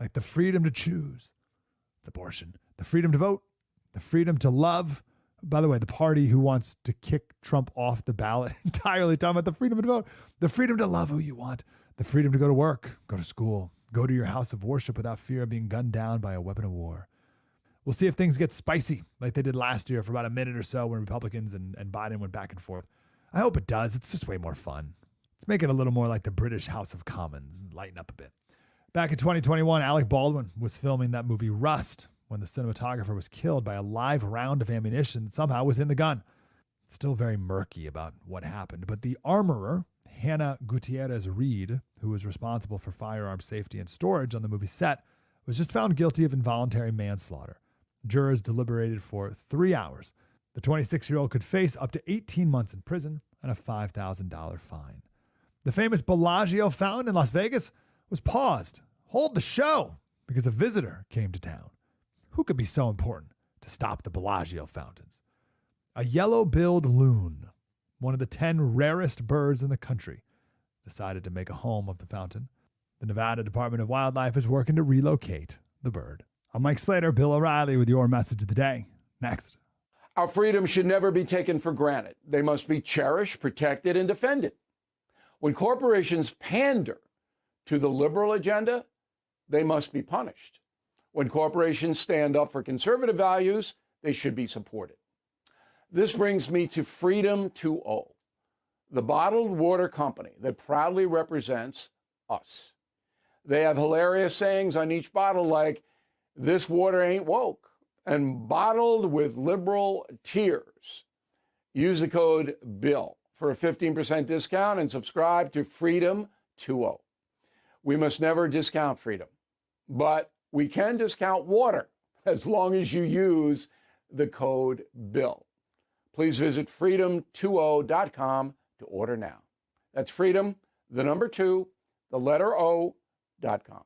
like the freedom to choose. It's abortion. The freedom to vote. The freedom to love. By the way, the party who wants to kick Trump off the ballot entirely talking about the freedom to vote. The freedom to love who you want. The freedom to go to work, go to school, go to your house of worship without fear of being gunned down by a weapon of war. We'll see if things get spicy like they did last year for about a minute or so when Republicans and Biden went back and forth. I hope it does. It's just way more fun. Let's make it a little more like the British House of Commons. Lighten up a bit. Back in 2021, Alec Baldwin was filming that movie Rust when the cinematographer was killed by a live round of ammunition that somehow was in the gun. It's still very murky about what happened, but the armorer, Hannah Gutierrez Reed, who was responsible for firearm safety and storage on the movie set, was just found guilty of involuntary manslaughter. Jurors deliberated for 3 hours. The 26-year-old could face up to 18 months in prison and a $5,000 fine. The famous Bellagio fountain in Las Vegas was paused. Hold the show because a visitor came to town. Who could be so important to stop the Bellagio fountains? A yellow-billed loon, one of the 10 rarest birds in the country, decided to make a home of the fountain. The Nevada Department of Wildlife is working to relocate the bird. I'm Mike Slater, Bill O'Reilly with your message of the day. Next. Our freedoms should never be taken for granted. They must be cherished, protected, and defended. When corporations pander to the liberal agenda, they must be punished. When corporations stand up for conservative values, they should be supported. This brings me to Freedom 2.0, the bottled water company that proudly represents us. They have hilarious sayings on each bottle like, "This water ain't woke," and "bottled with liberal tears." Use the code BILL for a 15% discount and subscribe to Freedom 2.0. We must never discount freedom, but we can discount water as long as you use the code BILL. Please visit freedom20.com to order now. That's freedom, the number 2, the letter O.com.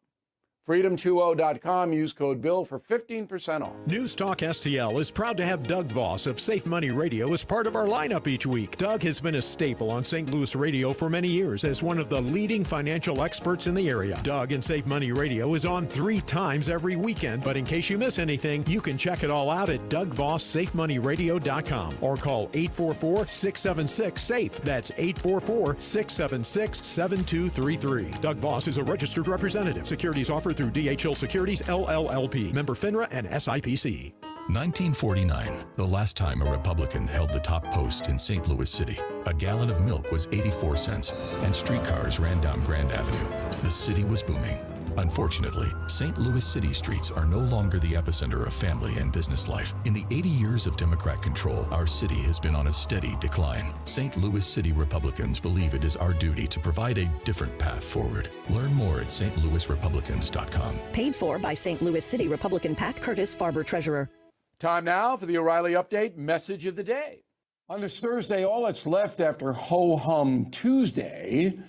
Freedom20.com. Use code BILL for 15% off. News Talk STL is proud to have Doug Voss of Safe Money Radio as part of our lineup each week. Doug has been a staple on St. Louis radio for many years as one of the leading financial experts in the area. Doug and Safe Money Radio is on 3 times every weekend, but in case you miss anything, you can check it all out at DougVossSafeMoneyRadio.com or call 844-676-SAFE. That's 844-676-7233. Doug Voss is a registered representative. Securities offered through DHL Securities, LLLP, member FINRA and SIPC. 1949, the last time a Republican held the top post in St. Louis City. A gallon of milk was 84 cents, and streetcars ran down Grand Avenue. The city was booming. Unfortunately, St. Louis city streets are no longer the epicenter of family and business life. In the 80 years of Democrat control, our city has been on a steady decline. St. Louis City Republicans believe it is our duty to provide a different path forward. Learn more at stlouisrepublicans.com. Paid for by St. Louis City Republican Pat Curtis, Farber Treasurer. Time now for the O'Reilly Update Message of the Day. On this Thursday, all that's left after Ho-Hum Tuesday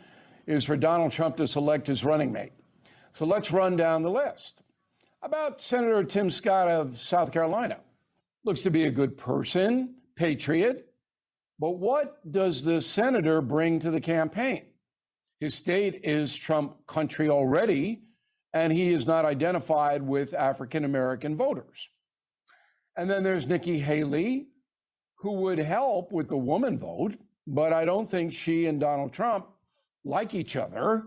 is for Donald Trump to select his running mate. So let's run down the list. About Senator Tim Scott of South Carolina. Looks to be a good person, patriot. But what does the senator bring to the campaign? His state is Trump country already, and he is not identified with African-American voters. And then there's Nikki Haley, who would help with the woman vote, but I don't think she and Donald Trump like each other,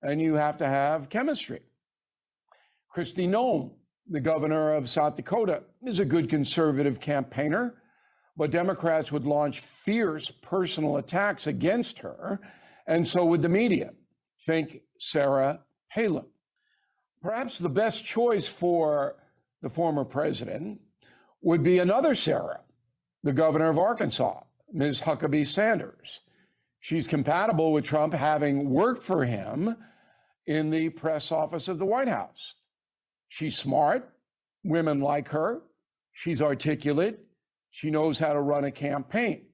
and you have to have chemistry. Kristi Noem, the governor of South Dakota, is a good conservative campaigner, but Democrats would launch fierce personal attacks against her, and so would the media. Think Sarah Palin. Perhaps the best choice for the former president would be another Sarah, the governor of Arkansas, Ms. Huckabee Sanders. She's compatible with Trump, having worked for him in the press office of the White House. She's smart. Women like her. She's articulate. She knows how to run a campaign.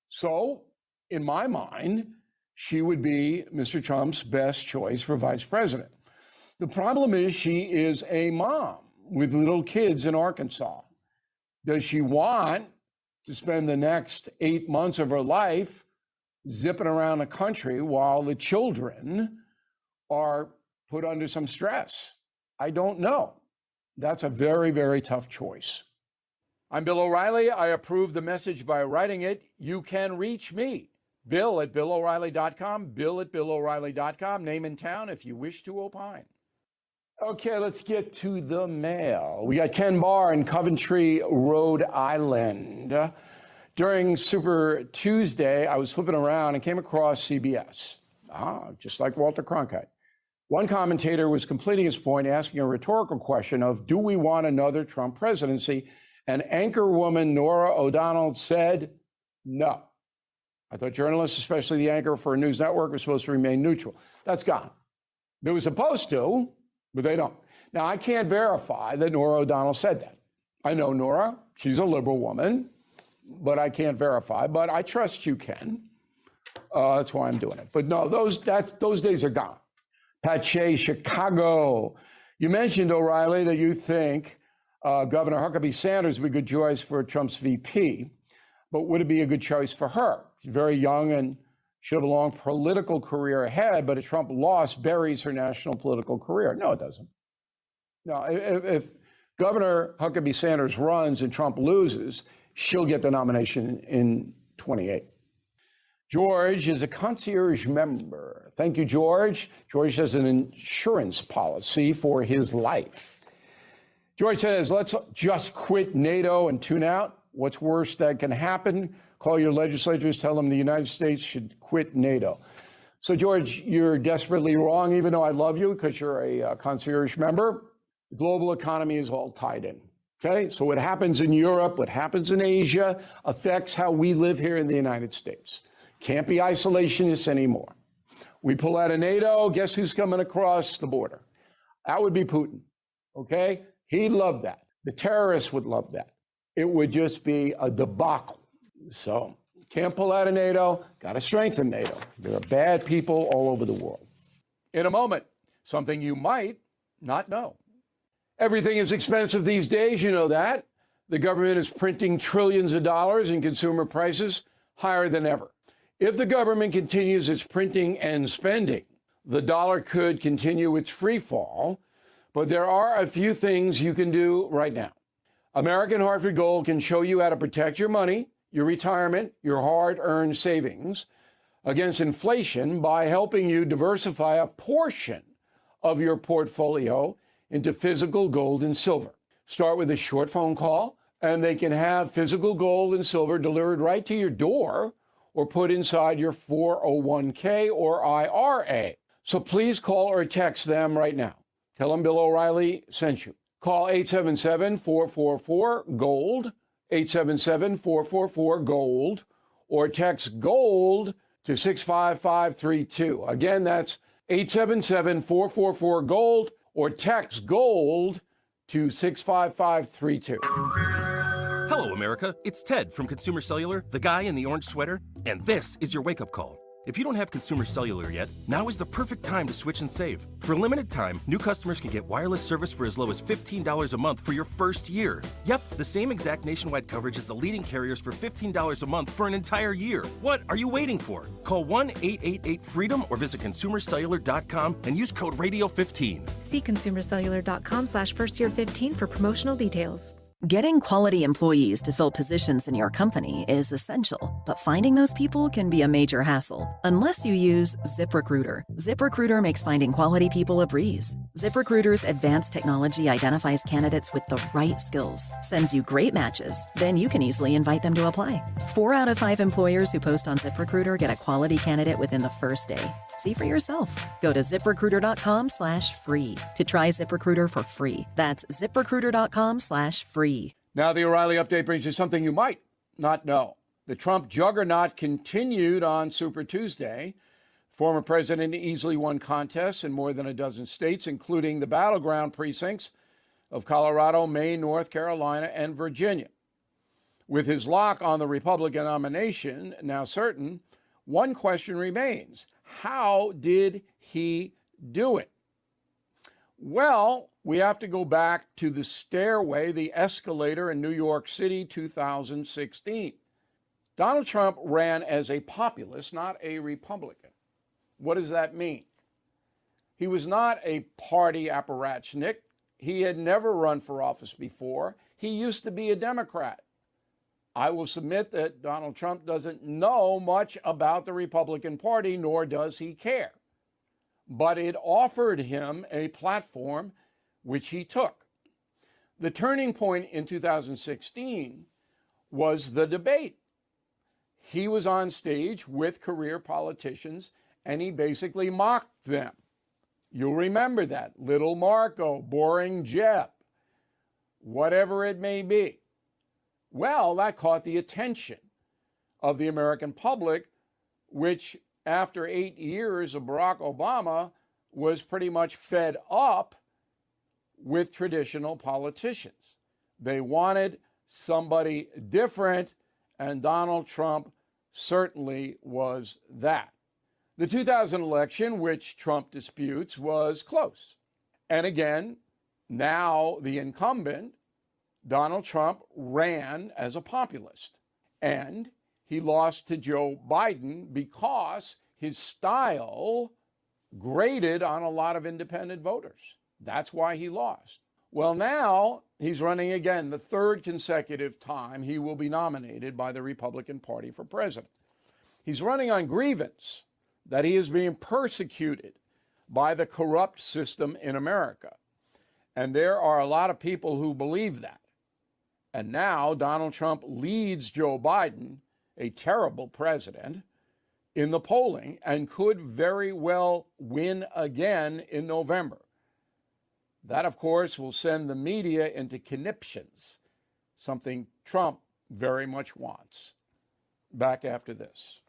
So, in my mind, she would be Mr. Trump's best choice for vice president. The problem is she is a mom with little kids in Arkansas. Does she want to spend the next 8 months of her life zipping around the country while the children are put under some stress? I don't know. That's a very, very tough choice. I'm Bill O'Reilly. I approve the message by writing it. You can reach me, Bill at BillO'Reilly.com, Bill at BillO'Reilly.com, name and town if you wish to opine. Okay, let's get to the mail. We got Ken Barr in Coventry, Rhode Island. During Super Tuesday, I was flipping around and came across CBS, just like Walter Cronkite. One commentator was completing his point, asking a rhetorical question of, do we want another Trump presidency? And anchorwoman Norah O'Donnell said, no. I thought journalists, especially the anchor for a news network, were supposed to remain neutral. That's gone. They were supposed to, but they don't. Now, I can't verify that Norah O'Donnell said that. I know Norah. She's a liberal woman, but I can't verify. But I trust you, Ken. That's why I'm doing it. But no, those days are gone. Pat Shea, Chicago. You mentioned, O'Reilly, that you think Governor Huckabee Sanders would be a good choice for Trump's VP, but would it be a good choice for her? She's very young and should have a long political career ahead, but a Trump loss buries her national political career. No, it doesn't. No, if Governor Huckabee Sanders runs and Trump loses, she'll get the nomination in 28. George is a concierge member. Thank you, George. George has an insurance policy for his life. George says, let's just quit NATO and tune out. What's worse that can happen? Call your legislators, tell them the United States should quit NATO. So, George, you're desperately wrong, even though I love you because you're a concierge member. The global economy is all tied in, okay? So what happens in Europe, what happens in Asia affects how we live here in the United States. Can't be isolationists anymore. We pull out of NATO, guess who's coming across the border? That would be Putin, okay? He'd love that. The terrorists would love that. It would just be a debacle. So can't pull out of NATO, got to strengthen NATO. There are bad people all over the world. In a moment, something you might not know. Everything is expensive these days, you know that. The government is printing trillions of dollars and consumer prices higher than ever. If the government continues its printing and spending, the dollar could continue its free fall. But there are a few things you can do right now. American Hartford Gold can show you how to protect your money, your retirement, your hard-earned savings against inflation by helping you diversify a portion of your portfolio into physical gold and silver. Start with a short phone call, and they can have physical gold and silver delivered right to your door or put inside your 401k or IRA. So please call or text them right now. Tell them Bill O'Reilly sent you. Call 877-444-GOLD, 877-444-GOLD, or text GOLD to 65532. Again, that's 877-444-GOLD, or text GOLD to 65532. Hello, America. It's Ted from Consumer Cellular, the guy in the orange sweater, and this is your wake-up call. If you don't have Consumer Cellular yet, now is the perfect time to switch and save. For a limited time, new customers can get wireless service for as low as $15 a month for your first year. Yep, the same exact nationwide coverage as the leading carriers for $15 a month for an entire year. What are you waiting for? Call 1-888-FREEDOM or visit consumercellular.com and use code RADIO15. See consumercellular.com/firstyear15 for promotional details. Getting quality employees to fill positions in your company is essential, but finding those people can be a major hassle unless you use ZipRecruiter. ZipRecruiter makes finding quality people a breeze. ZipRecruiter's advanced technology identifies candidates with the right skills, sends you great matches, then you can easily invite them to apply. 4 out of 5 employers who post on ZipRecruiter get a quality candidate within the first day. See for yourself. Go to ZipRecruiter.com/free to try ZipRecruiter for free. That's ZipRecruiter.com/free. Now, the O'Reilly update brings you something you might not know. The Trump juggernaut continued on Super Tuesday. Former president easily won contests in more than a dozen states, including the battleground precincts of Colorado, Maine, North Carolina, and Virginia. With his lock on the Republican nomination now certain, one question remains. How did he do it? Well, we have to go back to the stairway, the escalator in New York City, 2016. Donald Trump ran as a populist, not a Republican. What does that mean? He was not a party apparatchik, he had never run for office before. He used to be a Democrat. I will submit that Donald Trump doesn't know much about the Republican Party, nor does he care. But it offered him a platform which he took. The turning point in 2016 was the debate. He was on stage with career politicians, and he basically mocked them. You'll remember that. Little Marco, boring Jeb, whatever it may be. Well, that caught the attention of the American public, which after 8 years of Barack Obama was pretty much fed up with traditional politicians. They wanted somebody different, and Donald Trump certainly was that. The 2000 election, which Trump disputes, was close. And again, now the incumbent, Donald Trump, ran as a populist. And he lost to Joe Biden because his style grated on a lot of independent voters. That's why he lost. Well, now he's running again, the third consecutive time he will be nominated by the Republican Party for president. He's running on grievance that he is being persecuted by the corrupt system in America. And there are a lot of people who believe that. And now Donald Trump leads Joe Biden, a terrible president, in the polling and could very well win again in November. That, of course, will send the media into conniptions, something Trump very much wants. Back after this.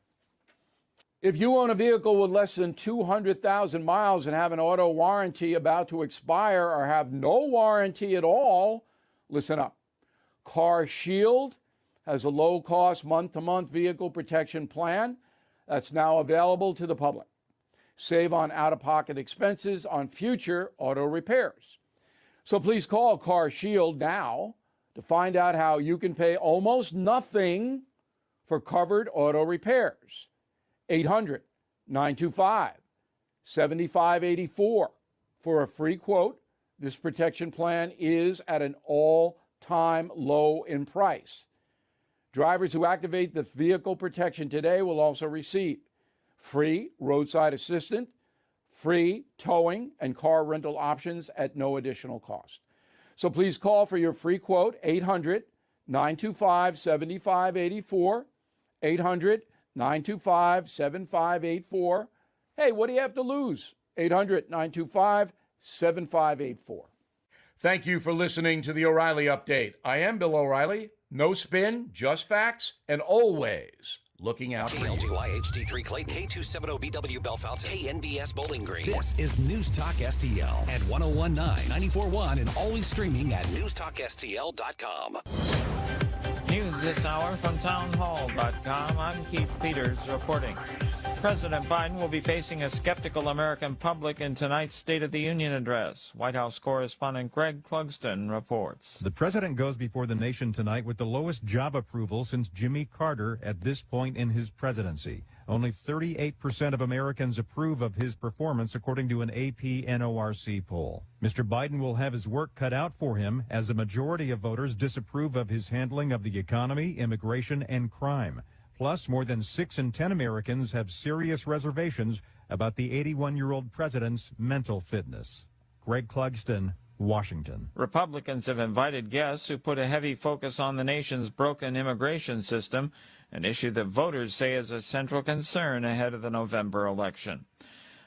If you own a vehicle with less than 200,000 miles and have an auto warranty about to expire or have no warranty at all, listen up. Car Shield has a low-cost month-to-month vehicle protection plan that's now available to the public. Save on out-of-pocket expenses on future auto repairs. So please call Car Shield now to find out how you can pay almost nothing for covered auto repairs. 800-925-7584 for a free quote. This protection plan is at an all-time low in price. Drivers who activate the vehicle protection today will also receive free roadside assistance, free towing, and car rental options at no additional cost. So please call for your free quote, 800-925-7584, 800-925-7584. Hey, what do you have to lose? 800-925-7584. Thank you for listening to the O'Reilly Update. I am Bill O'Reilly. No spin, just facts, and always looking out for you. KLGY HD3 Clayton, K270BW Bellefontaine, KNBS Bowling Green. This is News Talk STL at 1019, 94.1, and always streaming at newstalkstl.com. News this hour from townhall.com. I'm Keith Peters reporting. President Biden will be facing a skeptical American public in tonight's State of the Union address. White House correspondent Greg Clugston reports. The president goes before the nation tonight with the lowest job approval since Jimmy Carter at this point in his presidency. Only 38% of Americans approve of his performance, according to an AP NORC poll. Mr. Biden will have his work cut out for him, as a majority of voters disapprove of his handling of the economy, immigration, and crime. Plus, more than 6 in 10 Americans have serious reservations about the 81-year-old president's mental fitness. Greg Clugston, Washington. Republicans have invited guests who put a heavy focus on the nation's broken immigration system, an issue that voters say is a central concern ahead of the November election.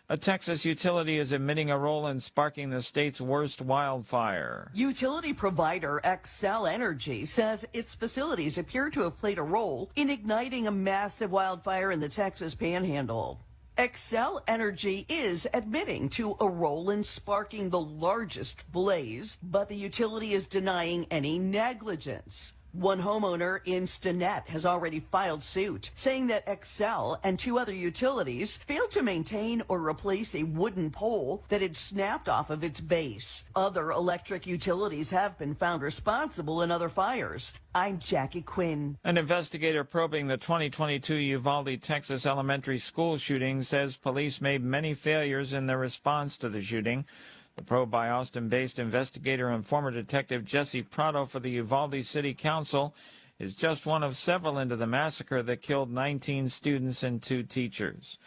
A Texas utility is admitting a role in sparking the state's worst wildfire. Utility provider Xcel Energy says its facilities appear to have played a role in igniting a massive wildfire in the Texas Panhandle. Xcel Energy is admitting to a role in sparking the largest blaze, but the utility is denying any negligence. One homeowner in Stinnett has already filed suit, saying that Xcel and 2 other utilities failed to maintain or replace a wooden pole that had snapped off of its base. Other electric utilities have been found responsible in other fires. I'm Jackie Quinn. An investigator probing the 2022 Uvalde, Texas elementary school shooting says police made many failures in their response to the shooting. The probe by Austin-based investigator and former detective Jesse Prado for the Uvalde City Council is just one of several into the massacre that killed 19 students and 2 teachers.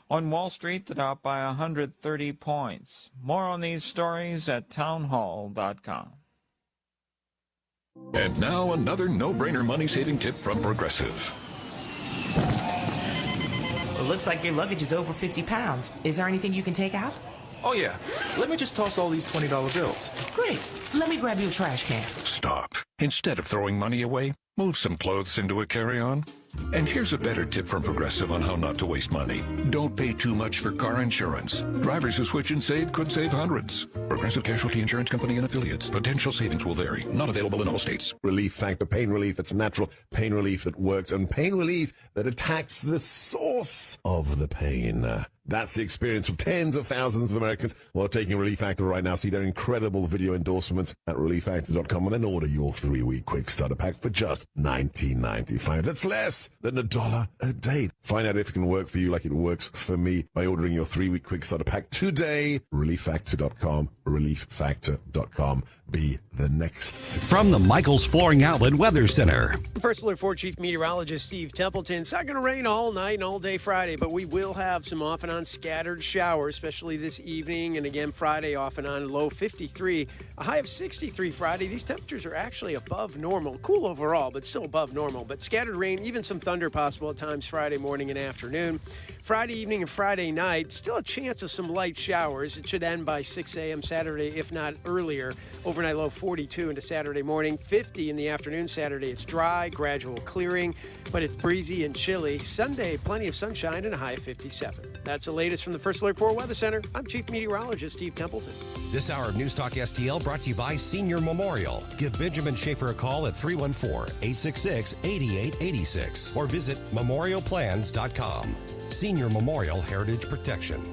On Wall Street, the Dow by 130 points. More on these stories at townhall.com. And now another no-brainer money-saving tip from Progressive. It looks like your luggage is over 50 pounds. Is there anything you can take out? Oh, yeah. Let me just toss all these $20 bills. Great. Let me grab you a trash can. Stop. Instead of throwing money away, move some clothes into a carry-on. And here's a better tip from Progressive on how not to waste money. Don't pay too much for car insurance. Drivers who switch and save could save hundreds. Progressive Casualty Insurance Company and Affiliates. Potential savings will vary. Not available in all states. Relief Factor, pain relief that's natural, pain relief that works, and pain relief that attacks the source of the pain. That's the experience of tens of thousands of Americans who are taking Relief Factor right now. See their incredible video endorsements at relieffactor.com and then order your 3-week quick starter pack for just $19.95. That's less than $1 a day. Find out if it can work for you like it works for me by ordering your 3-week quick starter pack today. relieffactor.com, relieffactor.com. Be the next. From the Michaels Flooring Outlet Weather Center. First Alert 4 Chief Meteorologist Steve Templeton. It's not going to rain all night and all day Friday, but we will have some off and on scattered showers, especially this evening and again Friday off and on. Low 53, a high of 63 Friday. These temperatures are actually above normal. Cool overall, but still above normal. But scattered rain, even some thunder possible at times Friday morning and afternoon. Friday evening and Friday night, still a chance of some light showers. It should end by 6 a.m. Saturday, if not earlier. Overnight low 42 into Saturday morning, 50 in the afternoon Saturday. It's dry, gradual clearing, but it's breezy and chilly. Sunday, plenty of sunshine and a high of 57. That's the latest from the First Alert 4 Weather Center. I'm Chief Meteorologist Steve Templeton. This hour of News Talk STL brought to you by Senior Memorial. Give Benjamin Schaefer a call at 314-866-8886 or visit memorialplans.com. Senior Memorial Heritage Protection.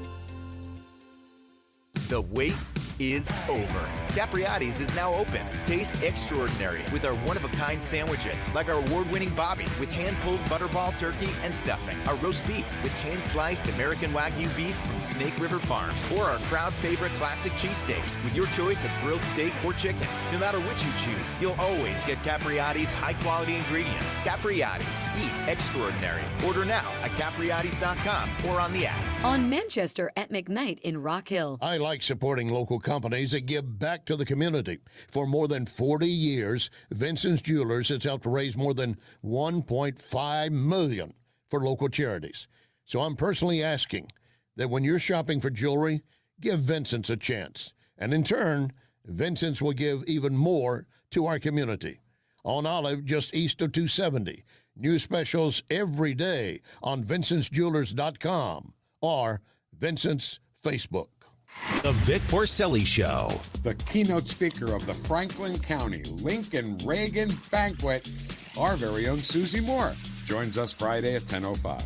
The wait is over. Capriati's is now open. Taste extraordinary with our one-of-a-kind sandwiches, like our award-winning Bobby with hand-pulled butterball turkey and stuffing, our roast beef with hand-sliced American Wagyu beef from Snake River Farms, or our crowd-favorite classic cheesesteaks with your choice of grilled steak or chicken. No matter which you choose, you'll always get Capriati's high-quality ingredients. Capriati's. Eat extraordinary. Order now at capriatis.com or on the app. On Manchester at McKnight in Rock Hill. I like supporting local companies that give back to the community. For more than 40 years, Vincent's Jewelers has helped raise more than $1.5 million for local charities. So I'm personally asking that when you're shopping for jewelry, give Vincent's a chance. And in turn, Vincent's will give even more to our community. On Olive, just east of 270. New specials every day on vincentsjewelers.com or Vincent's Facebook. The Vic Porcelli Show. The keynote speaker of the Franklin County Lincoln Reagan Banquet, our very own Susie Moore, joins us Friday at 10:05.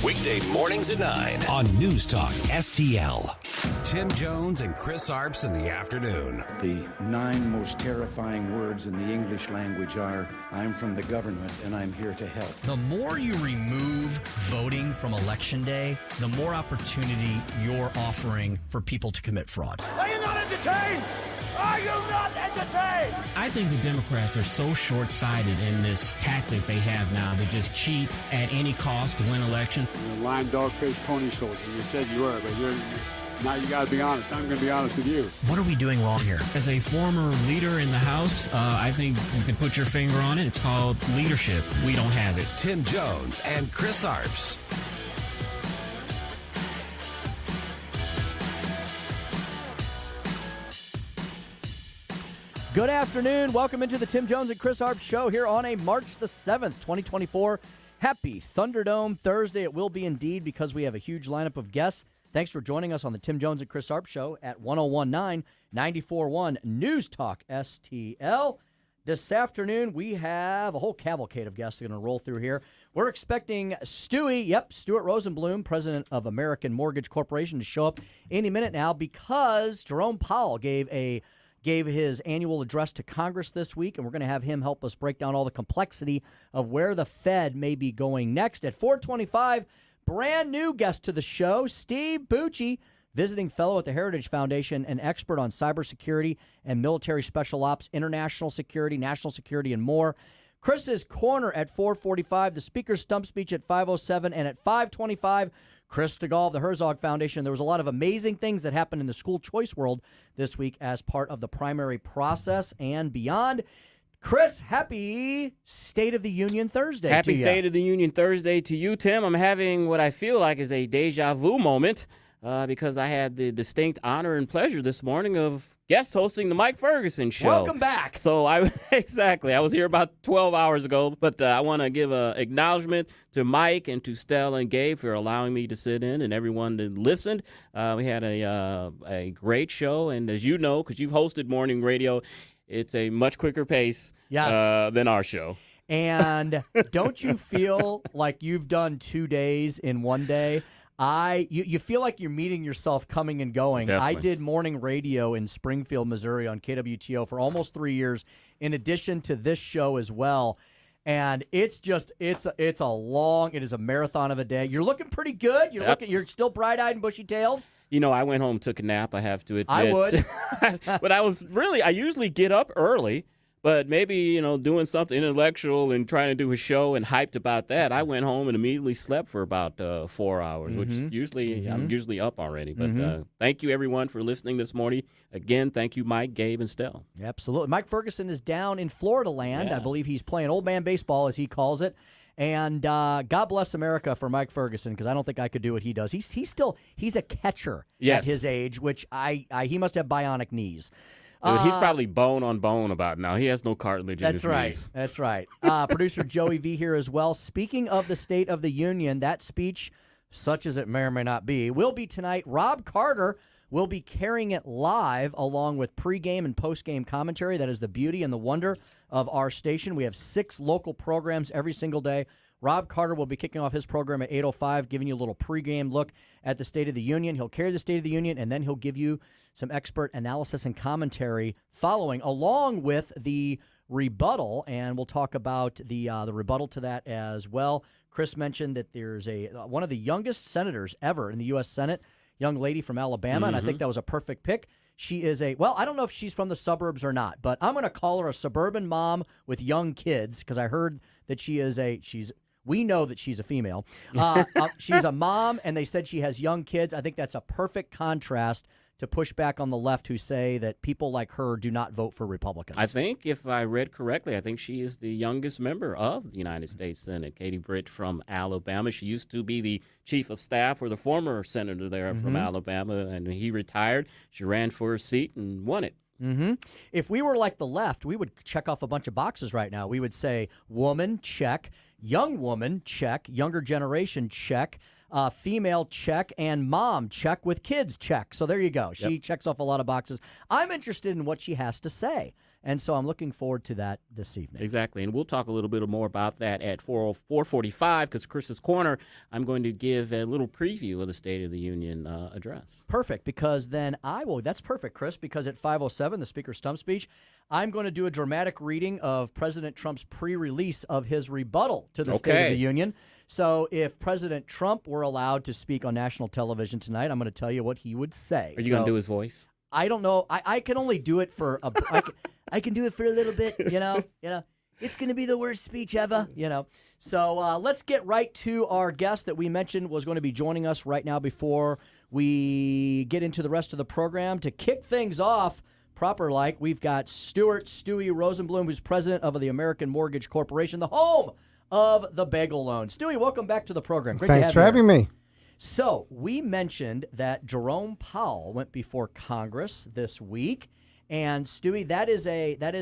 Weekday mornings at 9 on News Talk STL. Tim Jones and Chris Arps in the afternoon. The 9 most terrifying words in the English language are, I'm from the government and I'm here to help. The more you remove voting from Election Day, the more opportunity you're offering for people to commit fraud. Are you not entertained? Are you not entertained? I think the Democrats are so short-sighted in this tactic they have now to just cheat at any cost to win elections. You're a lying dog-faced pony soldier. You said you were, but now you got to be honest. I'm going to be honest with you. What are we doing wrong here? As a former leader in the House, I think you can put your finger on it. It's called leadership. We don't have it. Tim Jones and Chris Arps. Good afternoon. Welcome into the Tim Jones and Chris Arps show here on a March the 7th, 2024. Happy Thunderdome Thursday. It will be indeed because we have a huge lineup of guests. Thanks for joining us on the Tim Jones and Chris Arps show at 1019 94.1 News Talk STL. This afternoon, we have a whole cavalcade of guests going to roll through here. We're expecting Stuey, Stuart Rosenblum, president of American Mortgage Corporation, to show up any minute now because Jerome Powell gave his annual address to Congress this week, and we're going to have him help us break down all the complexity of where the Fed may be going next. At 4:25, brand new guest to the show, Steve Bucci, visiting fellow at the Heritage Foundation, an expert on cybersecurity and military special ops, international security, national security, and more. Chris's Corner at 4:45, the Speaker's Stump Speech at 5:07, and at 5:25, Chris Stigall of the Herzog Foundation. There was a lot of amazing things that happened in the school choice world this week as part of the primary process and beyond. Chris, happy State of the Union Thursday Happy to you. State of the Union Thursday to you, Tim. I'm having what I feel like is a deja vu moment because I had the distinct honor and pleasure this morning of guest hosting the Mike Ferguson Show. Welcome back. So I was here about 12 hours ago, but I want to give an acknowledgement to Mike and to Stella and Gabe for allowing me to sit in and everyone that listened. We had a great show, and as you know, because you've hosted morning radio, it's a much quicker pace than our show. And don't you feel like you've done 2 days in one day? You feel like you're meeting yourself coming and going. Definitely. I did morning radio in Springfield, Missouri on KWTO for almost 3 years, in addition to this show as well. And it's a marathon of a day. You're looking pretty good. You're still bright-eyed and bushy-tailed. You know, I went home, took a nap, I have to admit. I would. But I usually get up early, but maybe, doing something intellectual and trying to do a show and hyped about that, I went home and immediately slept for about 4 hours, which usually I'm usually up already. But thank you, everyone, for listening this morning. Again, thank you, Mike, Gabe, and Stell. Absolutely. Mike Ferguson is down in Florida land. Yeah. I believe he's playing old man baseball, as he calls it. And God bless America for Mike Ferguson, because I don't think I could do what he does. He's a catcher at his age, which he must have bionic knees. Dude, he's probably bone on bone about now. He has no cartilage in his knees. That's right. Producer Joey V here as well. Speaking of the State of the Union, that speech, such as it may or may not be, will be tonight. Rob Carter will be carrying it live along with pregame and postgame commentary. That is the beauty and the wonder of our station. We have 6 local programs every single day. Rob Carter will be kicking off his program at 8:05, giving you a little pregame look at the State of the Union. He'll carry the State of the Union, and then he'll give you some expert analysis and commentary following, along with the rebuttal, and we'll talk about the rebuttal to that as well. Chris mentioned that there's one of the youngest senators ever in the U.S. Senate, young lady from Alabama, and I think that was a perfect pick. She is I don't know if she's from the suburbs or not, but I'm going to call her a suburban mom with young kids, because I heard that we know that she's a female. She's a mom, and they said she has young kids. I think that's a perfect contrast to push back on the left, who say that people like her do not vote for Republicans. I think, if I read correctly, I think she is the youngest member of the United States Senate, Katie Britt from Alabama. She used to be the chief of staff for the former senator there from Alabama, and he retired. She ran for her seat and won it. If we were like the left, we would check off a bunch of boxes right now. We would say woman, check; young woman, check; younger generation, check; female, check; and mom, check; with kids, check. So there you go. She checks off a lot of boxes. I'm interested in what she has to say, and so I'm looking forward to that this evening. Exactly, and we'll talk a little bit more about that at 4:45, because Chris's Corner, I'm going to give a little preview of the State of the Union address. Perfect, because then that's perfect, Chris, because at 5:07, the Speaker's Stump Speech, I'm going to do a dramatic reading of President Trump's pre-release of his rebuttal to the State of the Union. So if President Trump were allowed to speak on national television tonight, I'm going to tell you what he would say. Are you going to do his voice? I don't know. I can only do it for I can do it for a little bit, you know. It's going to be the worst speech ever, So let's get right to our guest that we mentioned was going to be joining us right now before we get into the rest of the program. To kick things off proper-like, we've got Stuey Rosenblum, who's president of the American Mortgage Corporation, the home of the bagel loan. Stewie, welcome back to the program. Great Thanks to have for you having me. So we mentioned that Jerome Powell went before Congress this week, and Stewie, that is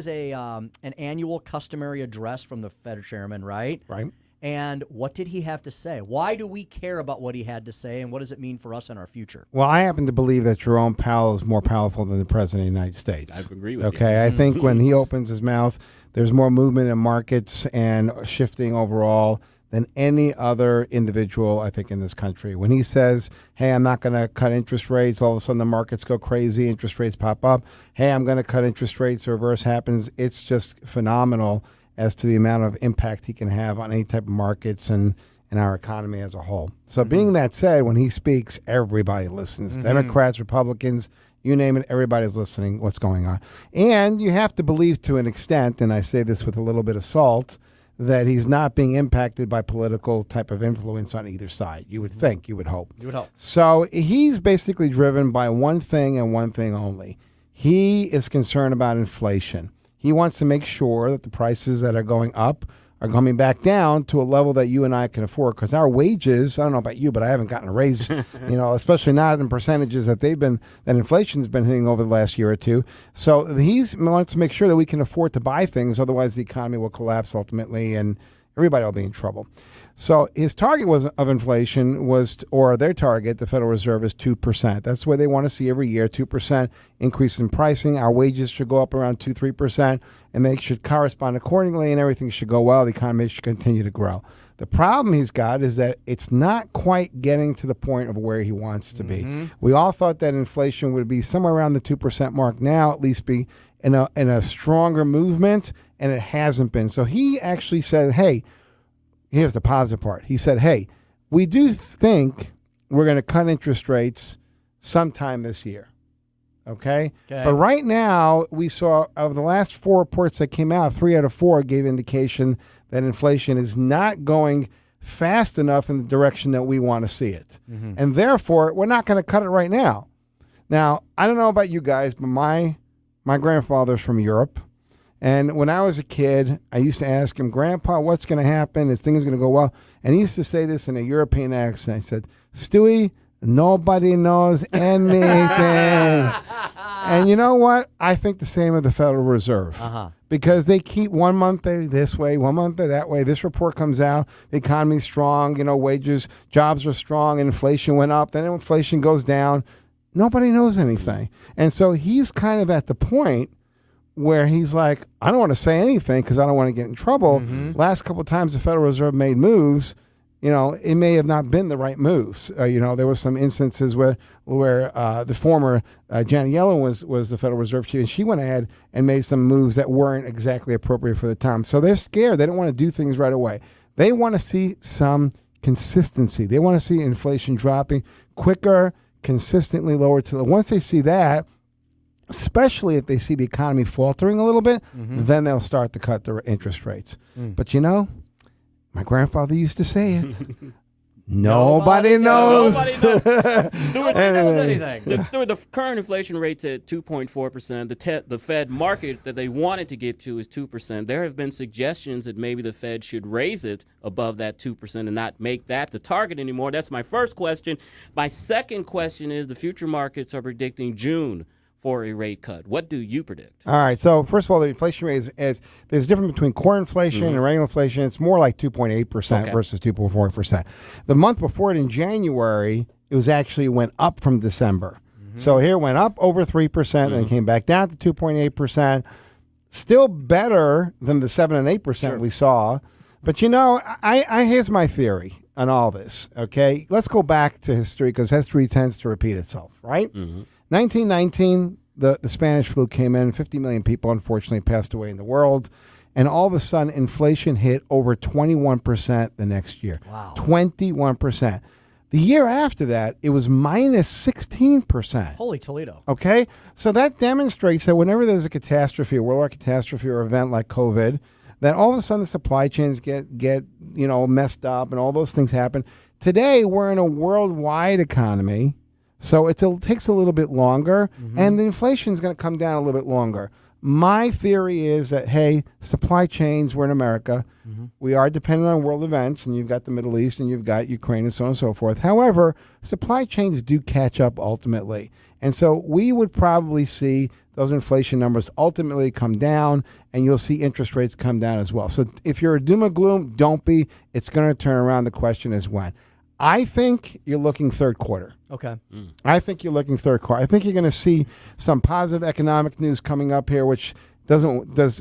an annual customary address from the Fed chairman, right? Right. And what did he have to say? Why do we care about what he had to say, and what does it mean for us in our future? Well, I happen to believe that Jerome Powell is more powerful than the President of the United States. I agree with you. Okay, I think when he opens his mouth, there's more movement in markets and shifting overall than any other individual, I think, in this country. When he says, hey, I'm not going to cut interest rates, all of a sudden the markets go crazy, interest rates pop up. Hey, I'm going to cut interest rates, the reverse happens. It's just phenomenal as to the amount of impact he can have on any type of markets and in our economy as a whole. So being that said, when he speaks, everybody listens. Democrats, Republicans, you name it, everybody's listening what's going on. And you have to believe to an extent, and I say this with a little bit of salt, that he's not being impacted by political type of influence on either side. You would think, you would hope. You would hope. So he's basically driven by one thing and one thing only. He is concerned about inflation. He wants to make sure that the prices that are going up are coming back down to a level that you and I can afford, because our wages, I don't know about you, but I haven't gotten a raise, especially not in percentages that inflation's been hitting over the last year or two. So he wants to make sure that we can afford to buy things, otherwise the economy will collapse ultimately and everybody will be in trouble. So his target of inflation or their target, the Federal Reserve, is 2%. That's what they want to see every year, 2% increase in pricing. Our wages should go up around 2-3%, and they should correspond accordingly, and everything should go well. The economy should continue to grow. The problem he's got is that it's not quite getting to the point of where he wants to be. We all thought that inflation would be somewhere around the 2% mark now, at least be in a stronger movement, and it hasn't been. So he actually said, hey, here's the positive part. He said, hey, we do think we're going to cut interest rates sometime this year. Okay? But right now, we saw of the last 4 reports that came out, 3 out of 4 gave indication that inflation is not going fast enough in the direction that we want to see it. And therefore, we're not going to cut it right now. Now, I don't know about you guys, but my grandfather's from Europe. And when I was a kid, I used to ask him, Grandpa, what's going to happen? Is things going to go well? And he used to say this in a European accent. I said, Stuey, nobody knows anything. And you know what? I think the same of the Federal Reserve. Because they keep 1 month they're this way, 1 month they're that way. This report comes out, the economy's strong, wages, jobs are strong, inflation went up, then inflation goes down. Nobody knows anything. And so he's kind of at the point where he's like, I don't want to say anything because I don't want to get in trouble. Last couple of times the Federal Reserve made moves, it may have not been the right moves. There were some instances where the former Janet Yellen was the Federal Reserve chief, and she went ahead and made some moves that weren't exactly appropriate for the time. So they're scared. They don't want to do things right away. They want to see some consistency. They want to see inflation dropping quicker, consistently lower. Once they see that, especially if they see the economy faltering a little bit, then they'll start to cut their interest rates. But my grandfather used to say it. Nobody knows. Nobody knows. Nobody knows anything. The current inflation rate's at 2.4%. The Fed market that they wanted to get to is 2%. There have been suggestions that maybe the Fed should raise it above that 2% and not make that the target anymore. That's my first question. My second question is the future markets are predicting June for a rate cut. What do you predict? All right. So first of all, the inflation rate is there's a difference between core inflation and regular inflation. It's more like 2.8% versus 2.4%. The month before it in January, it went up from December. So here it went up over 3%, and it came back down to 2.8%. Still better than the 7 and 8% we saw. But here's my theory on all this. Okay, let's go back to history because history tends to repeat itself, right? 1919, the Spanish flu came in. 50 million people, unfortunately, passed away in the world. And all of a sudden, inflation hit over 21% the next year. Wow. 21%. The year after that, it was minus 16%. Holy Toledo. Okay? So that demonstrates that whenever there's a catastrophe, a worldwide catastrophe or event like COVID, that all of a sudden the supply chains get messed up and all those things happen. Today, we're in a worldwide economy. So it takes a little bit longer, and the inflation is going to come down a little bit longer. My theory is that, hey, supply chains, we're in America. We are dependent on world events, and you've got the Middle East, and you've got Ukraine, and so on and so forth. However, supply chains do catch up ultimately. And so we would probably see those inflation numbers ultimately come down, and you'll see interest rates come down as well. So if you're a doom and gloom, don't be. It's going to turn around. The question is when. I think you're looking third quarter. Okay. I think you're looking third quarter. I think you're going to see some positive economic news coming up here, which that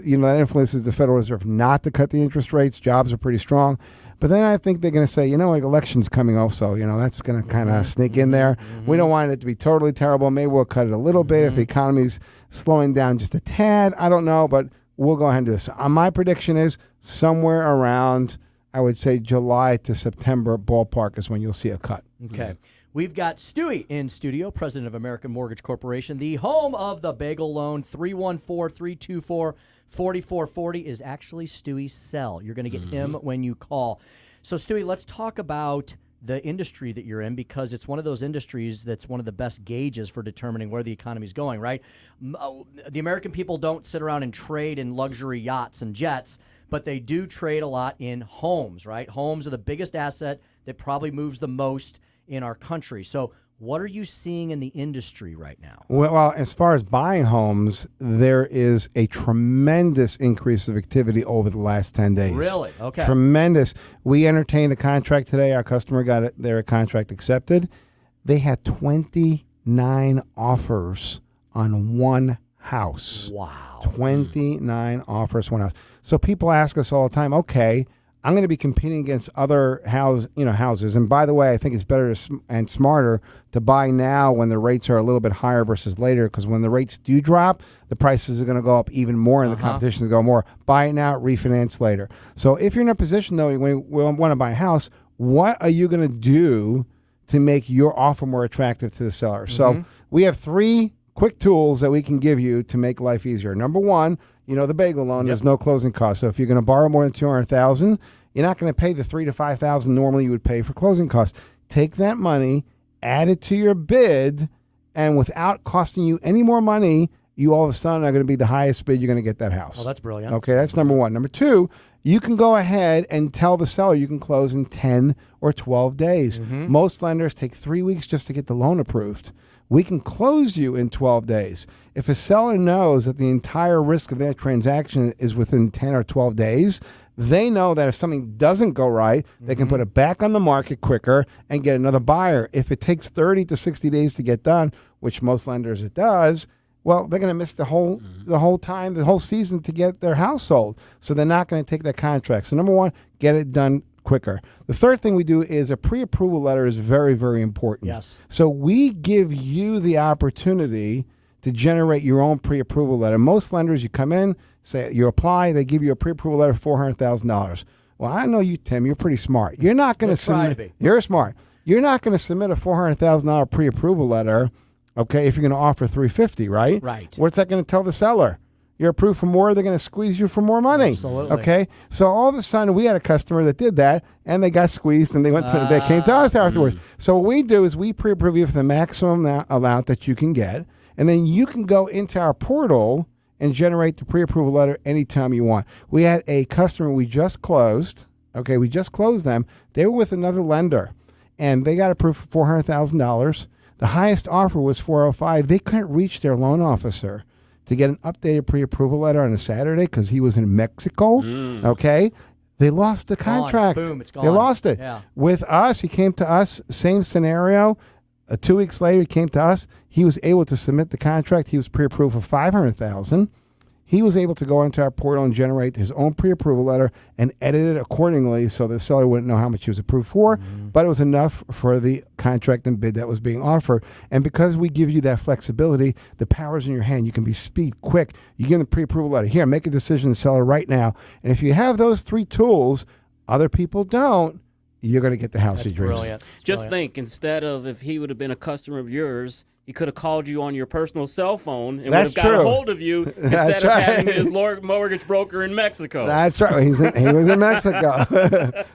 influences the Federal Reserve not to cut the interest rates. Jobs are pretty strong. But then I think they're going to say, election's coming off, so, that's going to kind of sneak in there. We don't want it to be totally terrible. Maybe we'll cut it a little bit if the economy's slowing down just a tad. I don't know, but we'll go ahead and do this. My prediction is somewhere around I would say July to September ballpark is when you'll see a cut. Okay. We've got Stuey in studio, president of American Mortgage Corporation, the home of the bagel loan. 314-324-4440 is actually Stewie's cell. You're going to get him when you call. So, Stuey, let's talk about the industry that you're in, because it's one of those industries that's one of the best gauges for determining where the economy is going, right? The American people don't sit around and trade in luxury yachts and jets, but they do trade a lot in homes, right? Homes are the biggest asset that probably moves the most in our country. So what are you seeing in the industry right now? Well, as far as buying homes, there is a tremendous increase of activity over the last 10 days. Really? Okay. Tremendous. We entertained a contract today. Our customer got their contract accepted. They had 29 offers on one house. Wow. 29 offers, one house. So people ask us all the time, okay, I'm going to be competing against other houses. And by the way, I think it's better and smarter to buy now when the rates are a little bit higher versus later, because when the rates do drop, the prices are going to go up even more and the competition is going to go more. Buy it now, refinance later. So if you're in a position, though, when you want to buy a house, what are you going to do to make your offer more attractive to the seller? So we have 3 quick tools that we can give you to make life easier. Number one, the bagel loan, there's no closing costs. So if you're going to borrow more than $200,000, you're not going to pay the $3,000 to $5,000 normally you would pay for closing costs. Take that money, add it to your bid, and without costing you any more money, you all of a sudden are going to be the highest bid. You're going to get that house. Oh, that's brilliant. Okay, that's number one. Number two, you can go ahead and tell the seller you can close in 10 or 12 days. Most lenders take 3 weeks just to get the loan approved. We can close you in 12 days. If a seller knows that the entire risk of their transaction is within 10 or 12 days, they know that if something doesn't go right, they can put it back on the market quicker and get another buyer. If it takes 30 to 60 days to get done, which most lenders it does, well, they're going to miss the whole time, the whole season to get their house sold. So they're not going to take that contract. So number one, get it done quicker. The third thing we do is a pre-approval letter is very, very important. Yes. So we give you the opportunity to generate your own pre-approval letter. Most lenders, you come in, say you apply, they give you a pre-approval letter for $400,000. Well, I know you, Tim. You're pretty smart. You're not going to submit. You're smart. You're not going to submit a $400,000 pre-approval letter, okay? If you're going to offer $350,000, right? Right. What's that going to tell the seller? You're approved for more. They're going to squeeze you for more money. Absolutely. Okay. So all of a sudden, we had a customer that did that, and they got squeezed, and they went. They came to us afterwards. So what we do is we pre-approve you for the maximum amount that you can get, and then you can go into our portal and generate the pre-approval letter anytime you want. We had a customer we just closed. Okay, we just closed them. They were with another lender, and they got approved for $400,000. The highest offer was $405,000. They couldn't reach their loan officer to get an updated pre-approval letter on a Saturday because he was in Mexico. Okay, they lost the contract. Boom, it's gone. They lost it. Yeah. With us, he came to us. Same scenario. 2 weeks later, he came to us. He was able to submit the contract. He was pre-approved for $500,000. He was able to go into our portal and generate his own pre-approval letter and edit it accordingly so the seller wouldn't know how much he was approved for, but it was enough for the contract and bid that was being offered. And because we give you that flexibility, the power's in your hand. You can be quick. You give them the pre-approval letter. Here, make a decision to sell it right now. And if you have those 3 tools, other people don't, you're going to get the house of your dreams. Brilliant. Just think, instead of if he would have been a customer of yours, he could have called you on your personal cell phone and would have got a hold of you instead of having his mortgage broker in Mexico. That's right. He was in Mexico.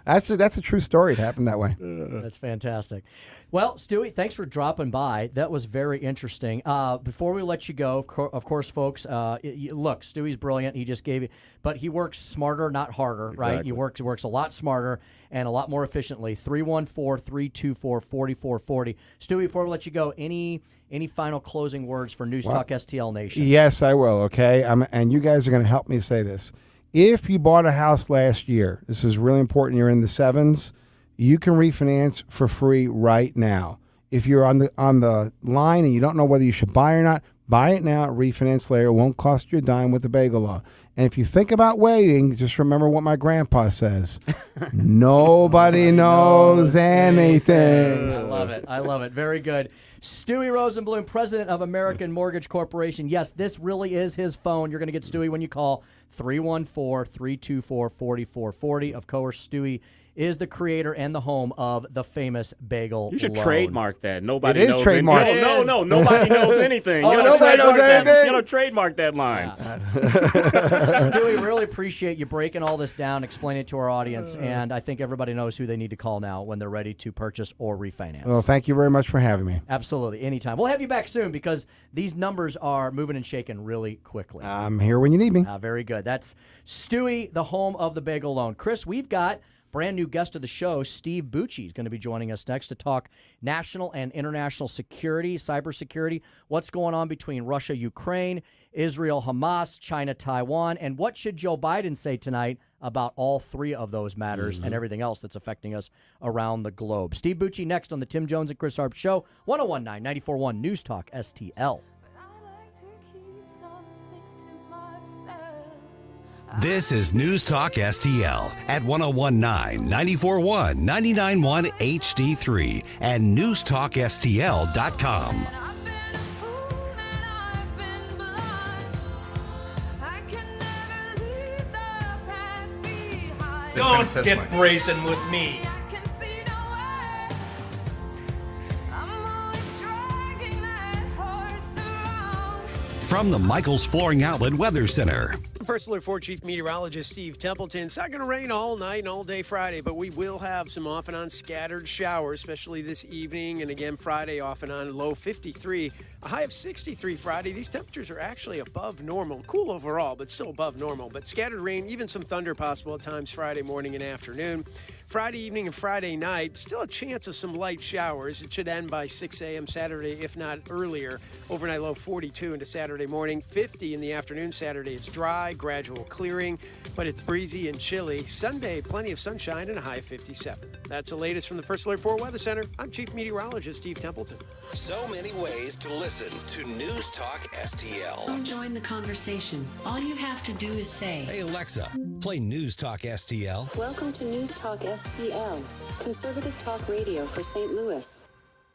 That's a true story. It happened that way. That's fantastic. Well, Stuey, thanks for dropping by. That was very interesting. Before we let you go, of course, folks, look, Stewie's brilliant. He just gave you, but he works smarter, not harder, right? He works a lot smarter and a lot more efficiently. 314-324-4440. Stewie, before we let you go, any final closing words for News Talk STL Nation? Yes, I will, okay? And you guys are going to help me say this. If you bought a house last year, this is really important, you're in the 7s, you can refinance for free right now. If you're on the line and you don't know whether you should buy or not, buy it now, refinance later. It won't cost you a dime with the bagel loan. And if you think about waiting, just remember what my grandpa says. Nobody knows anything. I love it. Very good. Stuey Rosenblum, president of American Mortgage Corporation. Yes, this really is his phone. You're going to get Stuey when you call 314-324-4440. Of course, Stuey is the creator and the home of the famous bagel You should loan. trademark that. Nobody It is knows trademarked. No, nobody knows anything. Oh, You gotta nobody knows trademark that. anything. You gotta trademark that line. Stuey, really appreciate you breaking all this down, explaining it to our audience, and I think everybody knows who they need to call now when they're ready to purchase or refinance. Well, thank you very much for having me. Absolutely, anytime. We'll have you back soon because these numbers are moving and shaking really quickly. I'm here when you need me. Very good. That's Stuey, the home of the bagel loan. Chris, we've got brand new guest of the show, Steve Bucci, is going to be joining us next to talk national and international security, cybersecurity, what's going on between Russia, Ukraine, Israel, Hamas, China, Taiwan, and what should Joe Biden say tonight about all three of those matters and everything else that's affecting us around the globe. Steve Bucci next on the Tim Jones and Chris Arps Show, 1019 94.1 News Talk STL. This is News Talk STL at 1019, 94.1, 99.1 HD3 and newstalkstl.com. Don't get brazen with me. From the Michaels Flooring Outlet Weather Center. First Alert 4 Chief Meteorologist Steve Templeton. It's not going to rain all night and all day Friday, but we will have some off and on scattered showers, especially this evening and again Friday off and on. Low 53, a high of 63 Friday. These temperatures are actually above normal. Cool overall, but still above normal. But scattered rain, even some thunder possible at times Friday morning and afternoon. Friday evening and Friday night, still a chance of some light showers. It should end by 6 a.m. Saturday, if not earlier. Overnight low 42 into Saturday morning. 50 in the afternoon Saturday. It's dry, gradual clearing, but it's breezy and chilly. Sunday, plenty of sunshine and a high of 57. That's the latest from the First Alert 4 Weather Center. I'm Chief Meteorologist Steve Templeton. So many ways to listen to News Talk STL. Join the conversation. All you have to do is say, Hey Alexa, play News Talk STL. Welcome to News Talk STL, conservative talk radio for St. Louis.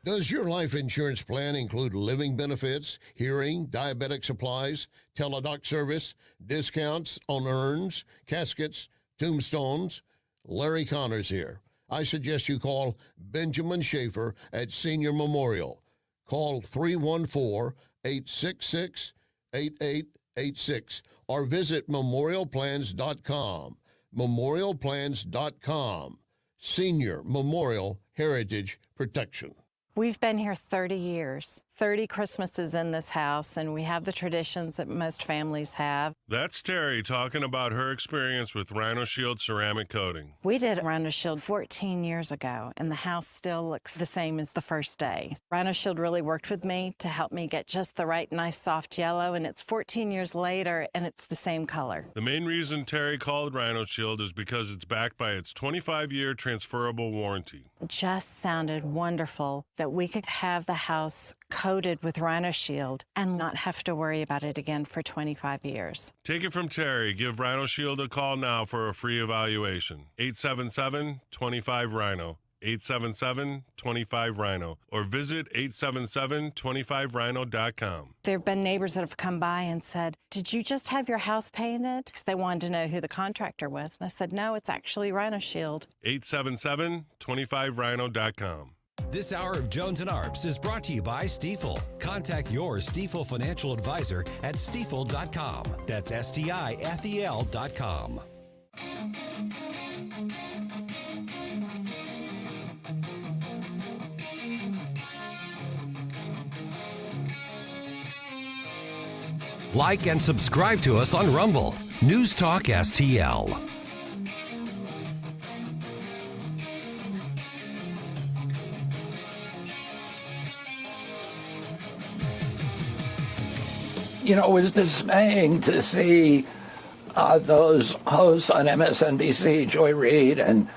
Does your life insurance plan include living benefits, hearing, diabetic supplies, teledoc service, discounts on urns, caskets, tombstones? Larry Connors here. I suggest you call Benjamin Schaefer at Senior Memorial. Call 314-866-8886 or visit memorialplans.com. Memorialplans.com. Senior Memorial Heritage Protection. We've been here 30 years, 30 Christmases in this house, and we have the traditions that most families have. That's Terry talking about her experience with Rhino Shield ceramic coating. We did Rhino Shield 14 years ago, and the house still looks the same as the first day. Rhino Shield really worked with me to help me get just the right nice soft yellow, and it's 14 years later, and it's the same color. The main reason Terry called Rhino Shield is because it's backed by its 25-year transferable warranty. It just sounded wonderful that we could have the house coated with Rhino Shield and not have to worry about it again for 25 years. Take it from Terry. Give Rhino Shield a call now for a free evaluation. 877-25-RHINO. 877-25-RHINO. Or visit 877-25rhino.com. There have been neighbors that have come by and said, did you just have your house painted? Because they wanted to know who the contractor was. And I said, no, it's actually Rhino Shield. 877-25rhino.com. This hour of Jones and Arps is brought to you by Stifel. Contact your Stifel financial advisor at stifel.com. That's STIFEL.com. Like and subscribe to us on Rumble. News Talk STL. You know, it was dismaying to see those hosts on MSNBC, Joy Reid and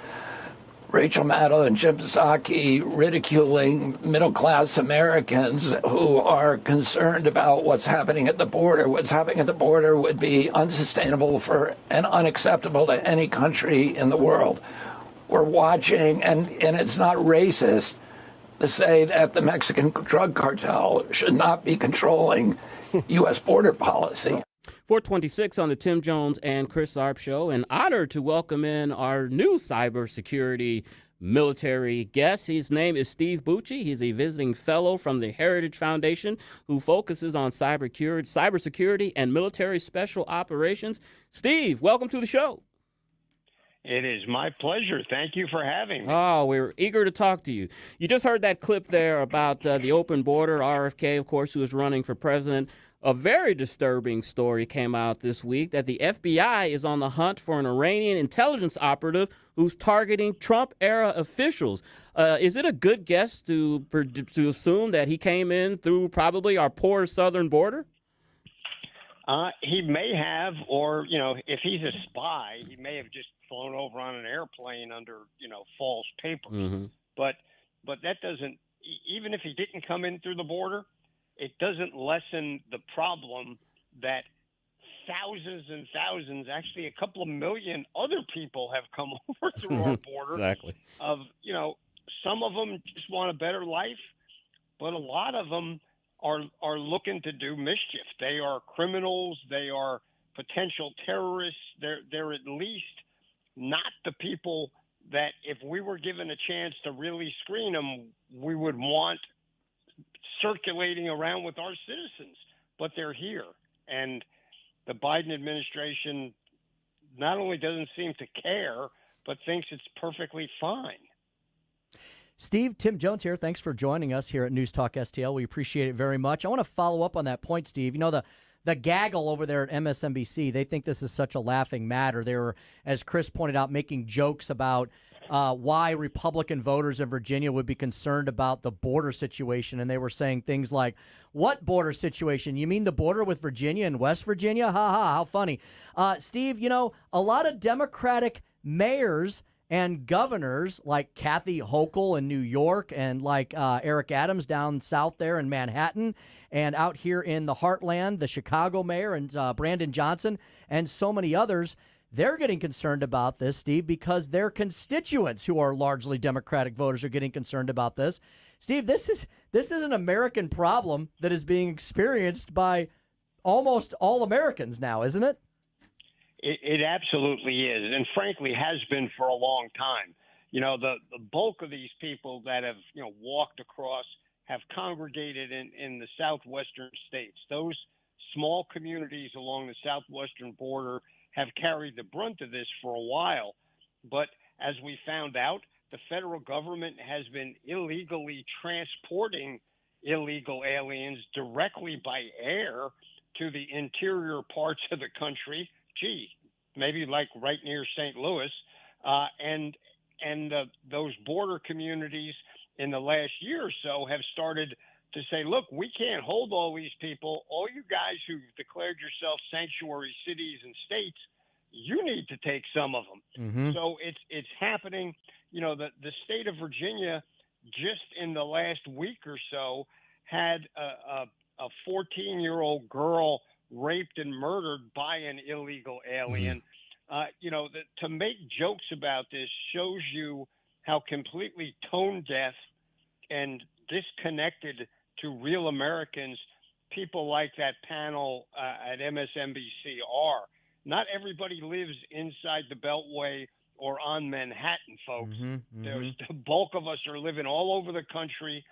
Rachel Maddow and Jim Psaki, ridiculing middle-class Americans who are concerned about what's happening at the border. What's happening at the border would be unsustainable for and unacceptable to any country in the world. We're watching, and it's not racist, to say that the Mexican drug cartel should not be controlling U.S. border policy. 426 on the Tim Jones and Chris Arps show. An honor to welcome in our new cybersecurity military guest. His name is Steve Bucci. He's a visiting fellow from the Heritage Foundation who focuses on cybersecurity and military special operations. Steve, welcome to the show. It is my pleasure. Thank you for having me. Oh, we're eager to talk to you. You just heard that clip there about the open border. RFK, of course, who is running for president. A very disturbing story came out this week that the FBI is on the hunt for an Iranian intelligence operative who's targeting Trump-era officials. Is it a good guess to assume that he came in through probably our poor southern border? He may have, or, if he's a spy, he may have just flown over on an airplane under, false papers. Mm-hmm. But that doesn't, even if he didn't come in through the border, it doesn't lessen the problem that thousands and thousands, actually a couple of million other people have come over through our border. Exactly. Some of them just want a better life, but a lot of them are looking to do mischief. They are criminals. They are potential terrorists. They're at least not the people that, if we were given a chance to really screen them, we would want circulating around with our citizens. But they're here. And the Biden administration not only doesn't seem to care, but thinks it's perfectly fine. Steve, Tim Jones here. Thanks for joining us here at News Talk STL. We appreciate it very much. I want to follow up on that point, Steve. The gaggle over there at MSNBC, they think this is such a laughing matter. They were, as Chris pointed out, making jokes about why Republican voters in Virginia would be concerned about the border situation. And they were saying things like, what border situation? You mean the border with Virginia and West Virginia? Ha ha, how funny. Steve, a lot of Democratic mayors and governors like Kathy Hochul in New York and like Eric Adams down south there in Manhattan and out here in the heartland, the Chicago mayor and Brandon Johnson and so many others, they're getting concerned about this, Steve, because their constituents who are largely Democratic voters are getting concerned about this. Steve, this is an American problem that is being experienced by almost all Americans now, isn't it? It absolutely is, and frankly has been for a long time. The bulk of these people that have walked across have congregated in the southwestern states. Those small communities along the southwestern border have carried the brunt of this for a while. But as we found out, the federal government has been illegally transporting illegal aliens directly by air to the interior parts of the country. Maybe like right near St. Louis, and those border communities in the last year or so have started to say, look, we can't hold all these people. All you guys who've declared yourself sanctuary cities and states, you need to take some of them. Mm-hmm. So it's happening. The state of Virginia just in the last week or so had a 14-year-old girl raped and murdered by an illegal alien. To make jokes about this shows you how completely tone deaf and disconnected to real Americans people like that panel at MSNBC are. Not everybody lives inside the Beltway or on Manhattan, folks. Mm-hmm. The bulk of us are living all over the country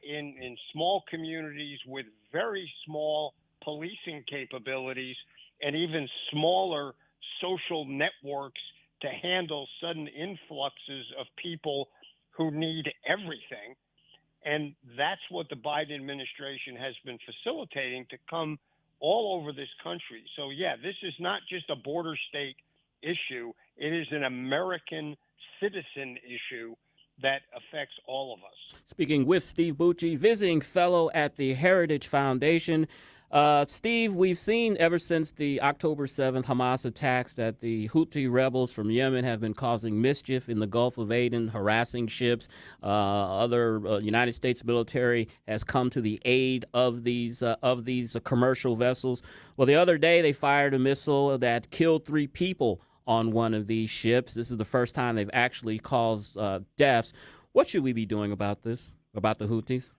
in small communities with very small policing capabilities and even smaller social networks to handle sudden influxes of people who need everything. And that's what the Biden administration has been facilitating to come all over this country. So, yeah, this is not just a border state issue. It is an American citizen issue that affects all of us. Speaking with Steve Bucci, visiting fellow at the Heritage Foundation. Steve, we've seen ever since the October 7th Hamas attacks that the Houthi rebels from Yemen have been causing mischief in the Gulf of Aden, harassing ships. Other United States military has come to the aid of these commercial vessels. Well, the other day they fired a missile that killed 3 people on one of these ships. This is the first time they've actually caused deaths. What should we be doing about this? about the Houthis?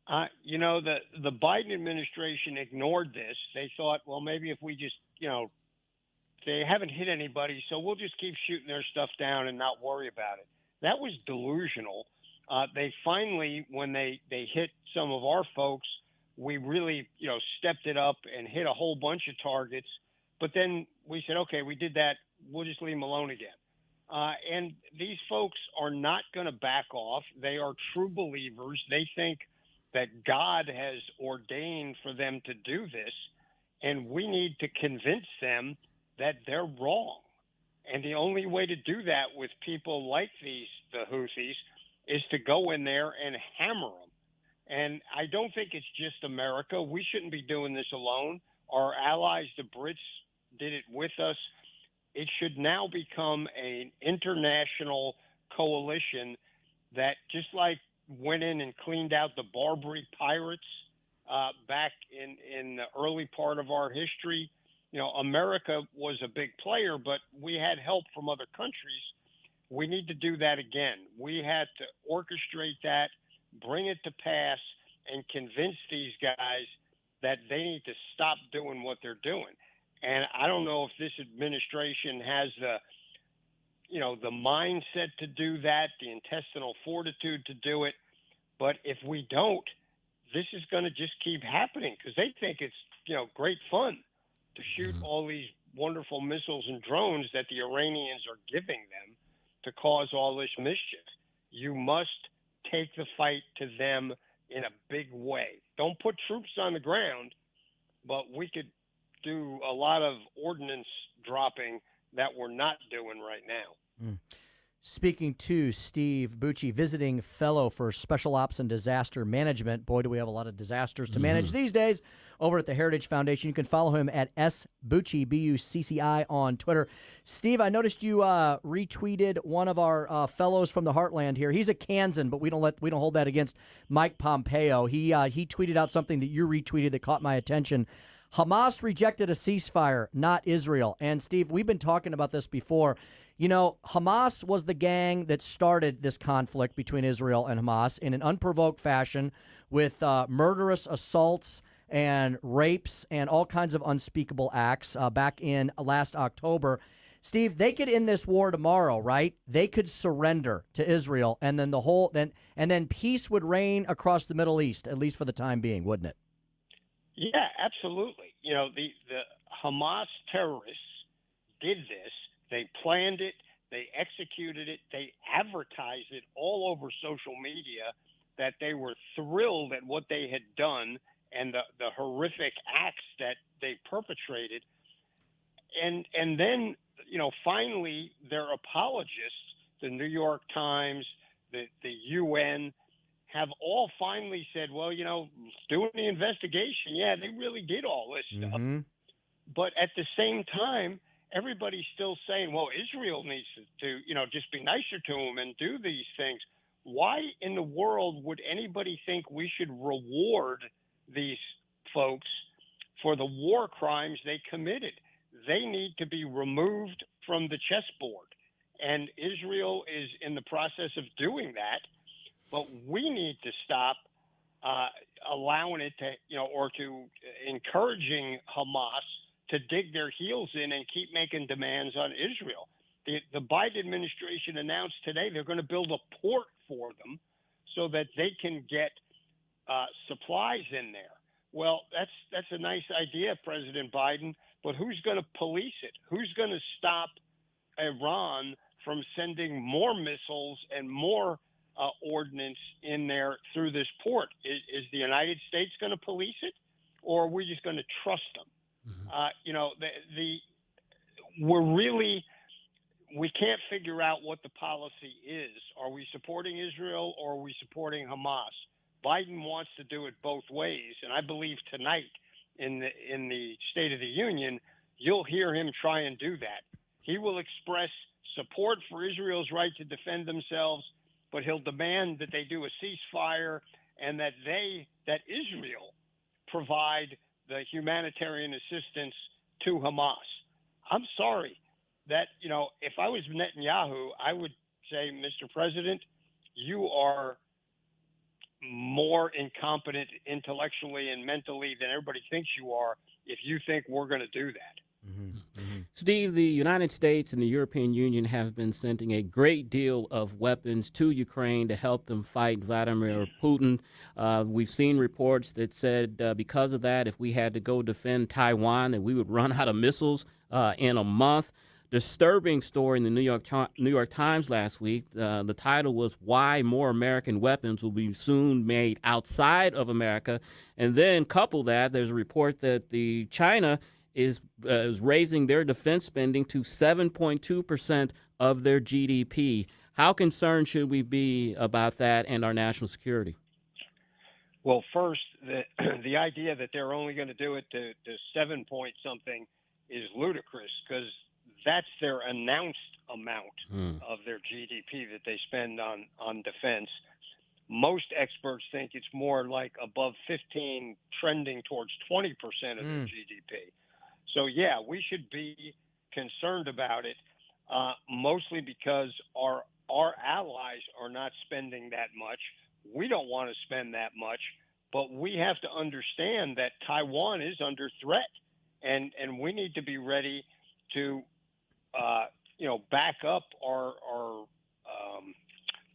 The Biden administration ignored this. They thought, well, maybe if we just, they haven't hit anybody, so we'll just keep shooting their stuff down and not worry about it. That was delusional. They finally, when they hit some of our folks, we really, stepped it up and hit a whole bunch of targets. But then we said, okay, we did that. We'll just leave them alone again. And these folks are not going to back off. They are true believers. They think that God has ordained for them to do this, and we need to convince them that they're wrong. And the only way to do that with people like the Houthis is to go in there and hammer them. And I don't think it's just America. We shouldn't be doing this alone. Our allies, the Brits, did it with us. It should now become an international coalition that, just like went in and cleaned out the Barbary pirates back in the early part of our history. America was a big player, but we had help from other countries. We need to do that again. We had to orchestrate that, bring it to pass, and convince these guys that they need to stop doing what they're doing. And I don't know if this administration has the mindset to do that, the intestinal fortitude to do it. But if we don't, this is going to just keep happening because they think it's, great fun to shoot all these wonderful missiles and drones that the Iranians are giving them to cause all this mischief. You must take the fight to them in a big way. Don't put troops on the ground, but we could do a lot of ordnance dropping that we're not doing right now. Speaking to Steve Bucci, visiting fellow for Special Ops and Disaster Management. Boy, do we have a lot of disasters to manage these days over at the Heritage Foundation. You can follow him at sbucci, B-U-C-C-I, on Twitter. Steve, I noticed you retweeted one of our fellows from the Heartland here. He's a Kansan, but we don't hold that against Mike Pompeo. He tweeted out something that you retweeted that caught my attention. Hamas rejected a ceasefire, not Israel. And, Steve, we've been talking about this before. Hamas was the gang that started this conflict between Israel and Hamas in an unprovoked fashion with murderous assaults and rapes and all kinds of unspeakable acts back in last October. Steve, they could end this war tomorrow, right? They could surrender to Israel, and then peace would reign across the Middle East, at least for the time being, wouldn't it? Yeah, absolutely. The Hamas terrorists did this. They planned it. They executed it. They advertised it all over social media that they were thrilled at what they had done and the horrific acts that they perpetrated. And then, finally, their apologists, the New York Times, the UN, have all finally said, well, doing the investigation, yeah, they really did all this stuff. But at the same time, everybody's still saying, well, Israel needs to just be nicer to them and do these things. Why in the world would anybody think we should reward these folks for the war crimes they committed? They need to be removed from the chessboard. And Israel is in the process of doing that. But we need to stop allowing it to, or to encouraging Hamas to dig their heels in and keep making demands on Israel. The Biden administration announced today they're going to build a port for them so that they can get supplies in there. Well, that's a nice idea, President Biden, but who's going to police it? Who's going to stop Iran from sending more missiles and more ordnance in there through this port? Is the United States going to police it, or are we just going to trust them? We can't figure out what the policy is. Are we supporting Israel or are we supporting Hamas? Biden wants to do it both ways, and I believe tonight in the State of the Union, you'll hear him try and do that. He will express support for Israel's right to defend themselves, but he'll demand that they do a ceasefire and that Israel provide the humanitarian assistance to Hamas. I'm sorry that, if I was Netanyahu, I would say, Mr. President, you are more incompetent intellectually and mentally than everybody thinks you are if you think we're going to do that. Steve, the United States and the European Union have been sending a great deal of weapons to Ukraine to help them fight Vladimir Putin. We've seen reports that said because of that, if we had to go defend Taiwan, that we would run out of missiles in a month. Disturbing story in the New York Times last week. The title was "Why More American Weapons Will Be Soon Made Outside of America," and then couple that, there's a report that the China is raising their defense spending to 7.2% of their GDP. How concerned should we be about that and our national security? Well, first, the idea that they're only going to do it to 7 point something is ludicrous, because that's their announced amount of their GDP that they spend on defense. Most experts think it's more like above 15, trending towards 20% of their GDP. So, yeah, we should be concerned about it, mostly because our allies are not spending that much. We don't want to spend that much, but we have to understand that Taiwan is under threat, and we need to be ready to back up our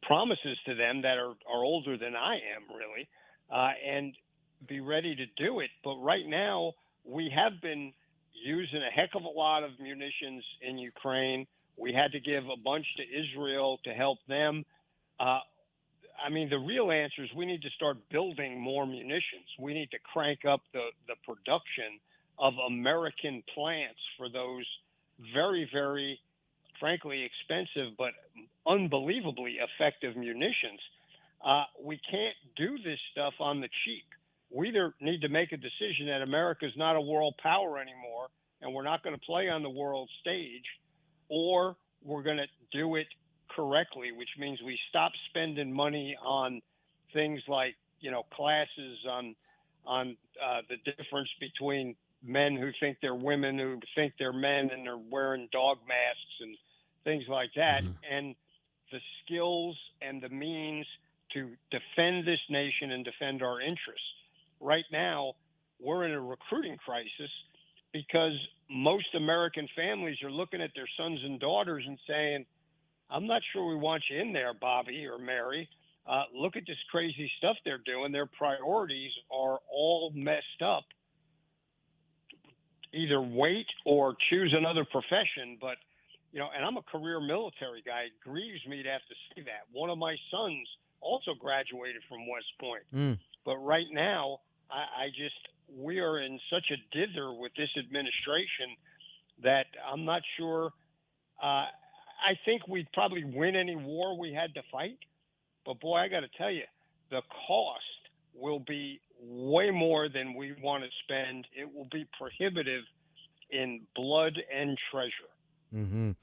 promises to them that are older than I am, really, and be ready to do it. But right now, we have been using a heck of a lot of munitions in Ukraine. We had to give a bunch to Israel to help them. The real answer is we need to start building more munitions. We need to crank up the production of American plants for those very, very, frankly, expensive but unbelievably effective munitions. We can't do this stuff on the cheap. We either need to make a decision that America is not a world power anymore and we're not going to play on the world stage, or we're going to do it correctly, which means we stop spending money on things like, classes on the difference between men who think they're women, who think they're men, and they're wearing dog masks and things like that, and the skills and the means to defend this nation and defend our interests. Right now, we're in a recruiting crisis because most American families are looking at their sons and daughters and saying, I'm not sure we want you in there, Bobby or Mary. Look at this crazy stuff they're doing. Their priorities are all messed up. Either wait or choose another profession. But, and I'm a career military guy. It grieves me to have to say that. One of my sons also graduated from West Point. But right now, we are in such a dither with this administration that I'm not sure. I think we'd probably win any war we had to fight. But, boy, I got to tell you, the cost will be way more than we want to spend. It will be prohibitive in blood and treasure.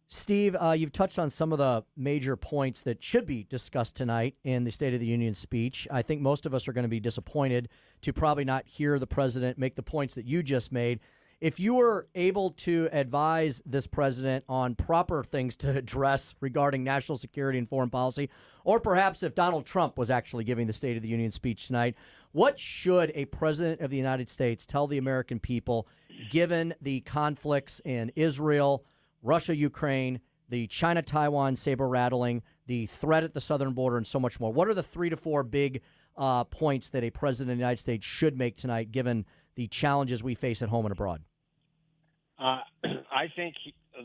Steve, you've touched on some of the major points that should be discussed tonight in the State of the Union speech. I think most of us are going to be disappointed to probably not hear the president make the points that you just made. If you were able to advise this president on proper things to address regarding national security and foreign policy, or perhaps if Donald Trump was actually giving the State of the Union speech tonight, what should a president of the United States tell the American people, given the conflicts in Israel, Russia, Ukraine, the China-Taiwan saber-rattling, the threat at the southern border, and so much more? What are the 3 to 4 big points that a president of the United States should make tonight, given the challenges we face at home and abroad? I think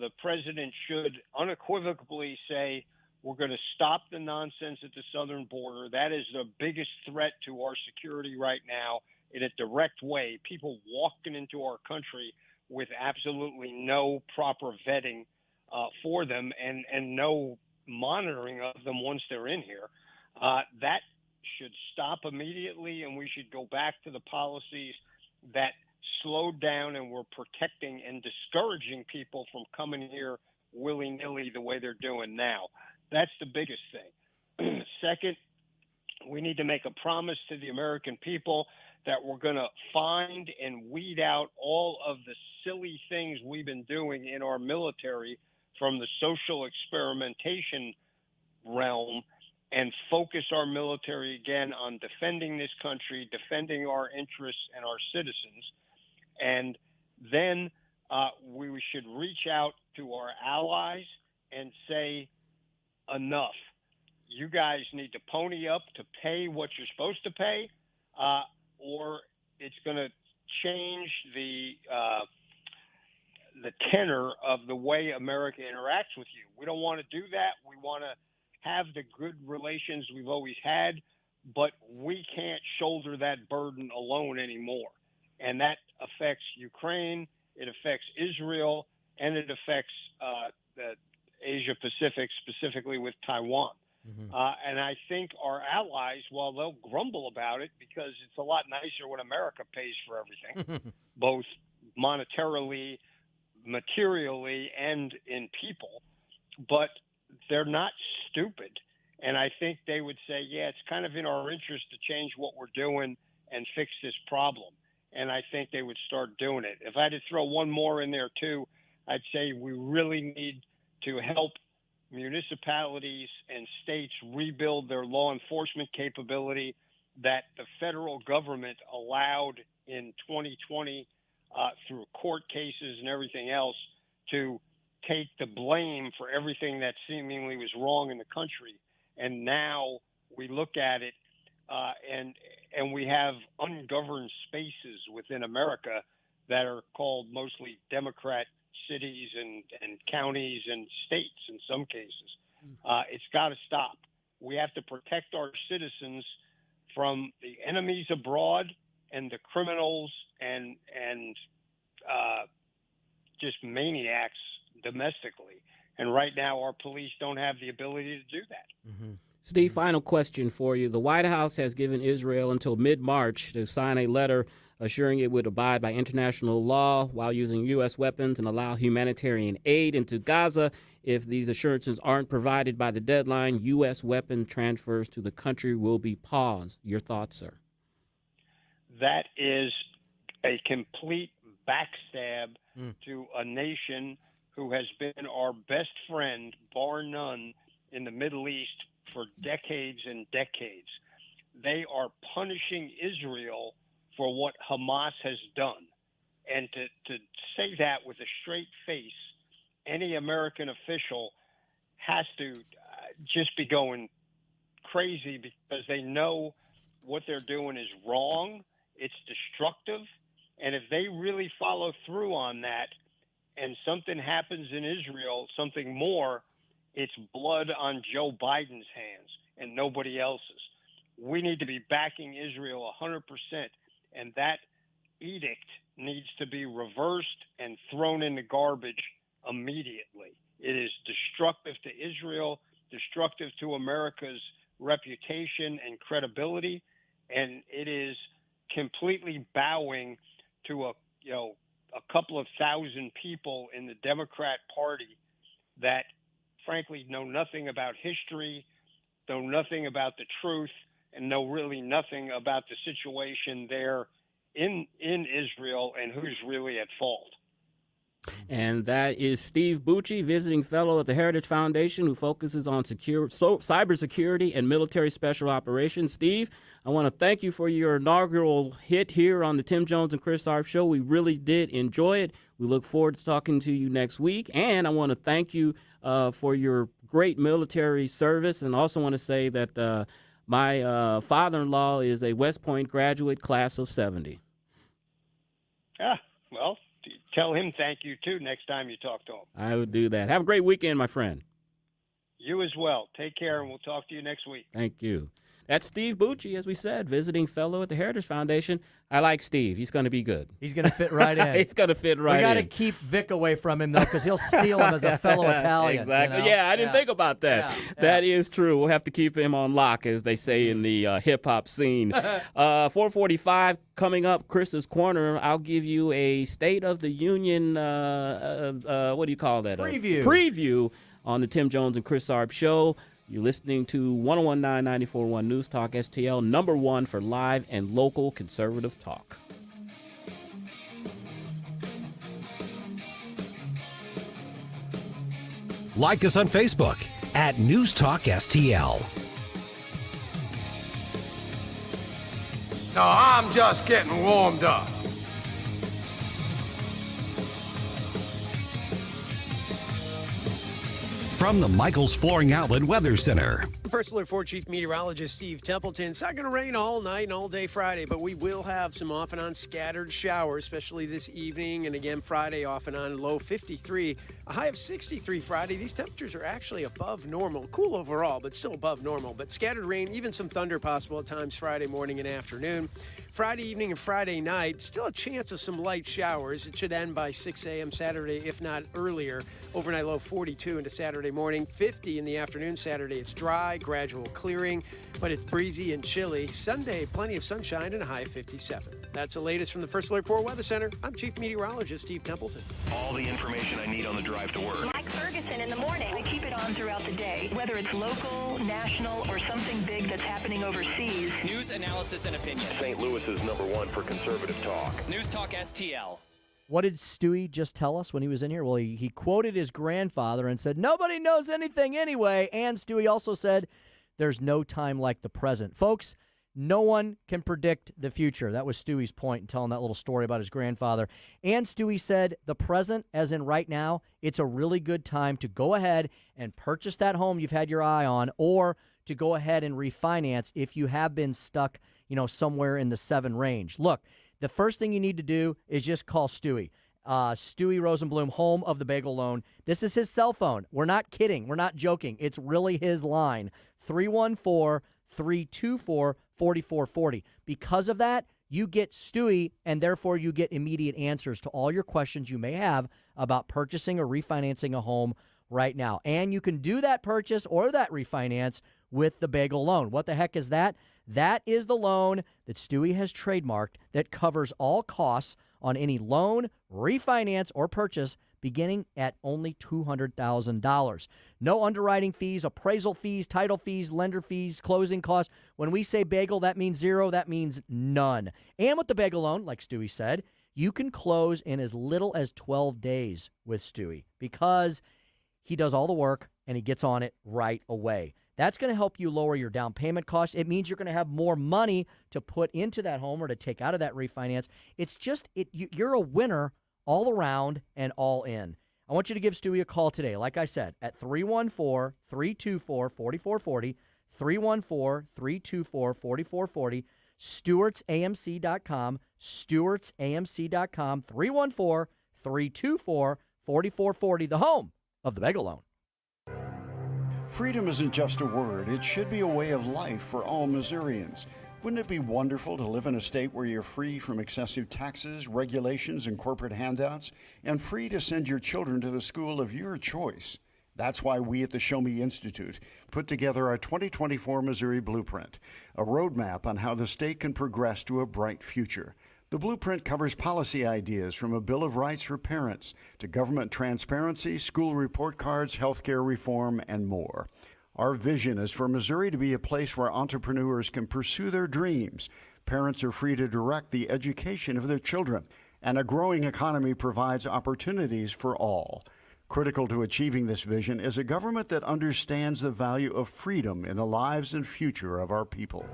the president should unequivocally say, we're going to stop the nonsense at the southern border. That is the biggest threat to our security right now in a direct way. People walking into our country with absolutely no proper vetting for them and no monitoring of them once they're in here. That should stop immediately, and we should go back to the policies that slowed down and were protecting and discouraging people from coming here willy-nilly the way they're doing now. That's the biggest thing. Second, we need to make a promise to the American people that we're going to find and weed out all of the silly things we've been doing in our military from the social experimentation realm and focus our military again on defending this country, defending our interests and our citizens. And then we should reach out to our allies and say, enough. You guys need to pony up to pay what you're supposed to pay, or it's going to change the tenor of the way America interacts with you. We don't want to do that. We want to have the good relations we've always had, but we can't shoulder that burden alone anymore. And that affects Ukraine, it affects Israel, and it affects the Asia Pacific, specifically with Taiwan. And I think our allies, while they'll grumble about it because it's a lot nicer when America pays for everything, both monetarily, materially, and in people, but they're not stupid. And I think they would say, yeah, it's kind of in our interest to change what we're doing and fix this problem. And I think they would start doing it. If I had to throw one more in there too, I'd say we really need to help municipalities and states rebuild their law enforcement capability that the federal government allowed in 2020 through court cases and everything else to take the blame for everything that seemingly was wrong in the country. And now we look at it and we have ungoverned spaces within America that are called mostly Democrat cities and counties and states in some cases. It's got to stop. We have to protect our citizens from the enemies abroad and the criminals and just maniacs domestically. And right now our police don't have the ability to do that. Steve, final question for you. The White House has given Israel until mid-March to sign a letter assuring it would abide by international law while using U.S. weapons and allow humanitarian aid into Gaza. If these assurances aren't provided by the deadline, U.S. weapon transfers to the country will be paused. Your thoughts, sir? That is a complete backstab to a nation who has been our best friend, bar none, in the Middle East for decades and decades. They are punishing Israel for what Hamas has done. And to say that with a straight face, any American official has to just be going crazy because they know what they're doing is wrong. It's destructive. And if they really follow through on that and something happens in Israel, something more, it's blood on Joe Biden's hands and nobody else's. We need to be backing Israel 100%, and that edict needs to be reversed and thrown in the garbage immediately. It is destructive to Israel, destructive to America's reputation and credibility, and it is completely bowing to a couple of thousand people in the Democrat Party that frankly know nothing about history, know nothing about the truth, and know really nothing about the situation there in Israel and who's really at fault. And that is Steve Bucci, visiting fellow at the Heritage Foundation, who focuses on cybersecurity and military special operations. Steve, I want to thank you for your inaugural hit here on the Tim Jones and Chris Arps Show. We really did enjoy it. We look forward to talking to you next week. And I want to thank you for your great military service, and also want to say that my father-in-law is a West Point graduate, class of 70. Well, tell him thank you, too, next time you talk to him. I would do that. Have a great weekend, my friend. You as well. Take care, and we'll talk to you next week. Thank you. That's Steve Bucci, as we said, visiting fellow at the Heritage Foundation. I like Steve. He's going to be good. He's going to fit right in. He's going to fit right in. We got to keep Vic away from him, though, because he'll steal him as a fellow Italian. Exactly. You know? Yeah, I didn't think about that. Yeah. That is true. We'll have to keep him on lock, as they say in the hip-hop scene. 4:45 coming up, Chris's Corner. I'll give you a State of the Union, what do you call that? Preview on the Tim Jones and Chris Arps Show. You're listening to 101.9 94.1 News Talk STL, number one for live and local conservative talk. Like us on Facebook at News Talk STL. No, I'm just getting warmed up. From the Michaels Flooring Outlet Weather Center. First Alert 4 Chief Meteorologist Steve Templeton. It's not going to rain all night and all day Friday, but we will have some off and on scattered showers, especially this evening and again Friday off and on. Low 53, a high of 63 Friday. These temperatures are actually above normal. Cool overall, but still above normal. But scattered rain, even some thunder possible at times Friday morning and afternoon. Friday evening and Friday night, still a chance of some light showers. It should end by 6 a.m. Saturday, if not earlier. Overnight low 42 into Saturday morning. 50 in the afternoon Saturday. It's dry, gradual clearing, but it's breezy and chilly. Sunday, plenty of sunshine and a high of 57. That's the latest from the First Alert 4 Weather Center. I'm Chief Meteorologist Steve Templeton. All the information I need on the drive to work. Mike Ferguson in the morning. We keep it on throughout the day, whether it's local, national, or something big that's happening overseas. News, analysis, and opinion. St. Louis is #1 for conservative talk. News Talk STL. What did Stuey just tell us when he was in here? Well, he quoted his grandfather and said, nobody knows anything anyway. And Stuey also said, there's no time like the present. Folks, no one can predict the future. That was Stewie's point in telling that little story about his grandfather. And Stuey said the present, as in right now, it's a really good time to go ahead and purchase that home you've had your eye on, or to go ahead and refinance if you have been stuck, somewhere in the 7 range. Look, the first thing you need to do is just call Stuey. Stuey Rosenblum, home of the Bagel Loan. This is his cell phone. We're not kidding. We're not joking. It's really his line, 314-324-4440. Because of that, you get Stuey, and therefore you get immediate answers to all your questions you may have about purchasing or refinancing a home right now. And you can do that purchase or that refinance with the Bagel Loan. What the heck is that? That is the loan that Stuey has trademarked that covers all costs on any loan, refinance, or purchase beginning at only $200,000. No underwriting fees, appraisal fees, title fees, lender fees, closing costs. When we say Bagel, that means zero. That means none. And with the Bagel Loan, like Stuey said, you can close in as little as 12 days with Stuey because he does all the work and he gets on it right away. That's going to help you lower your down payment cost. It means you're going to have more money to put into that home or to take out of that refinance. It's just, you're a winner all around and all in. I want you to give Stuey a call today, like I said, at 314-324-4440, 314-324-4440, StewartsAMC.com, StewartsAMC.com, 314-324-4440, the home of the Bagel Loan. Freedom isn't just a word, it should be a way of life for all Missourians. Wouldn't it be wonderful to live in a state where you're free from excessive taxes, regulations, and corporate handouts, and free to send your children to the school of your choice? That's why we at the Show Me Institute put together our 2024 Missouri Blueprint, a roadmap on how the state can progress to a bright future. The blueprint covers policy ideas from a Bill of Rights for parents to government transparency, school report cards, healthcare reform, and more. Our vision is for Missouri to be a place where entrepreneurs can pursue their dreams, parents are free to direct the education of their children, and a growing economy provides opportunities for all. Critical to achieving this vision is a government that understands the value of freedom in the lives and future of our people.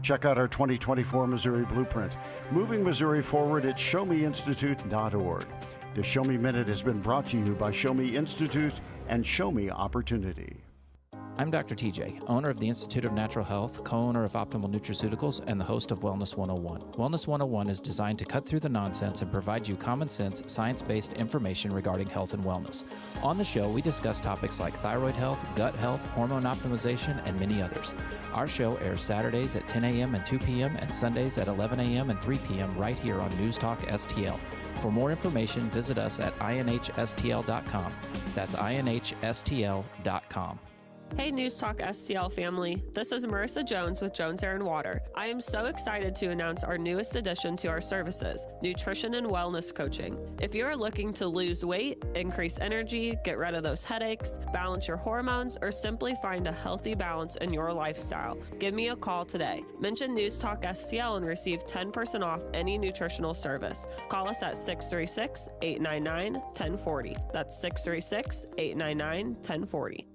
Check out our 2024 Missouri Blueprint, moving Missouri forward at showmeinstitute.org. The Show Me Minute has been brought to you by Show Me Institute and Show Me Opportunity. I'm Dr. TJ, owner of the Institute of Natural Health, co-owner of Optimal Nutraceuticals, and the host of Wellness 101. Wellness 101 is designed to cut through the nonsense and provide you common sense, science-based information regarding health and wellness. On the show, we discuss topics like thyroid health, gut health, hormone optimization, and many others. Our show airs Saturdays at 10 a.m. and 2 p.m. and Sundays at 11 a.m. and 3 p.m. right here on News Talk STL. For more information, visit us at inhstl.com. That's inhstl.com. Hey News Talk STL family, this is Marissa Jones with Jones Air and Water. I am so excited to announce our newest addition to our services, nutrition and wellness coaching. If you are looking to lose weight, increase energy, get rid of those headaches, balance your hormones, or simply find a healthy balance in your lifestyle, give me a call today. Mention News Talk STL and receive 10% off any nutritional service. Call us at 636-899-1040. That's 636-899-1040.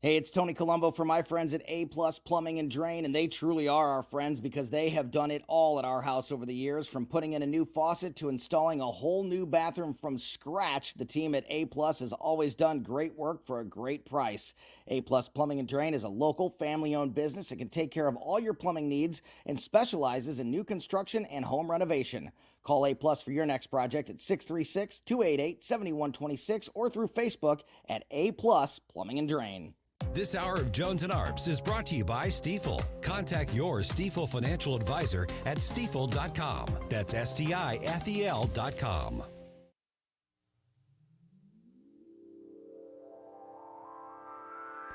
Hey, it's Tony Colombo for my friends at A Plus Plumbing and Drain, and they truly are our friends because they have done it all at our house over the years, from putting in a new faucet to installing a whole new bathroom from scratch. The team at A Plus has always done great work for a great price. A Plus Plumbing and Drain is a local, family-owned business that can take care of all your plumbing needs and specializes in new construction and home renovation. Call A Plus for your next project at 636-288-7126 or through Facebook at A Plus Plumbing and Drain. This hour of Jones and Arps is brought to you by Stifel. Contact your Stifel financial advisor at stifel.com. That's STIFEL.com.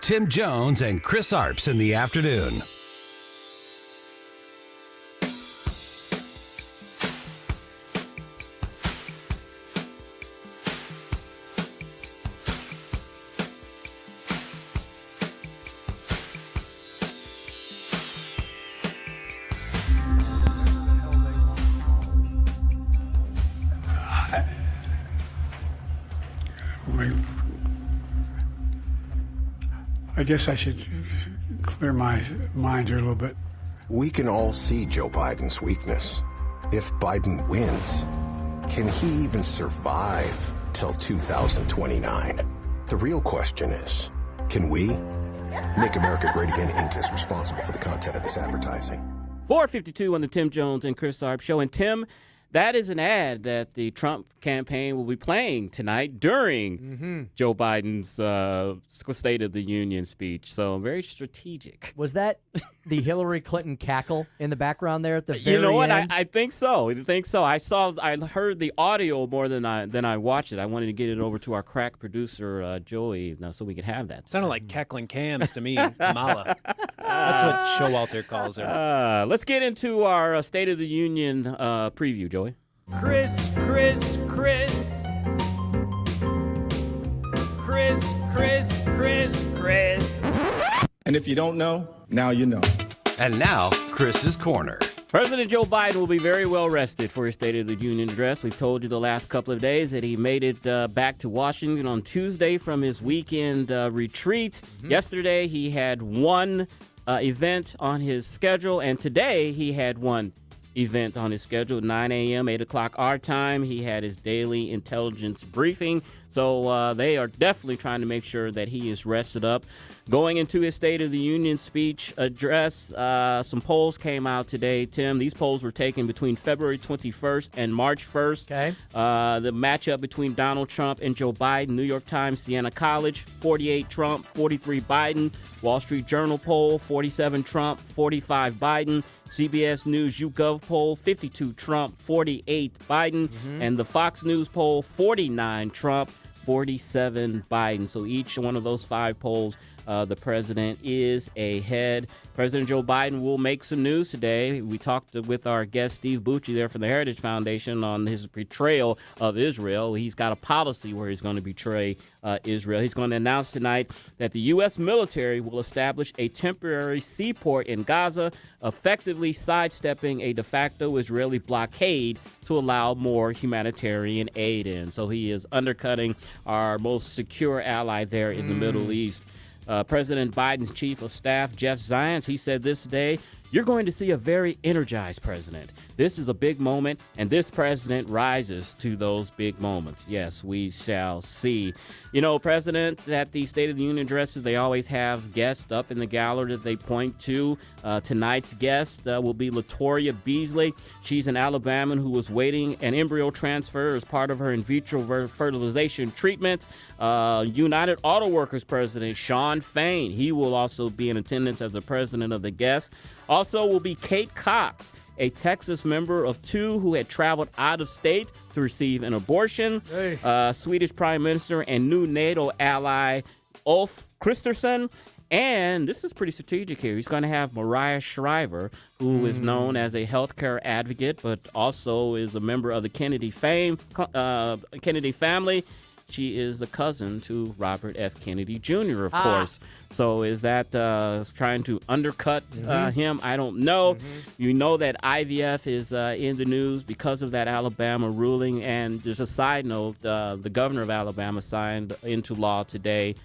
Tim Jones and Chris Arps in the afternoon. I guess I should clear my mind here a little bit. We can all see Joe Biden's weakness. If Biden wins, can he even survive till 2029? The real question is, can we? Make America Great Again Inc. is responsible for the content of this advertising. 4:52 on the Tim Jones and Chris Arps Show. And Tim, that is an ad that the Trump campaign will be playing tonight during Joe Biden's State of the Union speech. So very strategic. Was that the Hillary Clinton cackle in the background there at the very end? You know what? I think so. I heard the audio more than I watched it. I wanted to get it over to our crack producer, Joey, so we could have that. Sounded like cackling cams to me, Kamala. That's what Showalter calls her. Let's get into our State of the Union preview, Joey. Chris. And if you don't know, now you know. And now, Chris's Corner. President Joe Biden will be very well rested for his State of the Union address. We've told you the last couple of days that he made it back to Washington on Tuesday from his weekend retreat. Yesterday, he had one event on his schedule, and today he had one event on his schedule, 9 a.m., 8 o'clock our time. He had his daily intelligence briefing. So they are definitely trying to make sure that he is rested up. Going into his State of the Union speech address, some polls came out today, Tim. These polls were taken between February 21st and March 1st. Okay. The matchup between Donald Trump and Joe Biden, New York Times, Siena College, 48 Trump, 43 Biden. Wall Street Journal poll, 47 Trump, 45 Biden. CBS News YouGov poll, 52 Trump, 48 Biden. And the Fox News poll, 49 Trump, 47 Biden. So each one of those five polls, the president is ahead. President Joe Biden will make some news today. We talked with our guest, Steve Bucci, there from the Heritage Foundation, on his betrayal of Israel. He's got a policy where he's going to betray Israel. He's going to announce tonight that the U.S. military will establish a temporary seaport in Gaza, effectively sidestepping a de facto Israeli blockade to allow more humanitarian aid in. So he is undercutting our most secure ally there in the Middle East. President Biden's chief of staff, Jeff Zients, he said this today, "You're going to see a very energized president. This is a big moment, and this president rises to those big moments." Yes, we shall see. You know, President, at the State of the Union addresses, they always have guests up in the gallery that they point to. Tonight's guest will be Latoria Beasley. She's an Alabaman who was waiting an embryo transfer as part of her in vitro fertilization treatment. United Auto Workers President Sean Fain, he will also be in attendance as the president of the guests. Also will be Kate Cox, a Texas member of two who had traveled out of state to receive an abortion. Swedish Prime Minister and new NATO ally Ulf Kristersson. And this is pretty strategic here. He's going to have Mariah Shriver, who is known as a healthcare advocate, but also is a member of the Kennedy family. she is a cousin to Robert F. Kennedy Jr., of course. So is that trying to undercut him? I don't know. You know that IVF is in the news because of that Alabama ruling. And just a side note, the governor of Alabama signed into law today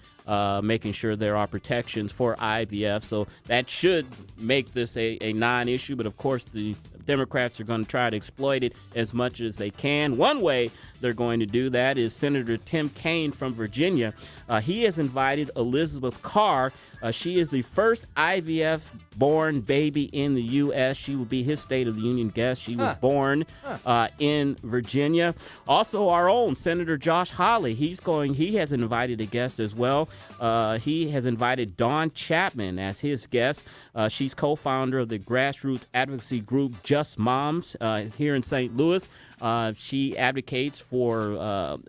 making sure there are protections for IVF. So that should make this a non-issue. But, of course, the Democrats are going to try to exploit it as much as they can. One way they're going to do that is Senator Tim Kaine from Virginia. He has invited Elizabeth Carr. She is the first IVF-born baby in the U.S. She will be his State of the Union guest. She was born in Virginia. Also, our own Senator Josh Hawley. He has invited a guest as well. He has invited Dawn Chapman as his guest. She's co-founder of the grassroots advocacy group Just Moms here in St. Louis. She advocates for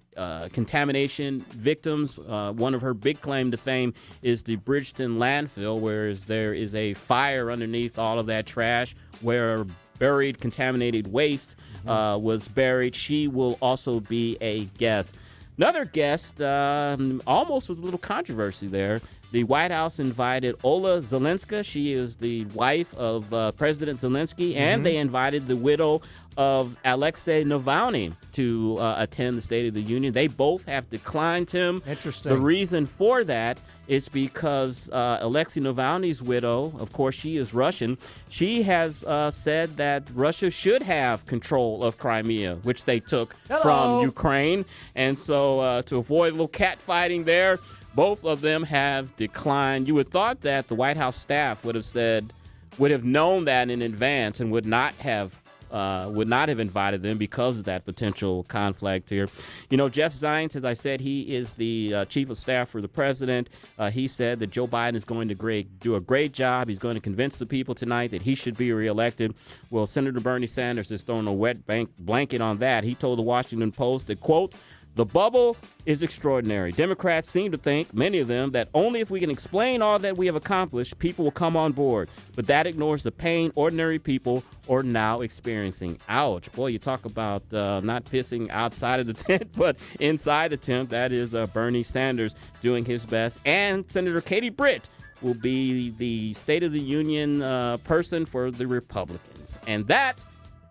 contamination victims. One of her big claim to fame is the Bridgeton landfill, where there is a fire underneath all of that trash where buried contaminated waste was buried. She will also be a guest. Another guest, almost with a little controversy there. The White House invited Ola Zelenska. She is the wife of President Zelensky, and they invited the widow of Alexei Navalny to attend the State of the Union. They both have declined him. Interesting. The reason for that is because Alexei Navalny's widow, of course, she is Russian. She has said that Russia should have control of Crimea, which they took from Ukraine. And so to avoid a little catfighting there, both of them have declined. You would thought that the White House staff would have known that in advance and would not have invited them because of that potential conflict here. You know, Jeff Zients, as I said, he is the chief of staff for the president. He said that Joe Biden is going to do a great job. He's going to convince the people tonight that he should be reelected. Well, Senator Bernie Sanders is throwing a wet blanket on that. He told the Washington Post that, quote, "The bubble is extraordinary. Democrats seem to think, many of them, that only if we can explain all that we have accomplished, people will come on board. But that ignores the pain ordinary people are now experiencing." Ouch. Boy, you talk about not pissing outside of the tent, but inside the tent. That is Bernie Sanders doing his best. And Senator Katie Britt will be the State of the Union person for the Republicans. And that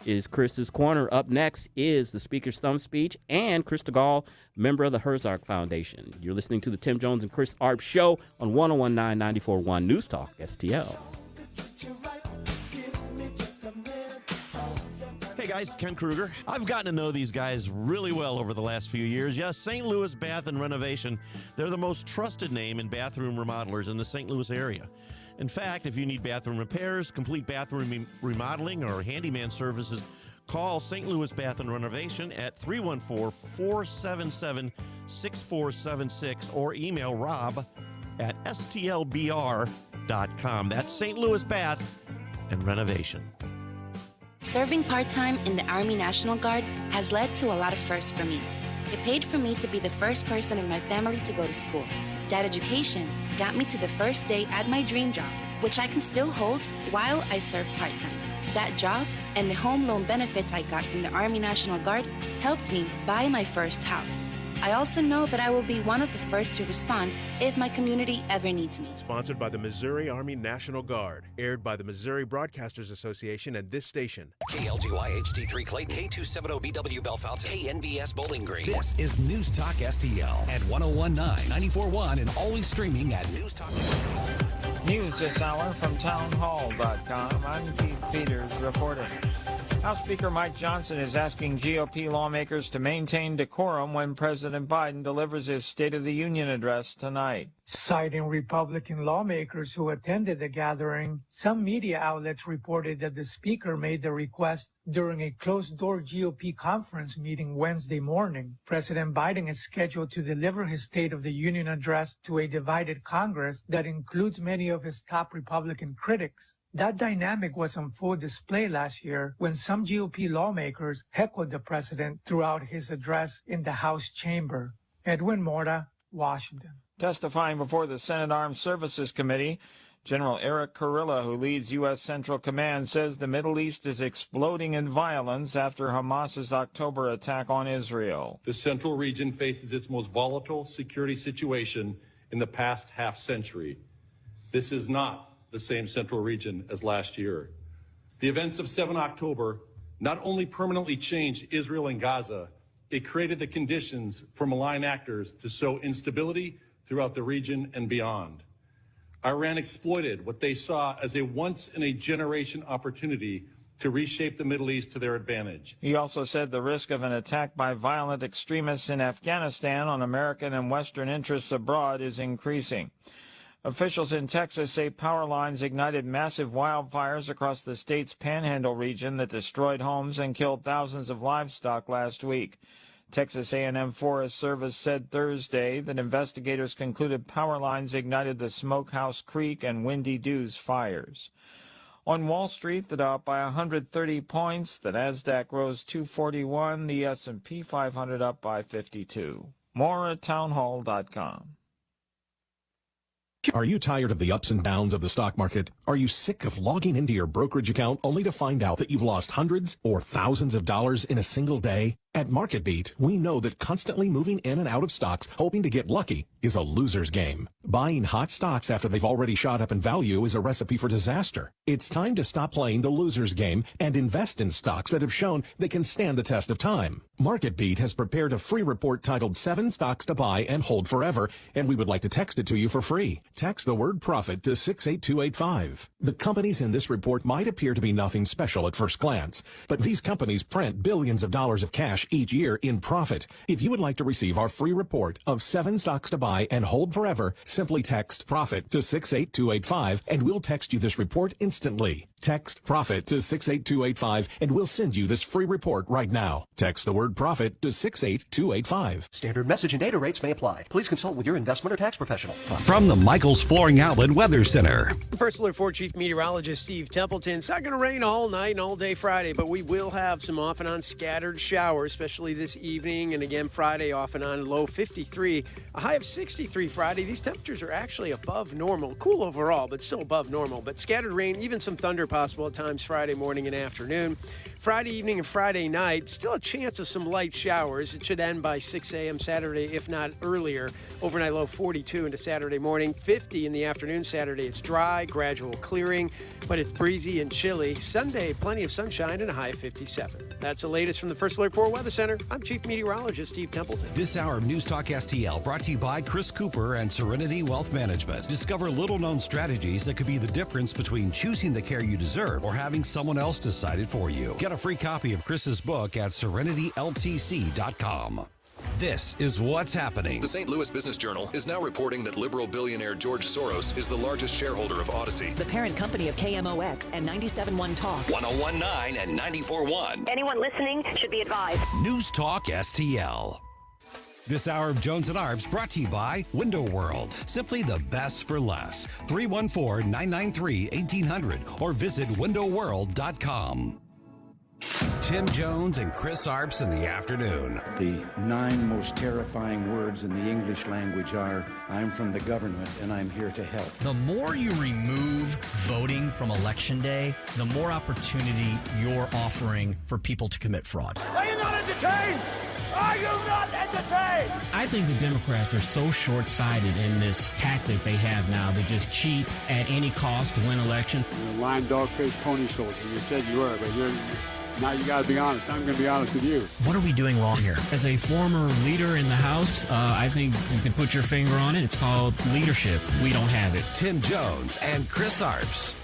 is Chris's Corner. Up next is the Speaker's Stump Speech and Chris Stigall, member of the Herzog Foundation. You're listening to the Tim Jones and Chris Arps Show on 101.9 94.1 News Talk STL. Hey guys, Ken Kruger. I've gotten to know these guys really well over the last few years. Yes, St. Louis Bath and Renovation. They're the most trusted name in bathroom remodelers in the St. Louis area. In fact, if you need bathroom repairs, complete bathroom remodeling, or handyman services, call St. Louis Bath and Renovation at 314-477-6476 or email Rob at stlbr.com. That's St. Louis Bath and Renovation. Serving part-time in the Army National Guard has led to a lot of firsts for me. It paid for me to be the first person in my family to go to school. That education got me to the first day at my dream job, which I can still hold while I serve part-time. That job and the home loan benefits I got from the Army National Guard helped me buy my first house. I also know that I will be one of the first to respond if my community ever needs me. Sponsored by the Missouri Army National Guard. Aired by the Missouri Broadcasters Association and this station. KLGY HD3 Clayton, K270BW Bellefontaine, KNBS Bowling Green. This is News Talk STL at 101.9, 94.1, and always streaming at News Talk. News this hour from townhall.com. I'm Keith Peters reporting. House Speaker Mike Johnson is asking GOP lawmakers to maintain decorum when President Biden delivers his State of the Union address tonight. Citing Republican lawmakers who attended the gathering, some media outlets reported that the speaker made the request during a closed-door GOP conference meeting Wednesday morning. President Biden is scheduled to deliver his State of the Union address to a divided Congress that includes many of his top Republican critics. That dynamic was on full display last year when some GOP lawmakers heckled the president throughout his address in the House chamber. Edwin Morta, Washington. Testifying before the Senate Armed Services Committee, General Eric Kurilla, who leads U.S. Central Command, says the Middle East is exploding in violence after Hamas's October attack on Israel. The central region faces its most volatile security situation in the past half century. This is not the same central region as last year. The events of 7 October not only permanently changed Israel and Gaza, it created the conditions for malign actors to sow instability throughout the region and beyond. Iran exploited what they saw as a once-in-a-generation opportunity to reshape the Middle East to their advantage. He also said the risk of an attack by violent extremists in Afghanistan on American and Western interests abroad is increasing. Officials in Texas say power lines ignited massive wildfires across the state's Panhandle region that destroyed homes and killed thousands of livestock last week. Texas A&M Forest Service said Thursday that investigators concluded power lines ignited the Smokehouse Creek and Windy Dews fires. On Wall Street, the Dow up by 130 points, the Nasdaq rose 241, the S&P 500 up by 52. More at townhall.com. Are you tired of the ups and downs of the stock market? Are you sick of logging into your brokerage account only to find out that you've lost hundreds or thousands of dollars in a single day? At MarketBeat, we know that constantly moving in and out of stocks, hoping to get lucky, is a loser's game. Buying hot stocks after they've already shot up in value is a recipe for disaster. It's time to stop playing the loser's game and invest in stocks that have shown they can stand the test of time. MarketBeat has prepared a free report titled 7 Stocks to Buy and Hold Forever, and we would like to text it to you for free. Text the word profit to 68285. The companies in this report might appear to be nothing special at first glance, but these companies print billions of dollars of cash each year in profit. If you would like to receive our free report of 7 stocks to buy and hold forever, simply text profit to 68285 and we'll text you this report instantly. Text profit to 68285 and we'll send you this free report right now. Text the word profit to 68285. Standard message and data rates may apply. Please consult with your investment or tax professional. From the Michaels Flooring Outlet Weather Center. First Alert 4 Chief Meteorologist Steve Templeton. It's not going to rain all night and all day Friday, but we will have some off and on scattered showers, especially this evening and again Friday off and on. Low 53, a high of 63 Friday. These temperatures are actually above normal. Cool overall, but still above normal. But scattered rain, even some thunder possible at times Friday morning and afternoon. Friday evening and Friday night, still a chance of some light showers. It should end by 6 a.m. Saturday, if not earlier. Overnight low 42 into Saturday morning. 50 in the afternoon Saturday. It's dry, gradual clearing, but it's breezy and chilly. Sunday, plenty of sunshine and a high of 57. That's the latest from the First Alert 4 Weather Center. I'm Chief Meteorologist Steve Templeton. This hour of News Talk STL brought to you by Chris Cooper and Serenity Wealth Management. Discover little-known strategies that could be the difference between choosing the care you deserve or having someone else decide it for you. Get a free copy of Chris's book at serenityltc.com. This is what's happening. The St. Louis Business Journal is now reporting that liberal billionaire George Soros is the largest shareholder of Odyssey, the parent company of KMOX and 97.1 Talk, 101.9 and 94.1. Anyone listening should be advised. News Talk STL. This hour of Jones and Arps brought to you by Window World. Simply the best for less. 314-993-1800 or visit windowworld.com. Tim Jones and Chris Arps in the afternoon. The 9 most terrifying words in the English language are, I'm from the government and I'm here to help. The more you remove voting from Election Day, the more opportunity you're offering for people to commit fraud. Are you not entertained? Are you not entertained? I think the Democrats are so short-sighted in this tactic they have now. They just cheat at any cost to win elections. You're a lying dog-faced pony soldier. You said you were, but now you got to be honest. I'm going to be honest with you. What are we doing wrong here? As a former leader in the House, I think you can put your finger on it. It's called leadership. We don't have it. Tim Jones and Chris Arps.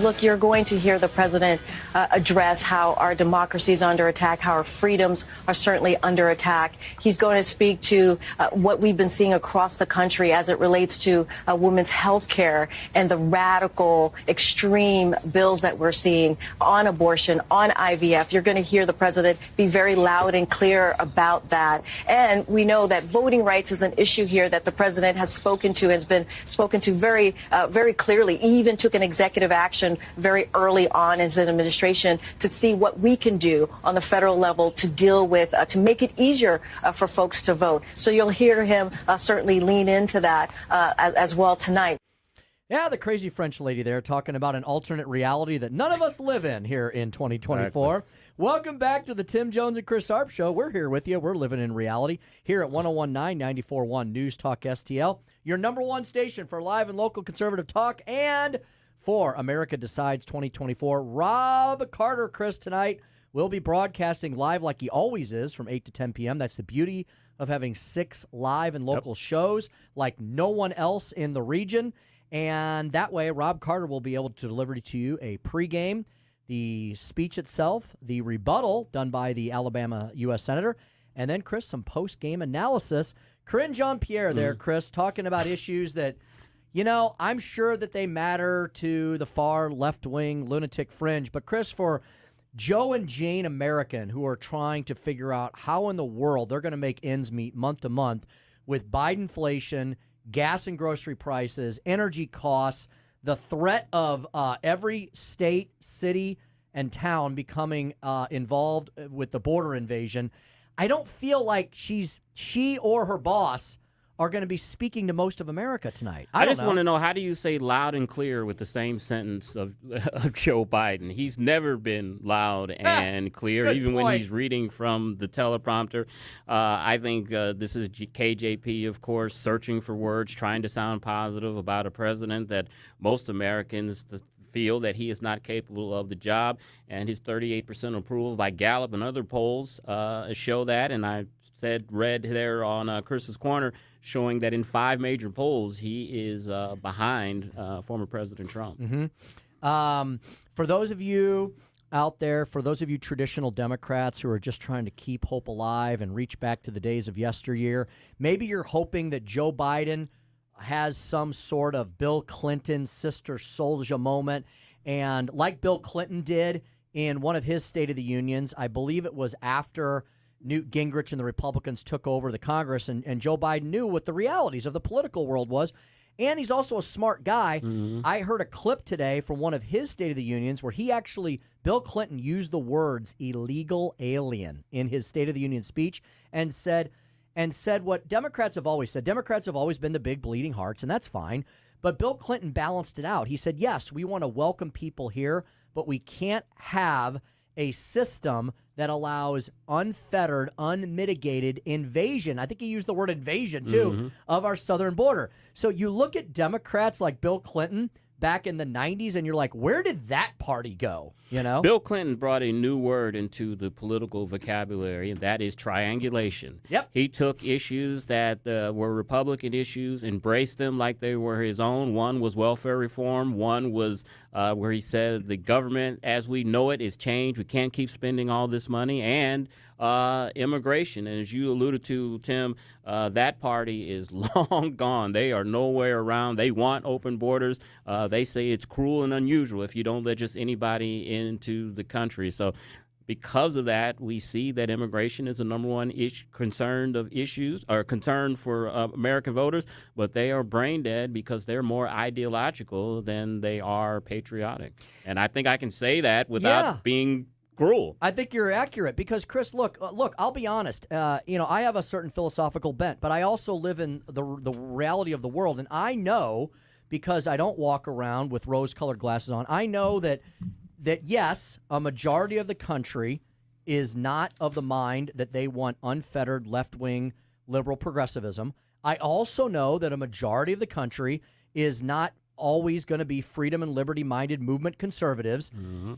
Look, you're going to hear the president address how our democracy is under attack, how our freedoms are certainly under attack. He's going to speak to what we've been seeing across the country as it relates to women's health care and the radical, extreme bills that we're seeing on abortion, on IVF. You're going to hear the president be very loud and clear about that. And we know that voting rights is an issue here that the president has spoken to, has been spoken to very clearly. He even took an executive action very early on in his administration to see what we can do on the federal level to deal with, to make it easier for folks to vote. So you'll hear him certainly lean into that as well tonight. Yeah, the crazy French lady there talking about an alternate reality that none of us live in here in 2024. Exactly. Welcome back to the Tim Jones and Chris Arps Show. We're here with you. We're living in reality here at 101.9, 94.1 News Talk STL, your number one station for live and local conservative talk and for America Decides 2024. Rob Carter, Chris, tonight will be broadcasting live like he always is from 8 to 10 p.m. That's the beauty of having 6 live and local shows like no one else in the region. And that way, Rob Carter will be able to deliver to you a pregame, the speech itself, the rebuttal done by the Alabama U.S. Senator, and then, Chris, some post-game analysis. Corinne Jean-Pierre there, Chris, talking about issues that, you know, I'm sure that they matter to the far left-wing lunatic fringe. But, Chris, for Joe and Jane American who are trying to figure out how in the world they're going to make ends meet month to month with Bidenflation, gas and grocery prices, energy costs, the threat of every state, city, and town becoming involved with the border invasion, I don't feel like she or her boss are going to be speaking to most of America tonight. I just want to know, how do you say loud and clear with the same sentence of Joe Biden? He's never been loud and clear, even when he's reading from the teleprompter. I think this is KJP, of course, searching for words, trying to sound positive about a president that most Americans feel that he is not capable of the job, and his 38% approval by Gallup and other polls show that, and I read there on Chris's Corner, showing that in 5 major polls, he is behind former President Trump. Mm-hmm. For those of you out there, for those of you traditional Democrats who are just trying to keep hope alive and reach back to the days of yesteryear, maybe you're hoping that Joe Biden has some sort of Bill Clinton Sister Souljah moment. And like Bill Clinton did in one of his State of the Unions, I believe it was after Newt Gingrich and the Republicans took over the Congress, and Joe Biden knew what the realities of the political world was. And he's also a smart guy. Mm-hmm. I heard a clip today from one of his State of the Unions where Bill Clinton used the words illegal alien in his State of the Union speech and said what Democrats have always said. Democrats have always been the big bleeding hearts, and that's fine. But Bill Clinton balanced it out. He said, yes, we want to welcome people here, but we can't have a system that allows unfettered, unmitigated invasion. I think he used the word invasion, too, of our southern border. So you look at Democrats like Bill Clinton back in the 90s, and you're like, where did that party go? You know, Bill Clinton brought a new word into the political vocabulary, and that is triangulation. Yep. He took issues that were Republican issues, embraced them like they were his own. One was welfare reform. One was where he said the government as we know it is changed. We can't keep spending all this money. And immigration. And as you alluded to, Tim, that party is long gone. They are nowhere around. They want open borders. They say it's cruel and unusual if you don't let just anybody into the country. So because of that, we see that immigration is the number one concern for American voters, but they are brain dead because they're more ideological than they are patriotic. And I think I can say that without being cruel. I think you're accurate because, Chris, look, I'll be honest. I have a certain philosophical bent, but I also live in the reality of the world, and I know, because I don't walk around with rose-colored glasses on, I know that yes, a majority of the country is not of the mind that they want unfettered left-wing liberal progressivism. I also know that a majority of the country is not always going to be freedom and liberty-minded movement conservatives. Mm-hmm.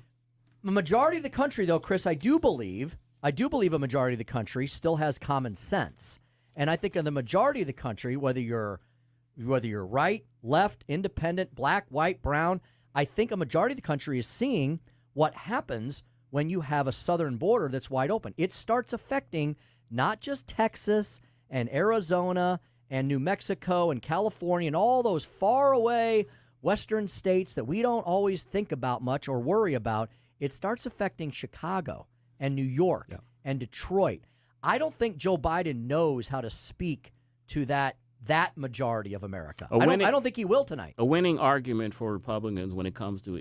The majority of the country, though, Chris, I do believe a majority of the country still has common sense. And I think in the majority of the country, whether you're right, left, independent, black, white, brown, I think a majority of the country is seeing what happens when you have a southern border that's wide open. It starts affecting not just Texas and Arizona and New Mexico and California and all those far away western states that we don't always think about much or worry about. It starts affecting Chicago and New York and Detroit. I don't think Joe Biden knows how to speak to that majority of America. I don't think he will tonight. A winning argument for Republicans when it comes to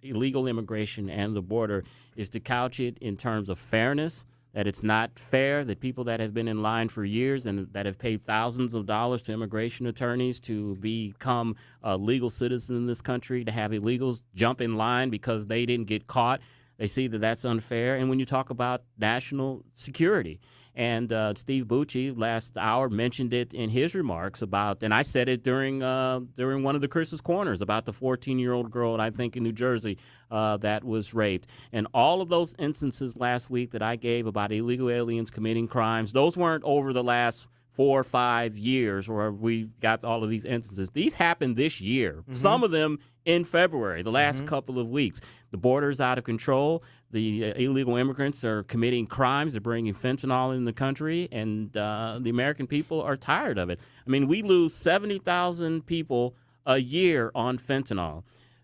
illegal immigration and the border is to couch it in terms of fairness, that it's not fair that people that have been in line for years and that have paid thousands of dollars to immigration attorneys to become a legal citizen in this country, to have illegals jump in line because they didn't get caught. They see that that's unfair. And when you talk about national security, and Steve Bucci last hour mentioned it in his remarks about, and I said it during one of the Chris's Corners about the 14-year-old girl, I think in New Jersey, that was raped. And all of those instances last week that I gave about illegal aliens committing crimes, those weren't over the last 4 or 5 years where we got all of these instances. These happened this year. Some of them in February, the last couple of weeks. The border's out of control. The illegal immigrants are committing crimes. They're bringing fentanyl in the country, and the American people are tired of it. I mean, we lose 70,000 people a year on fentanyl.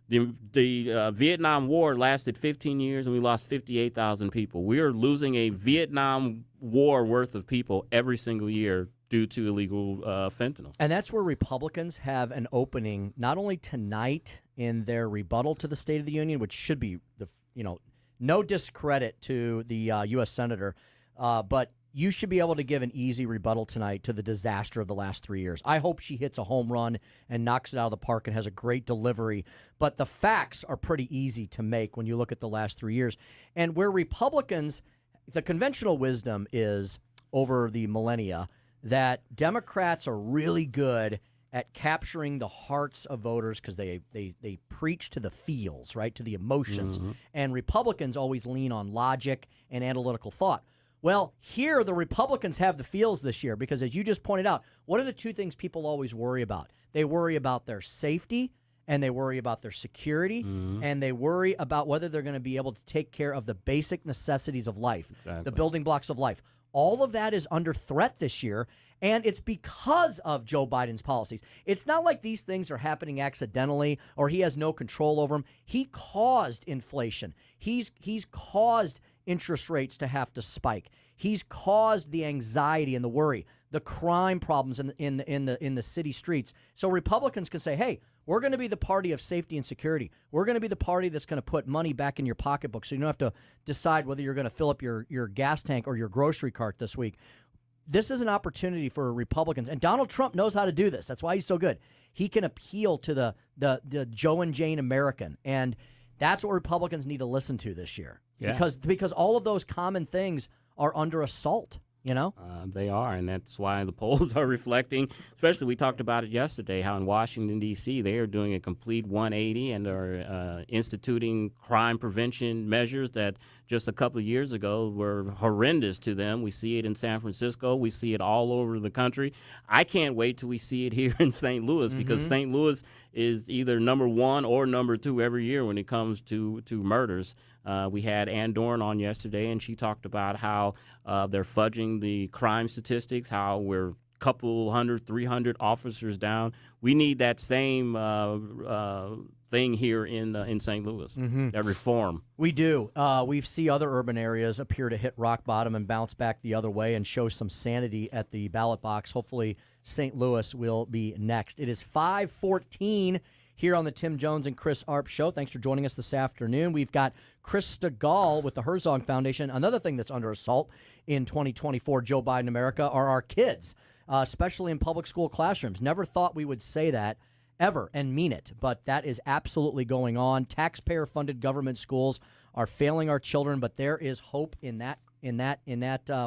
The Vietnam War lasted 15 years, and we lost 58,000 people. We are losing a Vietnam War worth of people every single year due to illegal fentanyl. And that's where Republicans have an opening, not only tonight in their rebuttal to the State of the Union, which should be no discredit to the U.S. Senator, but you should be able to give an easy rebuttal tonight to the disaster of the last 3 years. I hope she hits a home run and knocks it out of the park and has a great delivery. But the facts are pretty easy to make when you look at the last 3 years. And where Republicans, the conventional wisdom is over the millennia that Democrats are really good at capturing the hearts of voters because they preach to the feels, right, to the emotions. And Republicans always lean on logic and analytical thought. Well, here the Republicans have the feels this year because, as you just pointed out, what are the two things people always worry about? They worry about their safety, and they worry about their security, and they worry about whether they're going to be able to take care of the basic necessities of life, the building blocks of life. All of that is under threat this year, and it's because of Joe Biden's policies. It's not like these things are happening accidentally or he has no control over them. He caused inflation. He's caused interest rates to have to spike. He's caused the anxiety and the worry, the crime problems in the city streets. So Republicans can say, hey, we're going to be the party of safety and security. We're going to be the party that's going to put money back in your pocketbook so you don't have to decide whether you're going to fill up your gas tank or your grocery cart this week. This is an opportunity for Republicans, and Donald Trump knows how to do this. That's why he's so good. He can appeal to the Joe and Jane American, and that's what Republicans need to listen to this year. Yeah. Because all of those common things are under assault. They are, and that's why the polls are reflecting, especially we talked about it yesterday, how in Washington, D.C., they are doing a complete 180 and are instituting crime prevention measures that just a couple of years ago were horrendous to them. We see it in San Francisco. We see it all over the country. I can't wait till we see it here in St. Louis because St. Louis is either number one or number two every year when it comes to murders. We had Ann Dorn on yesterday, and she talked about how they're fudging the crime statistics, how we're a couple 100, 300 officers down. We need that same thing here in St. Louis, that reform. We do. We see other urban areas appear to hit rock bottom and bounce back the other way and show some sanity at the ballot box. Hopefully St. Louis will be next. It is 5:14 here on the Tim Jones and Chris Arps Show. Thanks for joining us this afternoon. We've got Chris Stigall with the Herzog Foundation. Another thing that's under assault in 2024 Joe Biden America are our kids, especially in public school classrooms. Never thought we would say that ever and mean it, but that is absolutely going on. Taxpayer-funded government schools are failing our children, but there is hope in that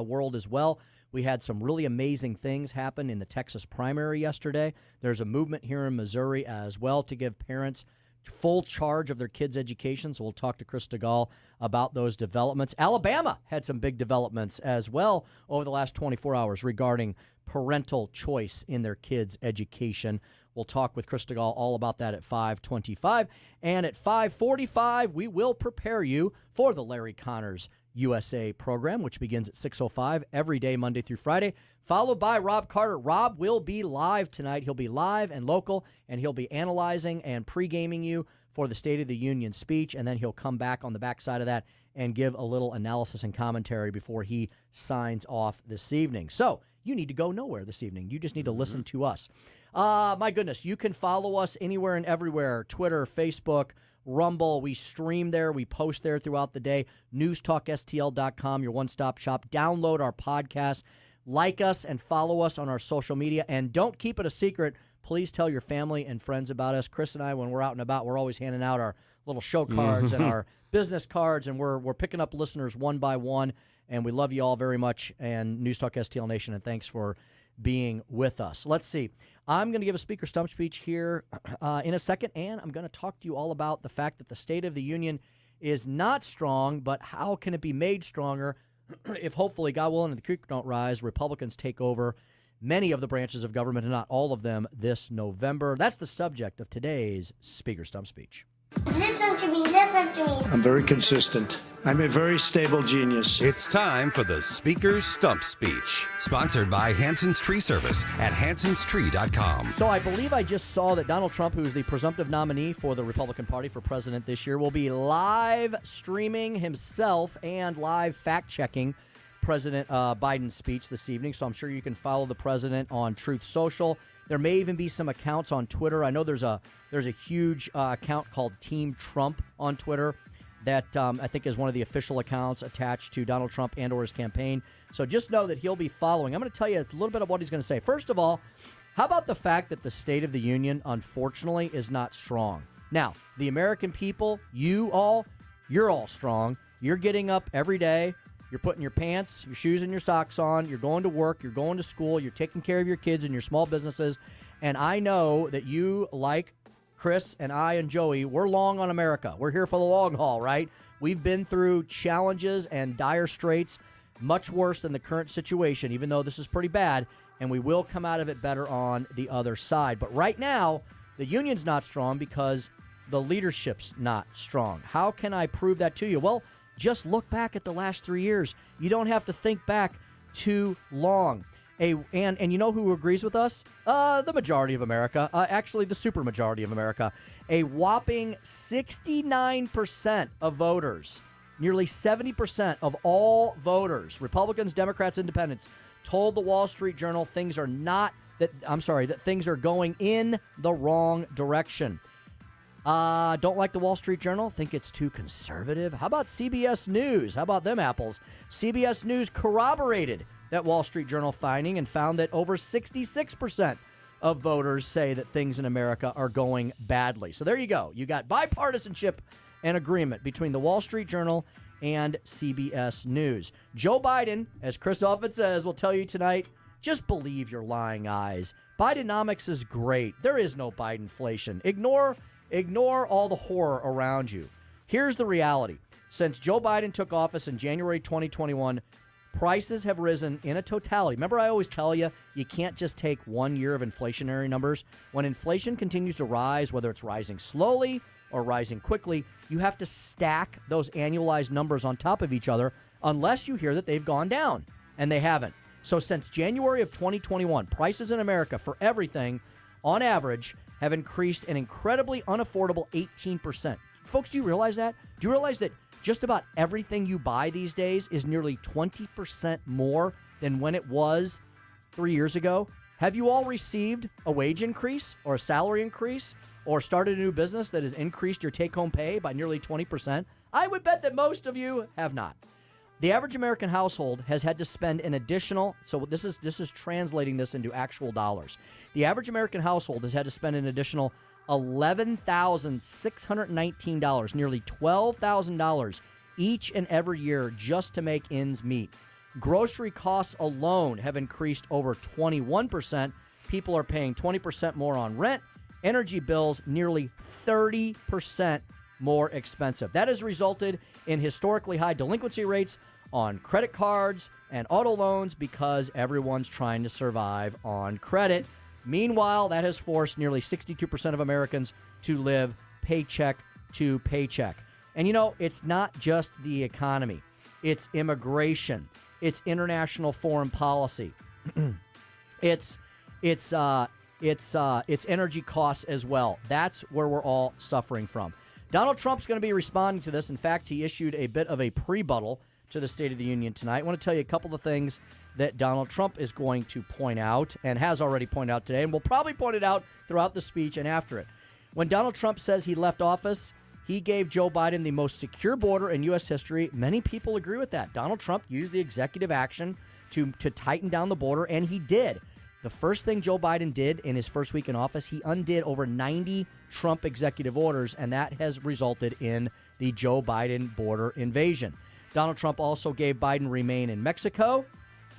world as well. We had some really amazing things happen in the Texas primary yesterday. There's a movement here in Missouri as well to give parents full charge of their kids' education. So we'll talk to Chris Stigall about those developments. Alabama had some big developments as well over the last 24 hours regarding parental choice in their kids' education. We'll talk with Chris Stigall all about that at 5:25. And at 5:45, we will prepare you for the Larry Connors USA program, which begins at 6:05 every day, Monday through Friday, followed by Rob Carter. Rob will be live tonight. He'll be live and local, and he'll be analyzing and pre-gaming you for the State of the Union speech, and then he'll come back on the backside of that and give a little analysis and commentary before he signs off this evening. So you need to go nowhere this evening. You just need to listen to us. My goodness, you can follow us anywhere and everywhere, Twitter, Facebook, Rumble. We stream there. We post there throughout the day. NewsTalkSTL.com, your one-stop shop. Download our podcast. Like us and follow us on our social media. And don't keep it a secret. Please tell your family and friends about us. Chris and I, when we're out and about, we're always handing out our little show cards and our business cards, and we're picking up listeners one by one. And we love you all very much. And News Talk STL Nation, and thanks for being with us. Let's see. I'm going to give a speaker stump speech here in a second, and I'm going to talk to you all about the fact that the State of the Union is not strong, but how can it be made stronger if hopefully, God willing, and the creek don't rise, Republicans take over many of the branches of government, and not all of them, this November. That's the subject of today's speaker stump speech. Listen to me, listen to me. I'm very consistent. I'm a very stable genius. It's time for the Speaker's Stump Speech, sponsored by Hanson's Tree Service at hansonstree.com. So I believe I just saw that Donald Trump, who is the presumptive nominee for the Republican Party for president this year, will be live streaming himself and live fact-checking President Biden's speech this evening. So I'm sure you can follow the president on Truth Social. There may even be some accounts on Twitter. I know there's a huge account called Team Trump on Twitter that I think is one of the official accounts attached to Donald Trump and or his campaign. So just know that he'll be following. I'm going to tell you a little bit of what he's going to say. First of all, how about the fact that the State of the Union, unfortunately, is not strong? Now, the American people, you're all strong. You're getting up every day. You're putting your pants, your shoes, and your socks on. You're going to work. You're going to school. You're taking care of your kids and your small businesses. And I know that you, like Chris and I and Joey, we're long on America. We're here for the long haul, right? We've been through challenges and dire straits, much worse than the current situation, even though this is pretty bad, and we will come out of it better on the other side. But right now, the union's not strong because the leadership's not strong. How can I prove that to you? Well, just look back at the last 3 years. You don't have to think back too long. And you know who agrees with us? The majority of America. Actually, the supermajority of America. A whopping 69% of voters, nearly 70% of all voters, Republicans, Democrats, Independents, told the Wall Street Journal that things are going in the wrong direction. Don't like the Wall Street Journal? Think it's too conservative? How about CBS News? How about them apples? CBS News corroborated that Wall Street Journal finding and found that over 66% of voters say that things in America are going badly. So there you go. You got bipartisanship and agreement between the Wall Street Journal and CBS News. Joe Biden, as Chris often says, will tell you tonight, just believe your lying eyes. Bidenomics is great. There is no Bidenflation. Ignore all the horror around you. Here's the reality. Since Joe Biden took office in January 2021, prices have risen in a totality. Remember, I always tell you, you can't just take 1 year of inflationary numbers. When inflation continues to rise, whether it's rising slowly or rising quickly, you have to stack those annualized numbers on top of each other unless you hear that they've gone down, and they haven't. So since January of 2021, prices in America for everything, on average, have increased an incredibly unaffordable 18%. Folks, do you realize that? Do you realize that just about everything you buy these days is nearly 20% more than when it was 3 years ago? Have you all received a wage increase or a salary increase or started a new business that has increased your take-home pay by nearly 20%? I would bet that most of you have not. The average American household has had to spend an additional, so this is translating this into actual dollars. The average American household has had to spend an additional $11,619, nearly $12,000 each and every year just to make ends meet. Grocery costs alone have increased over 21%. People are paying 20% more on rent. Energy bills nearly 30% more expensive. That has resulted in historically high delinquency rates on credit cards and auto loans because everyone's trying to survive on credit. Meanwhile, that has forced nearly 62% of Americans to live paycheck to paycheck. And it's not just the economy. It's immigration. It's international foreign policy. It's energy costs as well. That's where we're all suffering from. Donald Trump's going to be responding to this. In fact, he issued a bit of a prebuttal to the State of the Union tonight. I want to tell you a couple of things that Donald Trump is going to point out and has already pointed out today, and will probably point it out throughout the speech and after it. When Donald Trump says he left office, he gave Joe Biden the most secure border in U.S. history. Many people agree with that. Donald Trump used the executive action to tighten down the border, and he did. The first thing Joe Biden did in his first week in office, he undid over 90 Trump executive orders, and that has resulted in the Joe Biden border invasion. Donald Trump also gave Biden remain in Mexico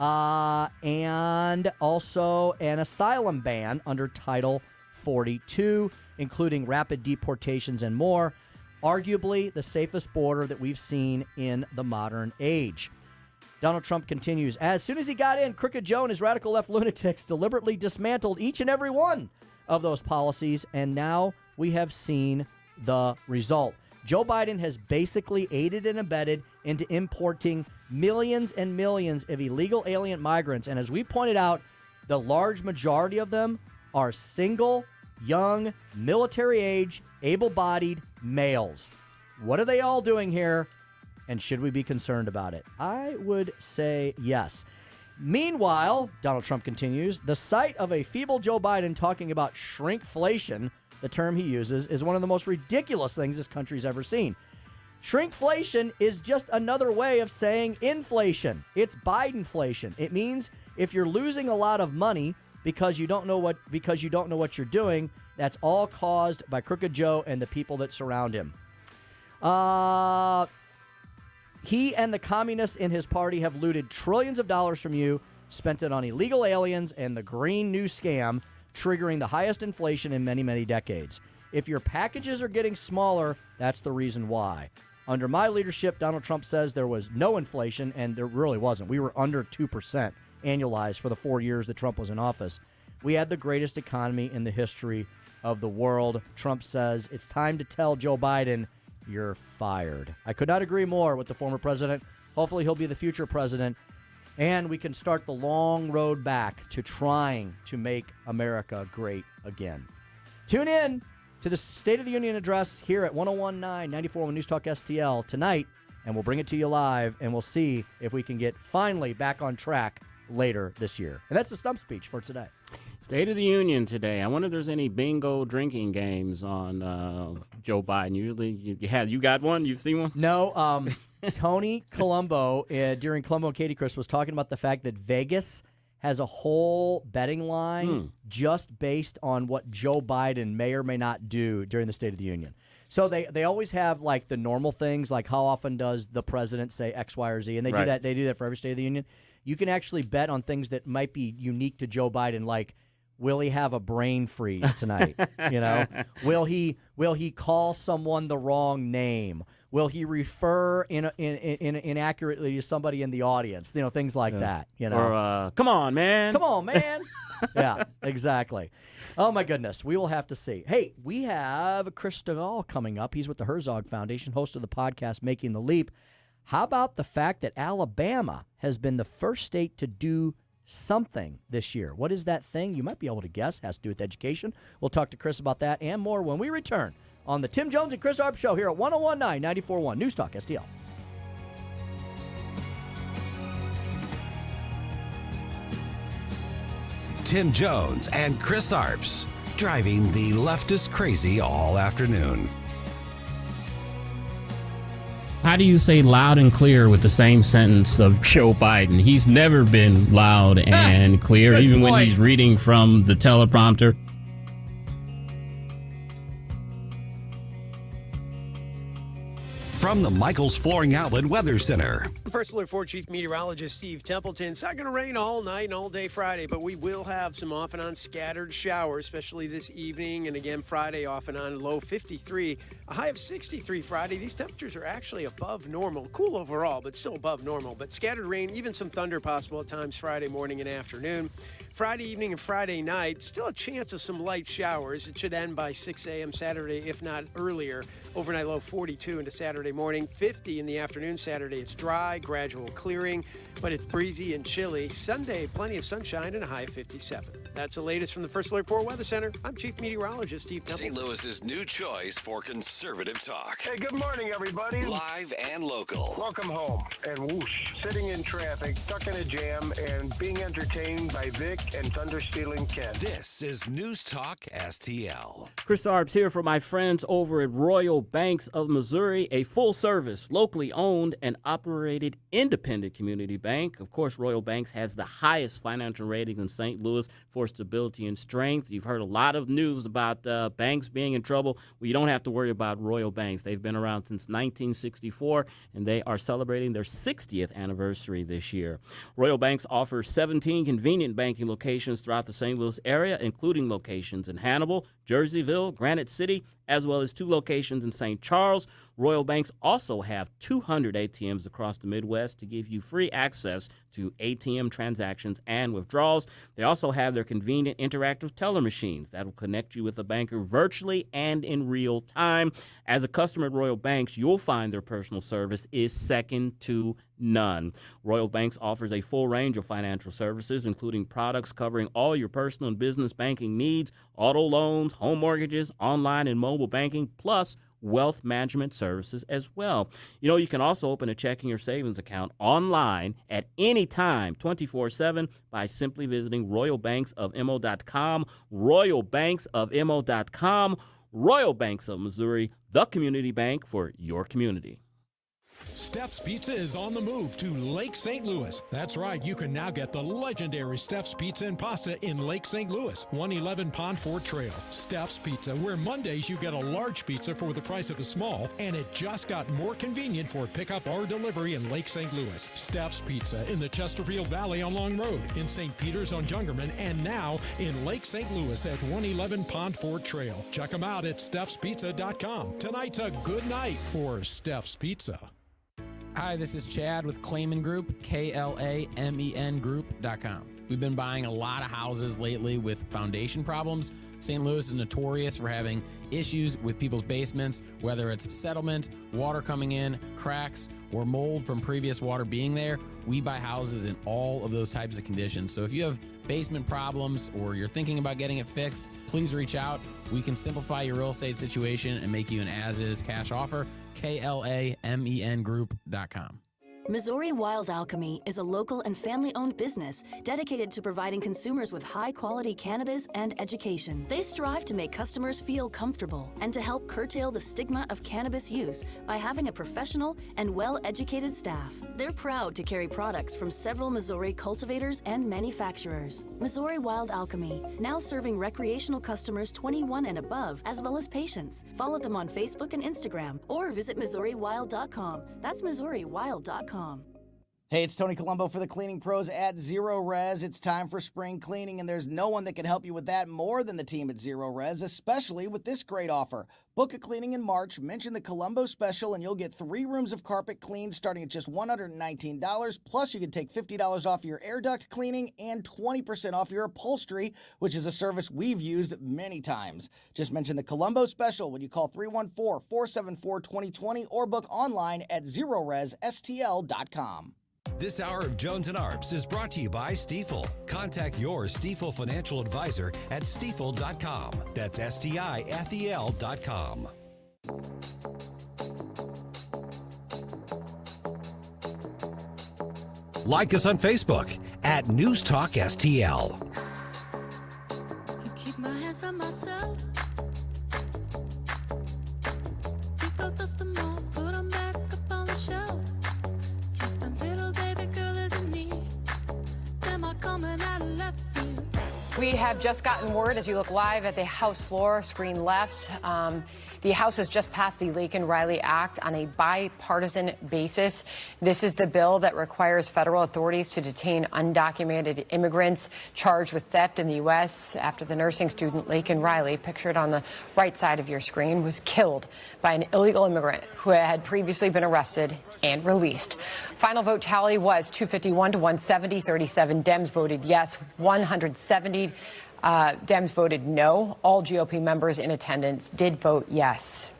and also an asylum ban under Title 42, including rapid deportations and more. Arguably the safest border that we've seen in the modern age. Donald Trump continues, as soon as he got in, Crooked Joe and his radical left lunatics deliberately dismantled each and every one of those policies, and now we have seen the result. Joe Biden has basically aided and abetted into importing millions and millions of illegal alien migrants, and as we pointed out, the large majority of them are single, young, military-age, able-bodied males. What are they all doing here? And should we be concerned about it? I would say yes. Meanwhile, Donald Trump continues, the sight of a feeble Joe Biden talking about shrinkflation, the term he uses, is one of the most ridiculous things this country's ever seen. Shrinkflation is just another way of saying inflation. It's Bidenflation. It means if you're losing a lot of money because you don't know what you're doing, that's all caused by Crooked Joe and the people that surround him. He and the communists in his party have looted trillions of dollars from you, spent it on illegal aliens and the Green New Scam, triggering the highest inflation in many, many decades. If your packages are getting smaller, that's the reason why. Under my leadership, Donald Trump says there was no inflation, and there really wasn't. We were under 2% annualized for the 4 years that Trump was in office. We had the greatest economy in the history of the world. Trump says it's time to tell Joe Biden, you're fired. I could not agree more with the former president. Hopefully he'll be the future president, and we can start the long road back to trying to make America great again. Tune in to the State of the Union address here at 101.9 94.1 News Talk STL tonight, and we'll bring it to you live, and we'll see if we can get finally back on track later this year. And that's the stump speech for today. State of the Union today. I wonder if there's any bingo drinking games on Joe Biden. Usually you got one? You've seen one? No. Tony Colombo, during Colombo and Katie Chris, was talking about the fact that Vegas has a whole betting line just based on what Joe Biden may or may not do during the State of the Union. So they always have like the normal things, like how often does the president say X, Y, or Z, and they do that. They do that for every State of the Union. You can actually bet on things that might be unique to Joe Biden, like will he have a brain freeze tonight? Will he call someone the wrong name? Will he refer inaccurately to somebody in the audience? Things like that. Or come on, man. Come on, man. Yeah, exactly. Oh my goodness, we will have to see. Hey, we have Chris Stigall coming up. He's with the Herzog Foundation, host of the podcast Making the Leap. How about the fact that Alabama has been the first state to do something this year? What is that thing? You might be able to guess. Has to do with education. We'll talk to Chris about that and more when we return on the Tim Jones and Chris Arps Show here at 101.9 94.1 News Talk STL. Tim Jones and Chris Arps, driving the leftist crazy all afternoon. How do you say loud and clear with the same sentence of Joe Biden? He's never been loud and clear, even when he's reading from the teleprompter. From from the Michaels Flooring Outlet Weather Center. First Alert 4 Chief Meteorologist Steve Templeton. It's not going to rain all night and all day Friday, but we will have some off and on scattered showers, especially this evening. And again, Friday off and on, low 53, a high of 63 Friday. These temperatures are actually above normal. Cool overall, but still above normal. But scattered rain, even some thunder possible at times Friday morning and afternoon. Friday evening and Friday night, still a chance of some light showers. It should end by 6 a.m. Saturday, if not earlier. Overnight low 42 into Saturday morning, 50 in the afternoon. Saturday it's dry, gradual clearing, but it's breezy and chilly. Sunday, plenty of sunshine and a high of 57. That's the latest from the First Alert 4 Weather Center. I'm Chief Meteorologist Steve Templeton. St. Louis's new choice for conservative talk. Hey, good morning, everybody. Live and local. Welcome home. And whoosh, sitting in traffic, stuck in a jam, and being entertained by Vic and thunder-stealing Ken. This is News Talk STL. Chris Arps here for my friends over at Royal Banks of Missouri, a full-service, locally owned and operated independent community bank. Of course, Royal Banks has the highest financial ratings in St. Louis for stability and strength. You've heard a lot of news about banks being in trouble. Well, you don't have to worry about Royal Banks. They've been around since 1964, and they are celebrating their 60th anniversary this year. Royal Banks offers 17 convenient banking locations throughout the St. Louis area, including locations in Hannibal, Jerseyville, Granite City, as well as 2 locations in St. Charles. Royal Banks also have 200 ATMs across the Midwest to give you free access to ATM transactions and withdrawals. They also have their convenient interactive teller machines that will connect you with a banker virtually and in real time. As a customer at Royal Banks, you'll find their personal service is second to none. Royal Banks offers a full range of financial services, including products covering all your personal and business banking needs, auto loans, home mortgages, online and mobile banking, plus wealth management services as well. You know, you can also open a checking or savings account online at any time, 24/7, by simply visiting royalbanksofmo.com, royalbanksofmo.com, Royal Banks of Missouri, the community bank for your community. Steph's Pizza is on the move to Lake St. Louis. That's right, you can now get the legendary Steph's Pizza and Pasta in Lake St. Louis, 111 Pond Fort Trail. Steph's Pizza, where Mondays you get a large pizza for the price of a small, and it just got more convenient for pickup or delivery in Lake St. Louis. Steph's Pizza in the Chesterfield Valley on Long Road, in St. Peters on Jungerman, and now in Lake St. Louis at 111 Pond Fort Trail. Check them out at stephspizza.com. Tonight's a good night for Steph's Pizza. Hi, this is Chad with Clayman Group, KLAMEN Group.com. We've been buying a lot of houses lately with foundation problems. St. Louis is notorious for having issues with people's basements, whether it's settlement, water coming in, cracks, or mold from previous water being there. We buy houses in all of those types of conditions. So if you have basement problems or you're thinking about getting it fixed, please reach out. We can simplify your real estate situation and make you an as-is cash offer. KLAMEN Group.com. Missouri Wild Alchemy is a local and family-owned business dedicated to providing consumers with high-quality cannabis and education. They strive to make customers feel comfortable and to help curtail the stigma of cannabis use by having a professional and well-educated staff. They're proud to carry products from several Missouri cultivators and manufacturers. Missouri Wild Alchemy, now serving recreational customers 21 and above, as well as patients. Follow them on Facebook and Instagram, or visit MissouriWild.com. That's MissouriWild.com. Hey, it's Tony Colombo for the cleaning pros at Zero Res. It's time for spring cleaning, and there's no one that can help you with that more than the team at Zero Res, especially with this great offer. Book a cleaning in March, mention the Colombo special, and you'll get 3 rooms of carpet cleaned starting at just $119. Plus, you can take $50 off your air duct cleaning and 20% off your upholstery, which is a service we've used many times. Just mention the Colombo special when you call 314-474-2020 or book online at ZeroResSTL.com. This hour of Jones and Arps is brought to you by Stifel. Contact your Stifel financial advisor at Stifel.com. That's STIFEL.com. Like us on Facebook at News Talk STL. Keep my hands on myself. Pick up dust them off, put them back up on the shelf. Kiss my little baby girl is in need. Am I coming out of left field? We have just gotten word as you look live at the House floor, screen left. The House has just passed the Laken-Riley Act on a bipartisan basis. This is the bill that requires federal authorities to detain undocumented immigrants charged with theft in the U.S. after the nursing student Laken-Riley, pictured on the right side of your screen, was killed by an illegal immigrant who had previously been arrested and released. Final vote tally was 251 to 170. 37 Dems voted yes, 170 Dems voted no. All GOP members in attendance did vote yes.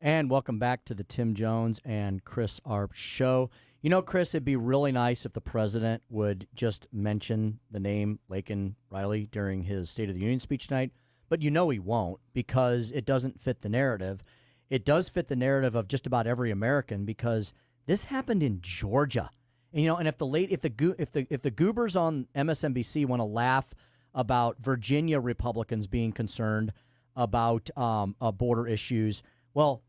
And welcome back to the Tim Jones and Chris Arps show. You know, Chris, it'd be really nice if the president would just mention the name Laken-Riley during his State of the Union speech tonight, but you know he won't because it doesn't fit the narrative. It does fit the narrative of just about every American because this happened in Georgia. And, you know, and if the goobers on MSNBC want to laugh about Virginia Republicans being concerned about border issues, well,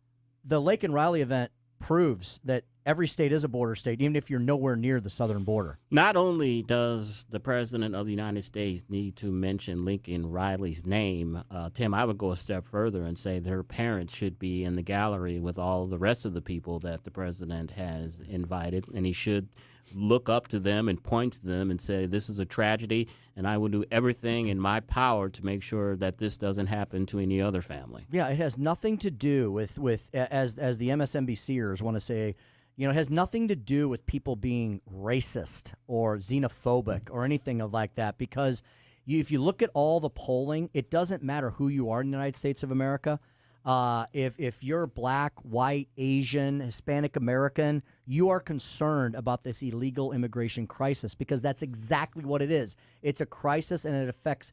the Laken-Riley event proves that every state is a border state, even if you're nowhere near the southern border. Not only does the President of the United States need to mention Laken-Riley's name, Tim, I would go a step further and say their parents should be in the gallery with all the rest of the people that the President has invited, and he should look up to them and point to them and say, this is a tragedy, and I will do everything in my power to make sure that this doesn't happen to any other family. Yeah, it has nothing to do with as the MSNBCers want to say, you know, it has nothing to do with people being racist or xenophobic or anything like that because if you look at all the polling, it doesn't matter who you are in the United States of America. If you're black, white, Asian, Hispanic American, you are concerned about this illegal immigration crisis because that's exactly what it is. It's a crisis and it affects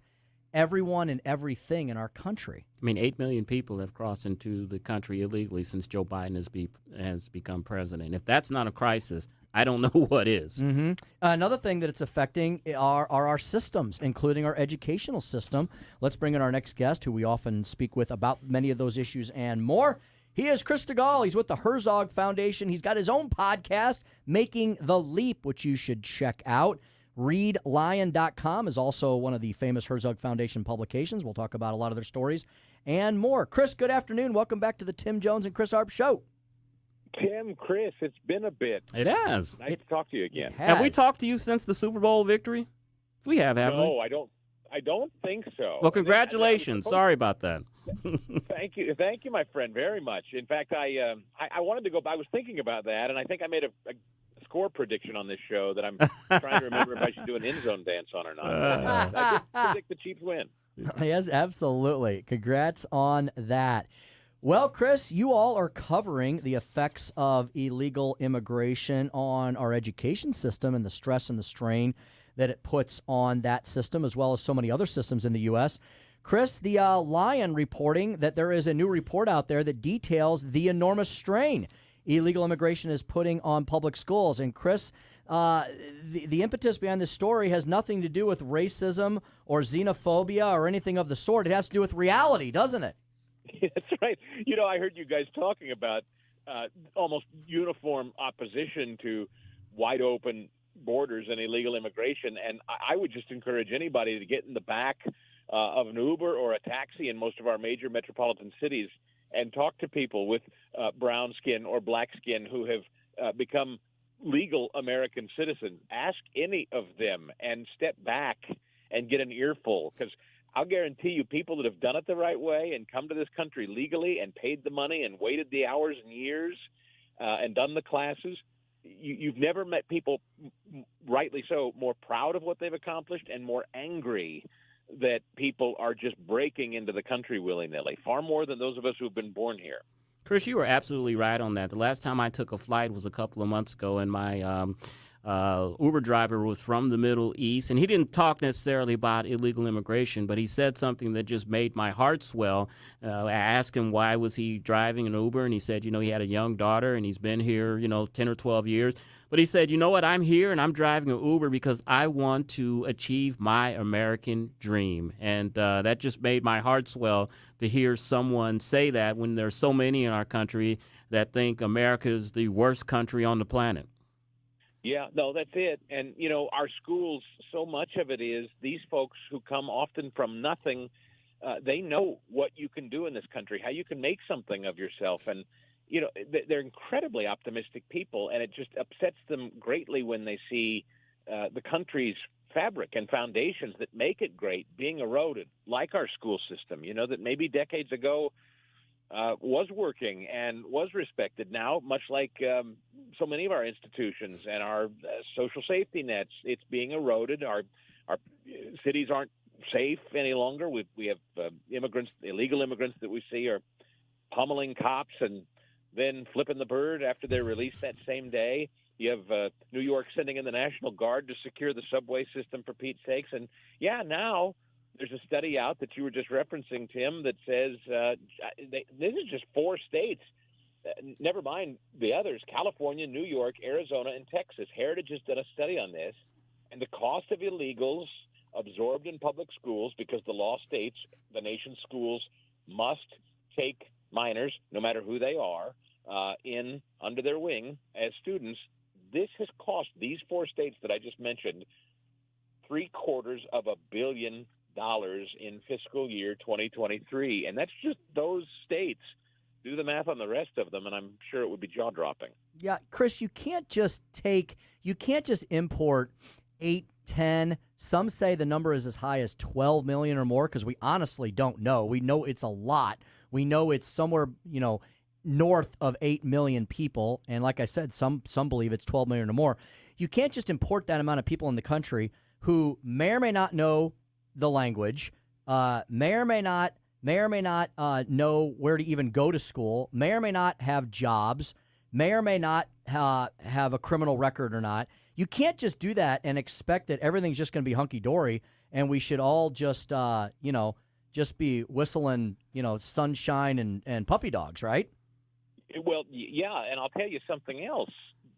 everyone and everything in our country. I mean, 8 million people have crossed into the country illegally since Joe Biden has become president. If that's not a crisis, I don't know what is. Mm-hmm. Another thing that it's affecting are our systems, including our educational system. Let's bring in our next guest, who we often speak with about many of those issues and more. He is Chris Stigall. He's with the Herzog Foundation. He's got his own podcast, Making the Leap, which you should check out. ReadLion.com is also one of the famous Herzog Foundation publications. We'll talk about a lot of their stories and more. Chris, good afternoon. Welcome back to the Tim Jones and Chris Arps show. Tim, Chris, it's been a bit. It has. Nice to talk to you again. Have we talked to you since the Super Bowl victory? We have, haven't we? No, I don't think so. Well, congratulations. Sorry about that. Thank you, my friend, very much. In fact, I wanted to go. I was thinking about that, and I think I made a score prediction on this show that I'm trying to remember if I should do an end zone dance on or not. I did predict the Chiefs win. Yes, absolutely. Congrats on that. Well, Chris, you all are covering the effects of illegal immigration on our education system and the stress and the strain that it puts on that system, as well as so many other systems in the U.S. Chris, the Lion reporting that there is a new report out there that details the enormous strain illegal immigration is putting on public schools. And Chris, the impetus behind this story has nothing to do with racism or xenophobia or anything of the sort. It has to do with reality, doesn't it? That's right. You know, I heard you guys talking about almost uniform opposition to wide open borders and illegal immigration. And I would just encourage anybody to get in the back of an Uber or a taxi in most of our major metropolitan cities and talk to people with brown skin or black skin who have become legal American citizens. Ask any of them and step back and get an earful, because I'll guarantee you people that have done it the right way and come to this country legally and paid the money and waited the hours and years and done the classes, you've never met people, rightly so, more proud of what they've accomplished and more angry that people are just breaking into the country willy-nilly, far more than those of us who've been born here. Chris, you were absolutely right on that. The last time I took a flight was a couple of months ago, and my Uber driver was from the Middle East, and he didn't talk necessarily about illegal immigration, but he said something that just made my heart swell. I asked him why was he driving an Uber, and he said, he had a young daughter, and he's been here, 10 or 12 years. But he said, you know what, I'm here, and I'm driving an Uber because I want to achieve my American dream. And that just made my heart swell to hear someone say that when there's so many in our country that think America is the worst country on the planet. Yeah, no, that's it. And, our schools, so much of it is these folks who come often from nothing, they know what you can do in this country, how you can make something of yourself. And, they're incredibly optimistic people, and it just upsets them greatly when they see the country's fabric and foundations that make it great being eroded, like our school system, that maybe decades ago was working and was respected. Now, much like so many of our institutions and our social safety nets, it's being eroded. Our cities aren't safe any longer. We have immigrants, illegal immigrants that we see are pummeling cops and then flipping the bird after they're released that same day. You have New York sending in the National Guard to secure the subway system, for Pete's sakes. And, now there's a study out that you were just referencing, Tim, that says this is just 4 states. Never mind the others: California, New York, Arizona, and Texas. Heritage has done a study on this, and the cost of illegals absorbed in public schools, because the law states the nation's schools must take minors, no matter who they are, in under their wing as students. This has cost these 4 states that I just mentioned $750 million in fiscal year 2023, and that's just those states. Do the math on the rest of them, and I'm sure it would be jaw-dropping. Yeah, Chris, you can't just import 8, 10. Some say the number is as high as 12 million or more, because we honestly don't know. We know it's a lot. We know it's somewhere, north of 8 million people, and like I said, some believe it's 12 million or more. You can't just import that amount of people in the country who may or may not know the language, may or may not know where to even go to school, may or may not have jobs, may or may not have a criminal record or not. You can't just do that and expect that everything's just going to be hunky-dory and we should all just, just be whistling, sunshine and puppy dogs, right? Well, yeah, and I'll tell you something else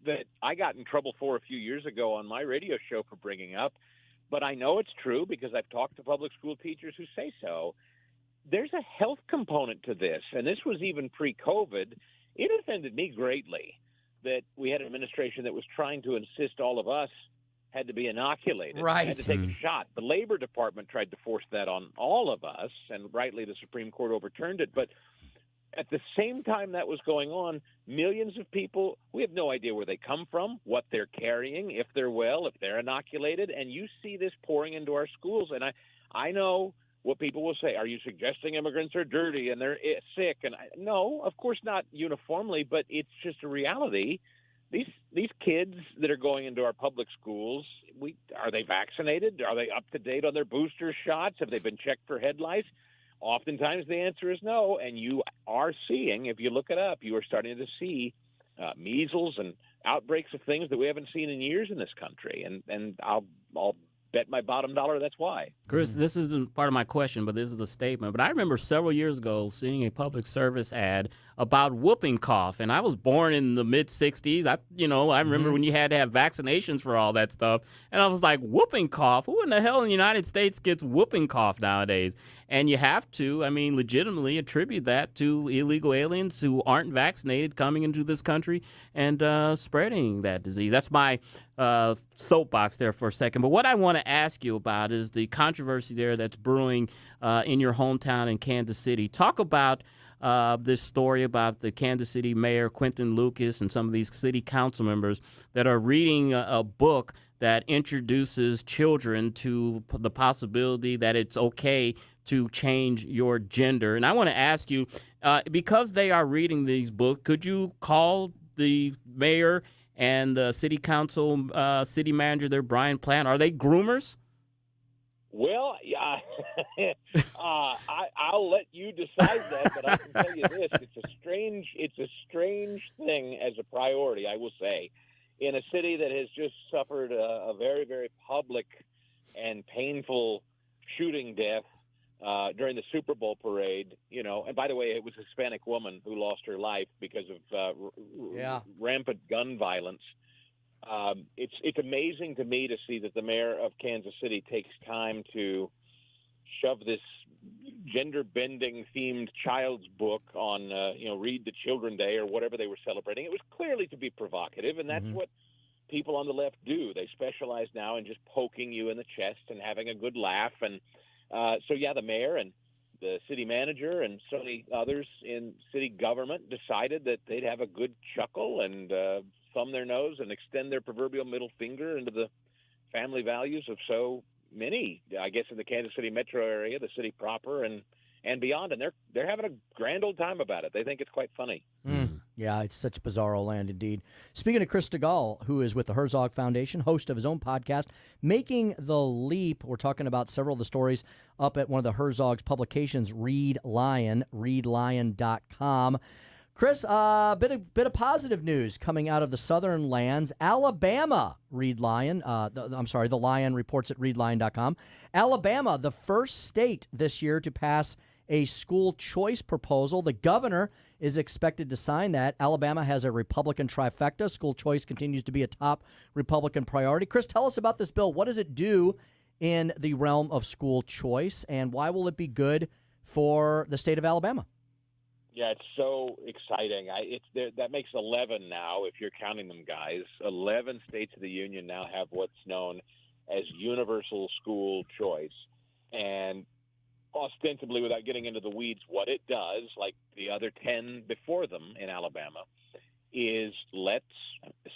that I got in trouble for a few years ago on my radio show for bringing up, but I know it's true because I've talked to public school teachers who say so. There's a health component to this, and this was even pre-COVID. It offended me greatly that we had an administration that was trying to insist all of us had to be inoculated, right? Had to take a shot. The Labor Department tried to force that on all of us, and rightly the Supreme Court overturned it. But at the same time that was going on, millions of people, we have no idea where they come from, what they're carrying, if they're well, if they're inoculated, and you see this pouring into our schools. And I know what people will say. Are you suggesting immigrants are dirty and they're sick? And no, of course not uniformly, but it's just a reality. These kids that are going into our public schools, are they vaccinated? Are they up to date on their booster shots? Have they been checked for head lice? Oftentimes the answer is no, and you are seeing, if you look it up, you are starting to see measles and outbreaks of things that we haven't seen in years in this country, and I'll bet my bottom dollar that's why. Chris, this isn't part of my question, but this is a statement. But I remember several years ago seeing a public service ad about whooping cough, and I was born in the mid-'60s. I remember when you had to have vaccinations for all that stuff, and I was like, whooping cough? Who in the hell in the United States gets whooping cough nowadays? And you have to, legitimately attribute that to illegal aliens who aren't vaccinated coming into this country and spreading that disease. That's my soapbox there for a second. But what I want to ask you about is the controversy there that's brewing in your hometown in Kansas City. Talk about this story about the Kansas City Mayor Quentin Lucas and some of these city council members that are reading a book that introduces children to the possibility that it's okay to change your gender. And I want to ask you, because they are reading these books, could you call the mayor and the city council, city manager there, Brian Plant? Are they groomers? Well, I'll let you decide that, but I can tell you this: it's a strange thing as a priority, I will say, in a city that has just suffered a very, very public and painful shooting death during the Super Bowl parade. And by the way, it was a Hispanic woman who lost her life because of rampant gun violence. It's amazing to me to see that the mayor of Kansas City takes time to shove this gender-bending themed child's book on, Read the Children Day or whatever they were celebrating. It was clearly to be provocative, and that's what people on the left do. They specialize now in just poking you in the chest and having a good laugh. And so, yeah, the mayor and the city manager and so many others in city government decided that they'd have a good chuckle and thumb their nose and extend their proverbial middle finger into the family values of so many, I guess, in the Kansas City metro area, the city proper, and beyond. And they're having a grand old time about it. They think it's quite funny. Yeah, it's such bizarro land indeed. Speaking of Chris Stigall, who is with the Herzog Foundation, host of his own podcast, Making the Leap. We're talking about several of the stories up at one of the Herzog's publications, Read Lion, readlion.com. Chris, bit of positive news coming out of the southern lands. Alabama, Read Lion, the Lion reports at readlion.com. Alabama, the first state this year to pass a school choice proposal. The governor is expected to sign that. Alabama has a Republican trifecta. School choice continues to be a top Republican priority. Chris, tell us about this bill. What does it do in the realm of school choice, and why will it be good for the state of Alabama? Yeah, it's so exciting. That makes 11 now, if you're counting them, guys. 11 states of the union now have what's known as universal school choice. And ostensibly, without getting into the weeds, what it does, like the other 10 before them in Alabama, is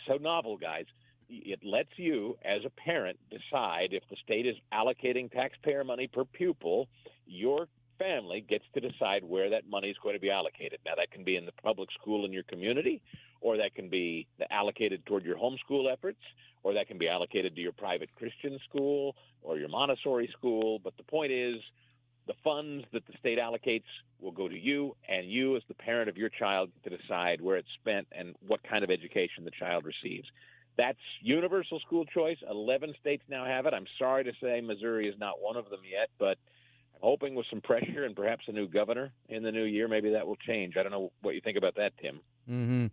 so novel, guys. It lets you, as a parent, decide if the state is allocating taxpayer money per pupil. Your family gets to decide where that money is going to be allocated. Now, that can be in the public school in your community, or that can be allocated toward your homeschool efforts, or that can be allocated to your private Christian school or your Montessori school. But the point is, the funds that the state allocates will go to you, and you, as the parent of your child, get to decide where it's spent and what kind of education the child receives. That's universal school choice. 11 states now have it. I'm sorry to say Missouri is not one of them yet, but I'm hoping with some pressure and perhaps a new governor in the new year, maybe that will change. I don't know what you think about that, Tim. Mm-hmm.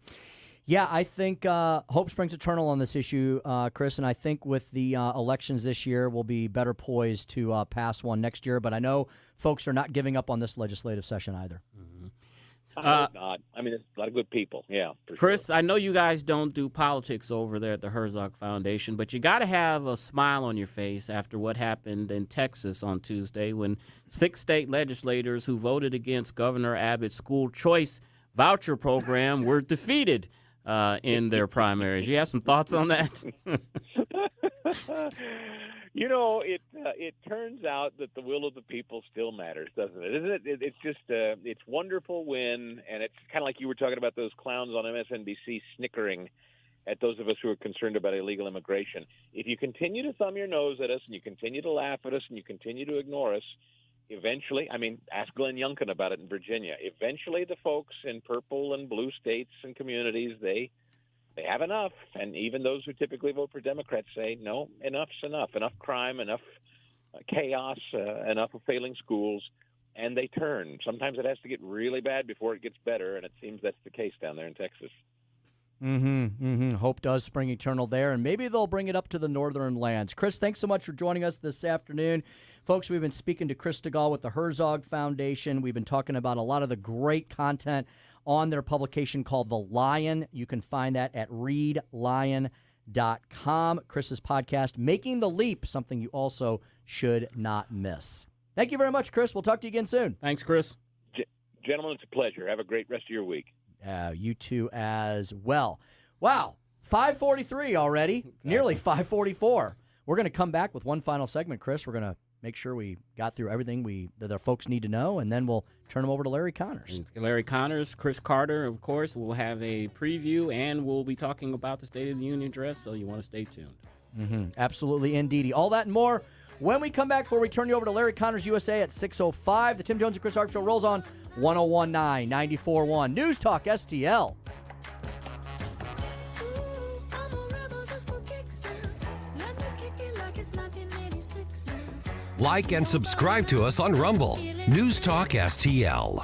Yeah, I think hope springs eternal on this issue, Chris, and I think with the elections this year, we'll be better poised to pass one next year. But I know folks are not giving up on this legislative session either. Mm-hmm. I hope not. I mean, there's a lot of good people. Yeah, for Chris, sure. I know you guys don't do politics over there at the Herzog Foundation, but you got to have a smile on your face after what happened in Texas on Tuesday when 6 state legislators who voted against Governor Abbott's school choice voucher program were defeated in their primaries. You have some thoughts on that? You know, it turns out that the will of the people still matters, doesn't it? Isn't it? It's just it's wonderful when, and it's kind of like you were talking about those clowns on MSNBC snickering at those of us who are concerned about illegal immigration. If you continue to thumb your nose at us and you continue to laugh at us and you continue to ignore us, eventually, I mean, ask Glenn Youngkin about it in Virginia. Eventually, the folks in purple and blue states and communities, they have enough. And even those who typically vote for Democrats say, no, enough's enough. Enough crime, enough chaos, enough of failing schools. And they turn. Sometimes it has to get really bad before it gets better, and it seems that's the case down there in Texas. Hope does spring eternal there, and maybe they'll bring it up to the northern lands. Chris, thanks so much for joining us this afternoon. Folks, we've been speaking to Chris Stigall with the Herzog Foundation. We've been talking about a lot of the great content on their publication called The Lion. You can find that at readlion.com. Chris's podcast, Making the Leap, something you also should not miss. Thank you very much, Chris. We'll talk to you again soon. Thanks, Chris. Gentlemen, it's a pleasure. Have a great rest of your week. You too as well. Wow, 5:43 already, exactly. Nearly 5:44. We're going to come back with one final segment, Chris. We're going to make sure we got through everything that our folks need to know, and then we'll turn them over to Larry Connors. Larry Connors, Chris Carter, of course. We'll have a preview, and we'll be talking about the State of the Union address, so you want to stay tuned. Absolutely, indeedy. All that and more when we come back, before we turn you over to Larry Connors USA at 6:05. The Tim Jones and Chris Arps Show rolls on 101.9, 94.1 News Talk STL. Like and subscribe to us on Rumble. News Talk STL.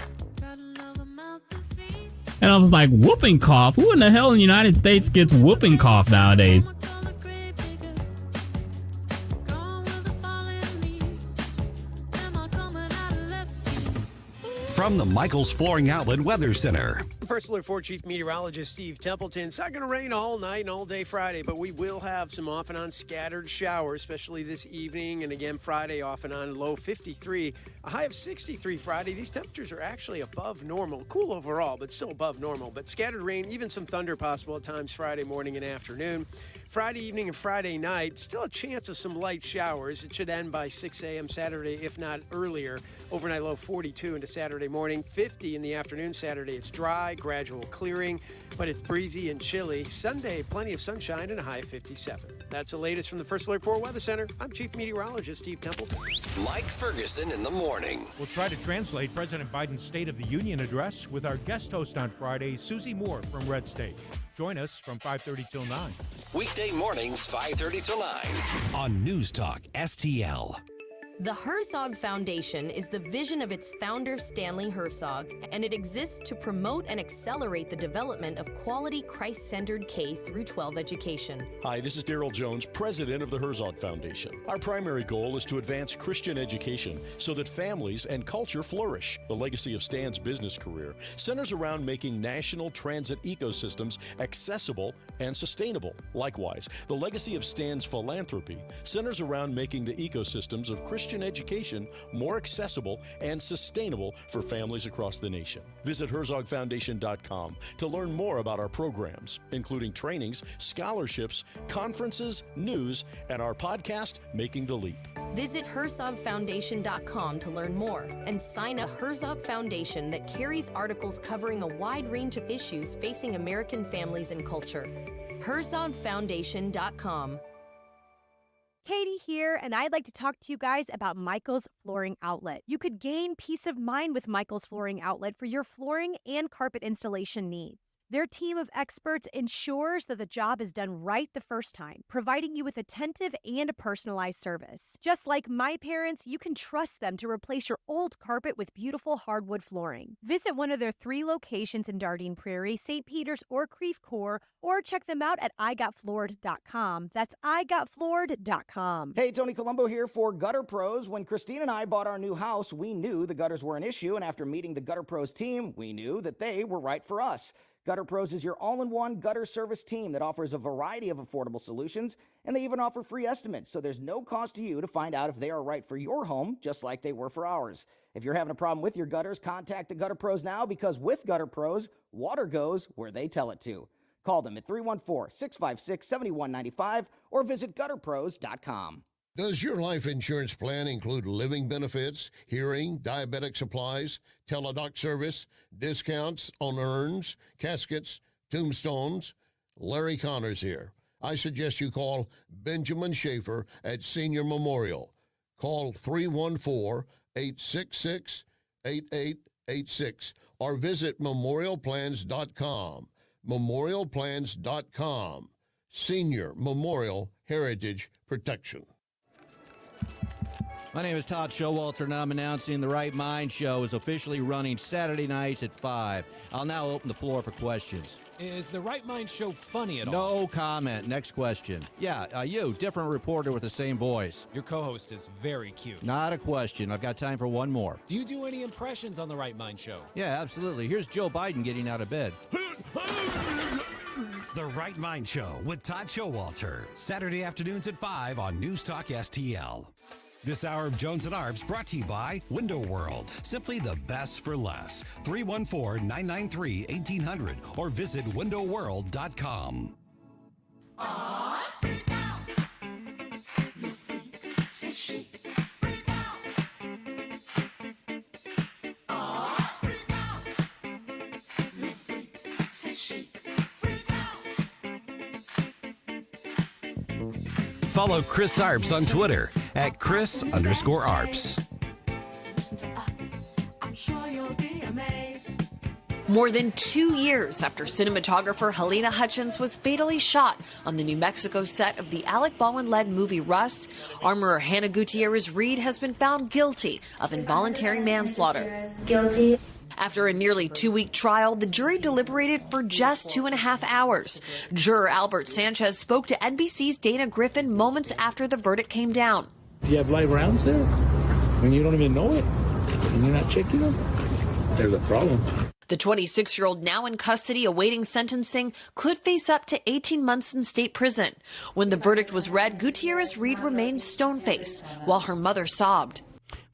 And I was like, whooping cough? Who in the hell in the United States gets whooping cough nowadays? From the Michaels Flooring Outlet Weather Center. First Alert 4 Chief Meteorologist Steve Templeton. It's not going to rain all night and all day Friday, but we will have some off and on scattered showers, especially this evening. And again, Friday off and on, low 53, a high of 63 Friday. These temperatures are actually above normal. Cool overall, but still above normal. But scattered rain, even some thunder possible at times Friday morning and afternoon. Friday evening and Friday night, still a chance of some light showers. It should end by 6 a.m. Saturday, if not earlier. Overnight low 42 into Saturday morning, 50 in the afternoon. Saturday it's dry, gradual clearing, but it's breezy and chilly. Sunday, plenty of sunshine and a high of 57. That's the latest from the First Alert 4 Weather Center. I'm Chief Meteorologist Steve Templeton. Mike Ferguson in the morning. We'll try to translate President Biden's State of the Union address with our guest host on Friday, Susie Moore from Red State. Join us from 5:30 till 9. Weekday mornings, 5:30 till 9 on News Talk STL. The Herzog Foundation is the vision of its founder, Stanley Herzog, and it exists to promote and accelerate the development of quality Christ-centered K-12 education. Hi, this is Daryl Jones, president of the Herzog Foundation. Our primary goal is to advance Christian education so that families and culture flourish. The legacy of Stan's business career centers around making national transit ecosystems accessible and sustainable. Likewise, the legacy of Stan's philanthropy centers around making the ecosystems of Christian education more accessible and sustainable for families across the nation. Visit HerzogFoundation.com to learn more about our programs, including trainings, scholarships, conferences, news, and our podcast, Making the Leap. Visit HerzogFoundation.com to learn more and sign up Herzog Foundation that carries articles covering a wide range of issues facing American families and culture. HerzogFoundation.com. Katie here, and I'd like to talk to you guys about Michael's Flooring Outlet. You could gain peace of mind with Michael's Flooring Outlet for your flooring and carpet installation needs. Their team of experts ensures that the job is done right the first time, providing you with attentive and personalized service. Just like my parents, you can trust them to replace your old carpet with beautiful hardwood flooring. Visit one of their 3 locations in Dardenne Prairie, St. Peters, or Creve Coeur, or check them out at igotfloored.com. That's igotfloored.com. Hey, Tony Colombo here for Gutter Pros. When Christine and I bought our new house, we knew the gutters were an issue, and after meeting the Gutter Pros team, we knew that they were right for us. Gutter Pros is your all-in-one gutter service team that offers a variety of affordable solutions, and they even offer free estimates, so there's no cost to you to find out if they are right for your home, just like they were for ours. If you're having a problem with your gutters, contact the Gutter Pros now, because with Gutter Pros, water goes where they tell it to. Call them at 314-656-7195 or visit gutterpros.com. Does your life insurance plan include living benefits, hearing, diabetic supplies, teledoc service, discounts on urns, caskets, tombstones? Larry Connors here. I suggest you call Benjamin Schaefer at Senior Memorial. Call 314-866-8886 or visit memorialplans.com. Memorialplans.com. Senior Memorial Heritage Protection. My name is Todd Showalter, and I'm announcing the Right Mind Show is officially running Saturday nights at 5. I'll now open the floor for questions. Is the Right Mind Show funny at all? No comment. Next question. Yeah, you, different reporter with the same voice. Your co-host is very cute. Not a question. I've got time for one more. Do you do any impressions on the Right Mind Show? Yeah, absolutely. Here's Joe Biden getting out of bed. The Right Mind Show with Todd Showalter. Saturday afternoons at 5 on News Talk STL. This hour of Jones and Arps brought to you by Window World. Simply the best for less. 314-993-1800 or visit windowworld.com. Follow Chris Arps on Twitter at Chris_Arps. More than 2 years after cinematographer Helena Hutchins was fatally shot on the New Mexico set of the Alec Baldwin-led movie Rust, armorer Hannah Gutierrez-Reed has been found guilty of involuntary manslaughter. Guilty. After a nearly 2-week trial, the jury deliberated for just 2.5 hours. Juror Albert Sanchez spoke to NBC's Dana Griffin moments after the verdict came down. Do you have live rounds there? And you don't even know it? And you're not checking them? There's a problem. The 26-year-old, now in custody awaiting sentencing, could face up to 18 months in state prison. When the verdict was read, Gutierrez Reed remained stone-faced while her mother sobbed.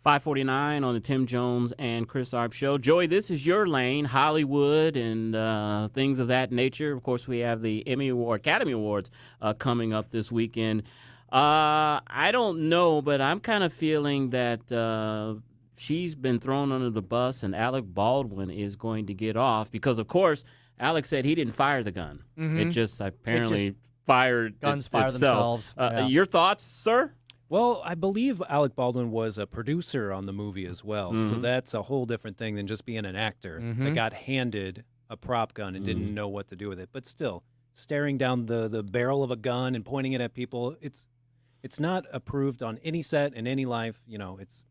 5:49 on the Tim Jones and Chris Arps show. Joey, this is your lane, Hollywood and things of that nature. Of course, we have the Academy Awards coming up this weekend. I don't know, but I'm kind of feeling that she's been thrown under the bus and Alec Baldwin is going to get off because, of course, Alec said he didn't fire the gun. Mm-hmm. It just apparently fired guns fire itself. themselves. Your thoughts, sir? Well, I believe Alec Baldwin was a producer on the movie as well, so that's a whole different thing than just being an actor that got handed a prop gun and didn't know what to do with it. But still, staring down the barrel of a gun and pointing it at people, it's not approved on any set in any life. You know, it's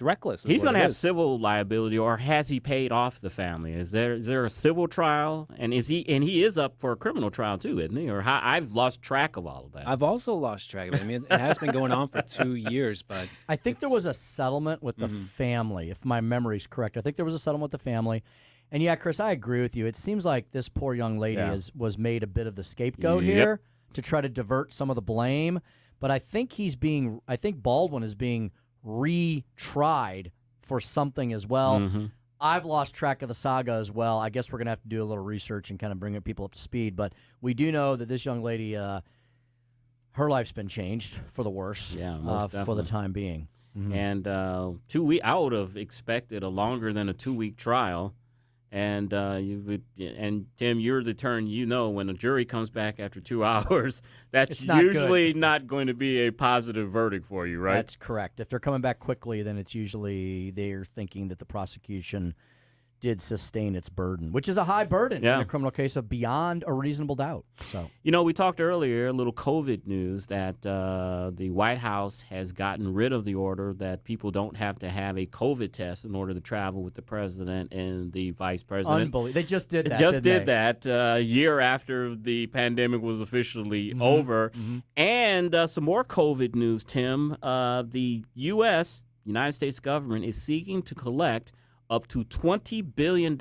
reckless. He's going to have civil liability, or has he paid off the family? Is there a civil trial, and he is up for a criminal trial too, isn't he? Or I've lost track of all of that. I've also lost track of it. I mean, it has been going on for 2 years, but I think there was a settlement with the family, if my memory's correct. I think there was a settlement with the family. And yeah, Chris, I agree with you. It seems like this poor young lady was made a bit of the scapegoat here to try to divert some of the blame. But I think Baldwin is being retried for something as well. I've lost track of the saga as well. I guess we're going to have to do a little research and kind of bring people up to speed. But we do know that this young lady, her life's been changed for the worse for the time being. And 2 weeks, I would have expected a longer than a 2-week trial. And Tim, you're the turn. You know, when a jury comes back after 2 hours, that's usually not going to be a positive verdict for you, right? That's correct. If they're coming back quickly, then it's usually they're thinking that the prosecution did sustain its burden, which is a high burden in a criminal case of beyond a reasonable doubt. So, we talked earlier, a little COVID news, that the White House has gotten rid of the order that people don't have to have a COVID test in order to travel with the president and the vice president. Unbelievable. They just did that. Did that a year after the pandemic was officially over. And some more COVID news, Tim. The United States government, is seeking to collect up to $20 billion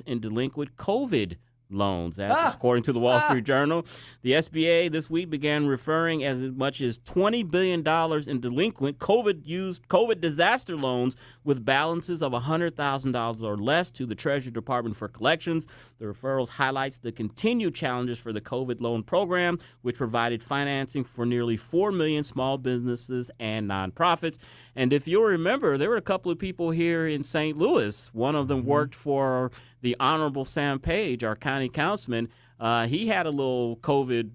in delinquent COVID loans. That's according to the Wall Street Journal. The SBA this week began referring as much as $20 billion in delinquent COVID disaster loans with balances of $100,000 or less to the Treasury Department for collections. The referrals highlights the continued challenges for the COVID loan program, which provided financing for nearly 4 million small businesses and nonprofits. And if you'll remember, there were a couple of people here in St. Louis. One of them worked for the Honorable Sam Page, our county councilman. He had a little COVID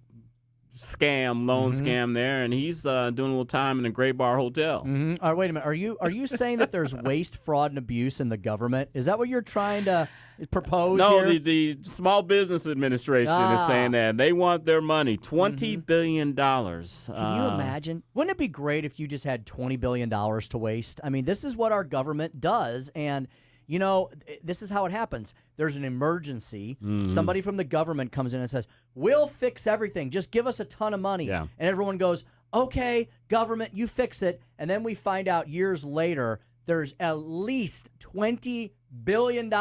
loan scam there, and he's doing a little time in a Great Bar Hotel. All right, wait a minute. Are you saying that there's waste, fraud, and abuse in the government? Is that what you're trying to propose No, here? the Small Business Administration is saying that. They want their money, $20 billion. Can you imagine? Wouldn't it be great if you just had $20 billion to waste? I mean, this is what our government does, and this is how it happens. There's an emergency. Somebody from the government comes in and says, we'll fix everything. Just give us a ton of money. And everyone goes, okay, government, you fix it. And then we find out years later there's at least $20 billion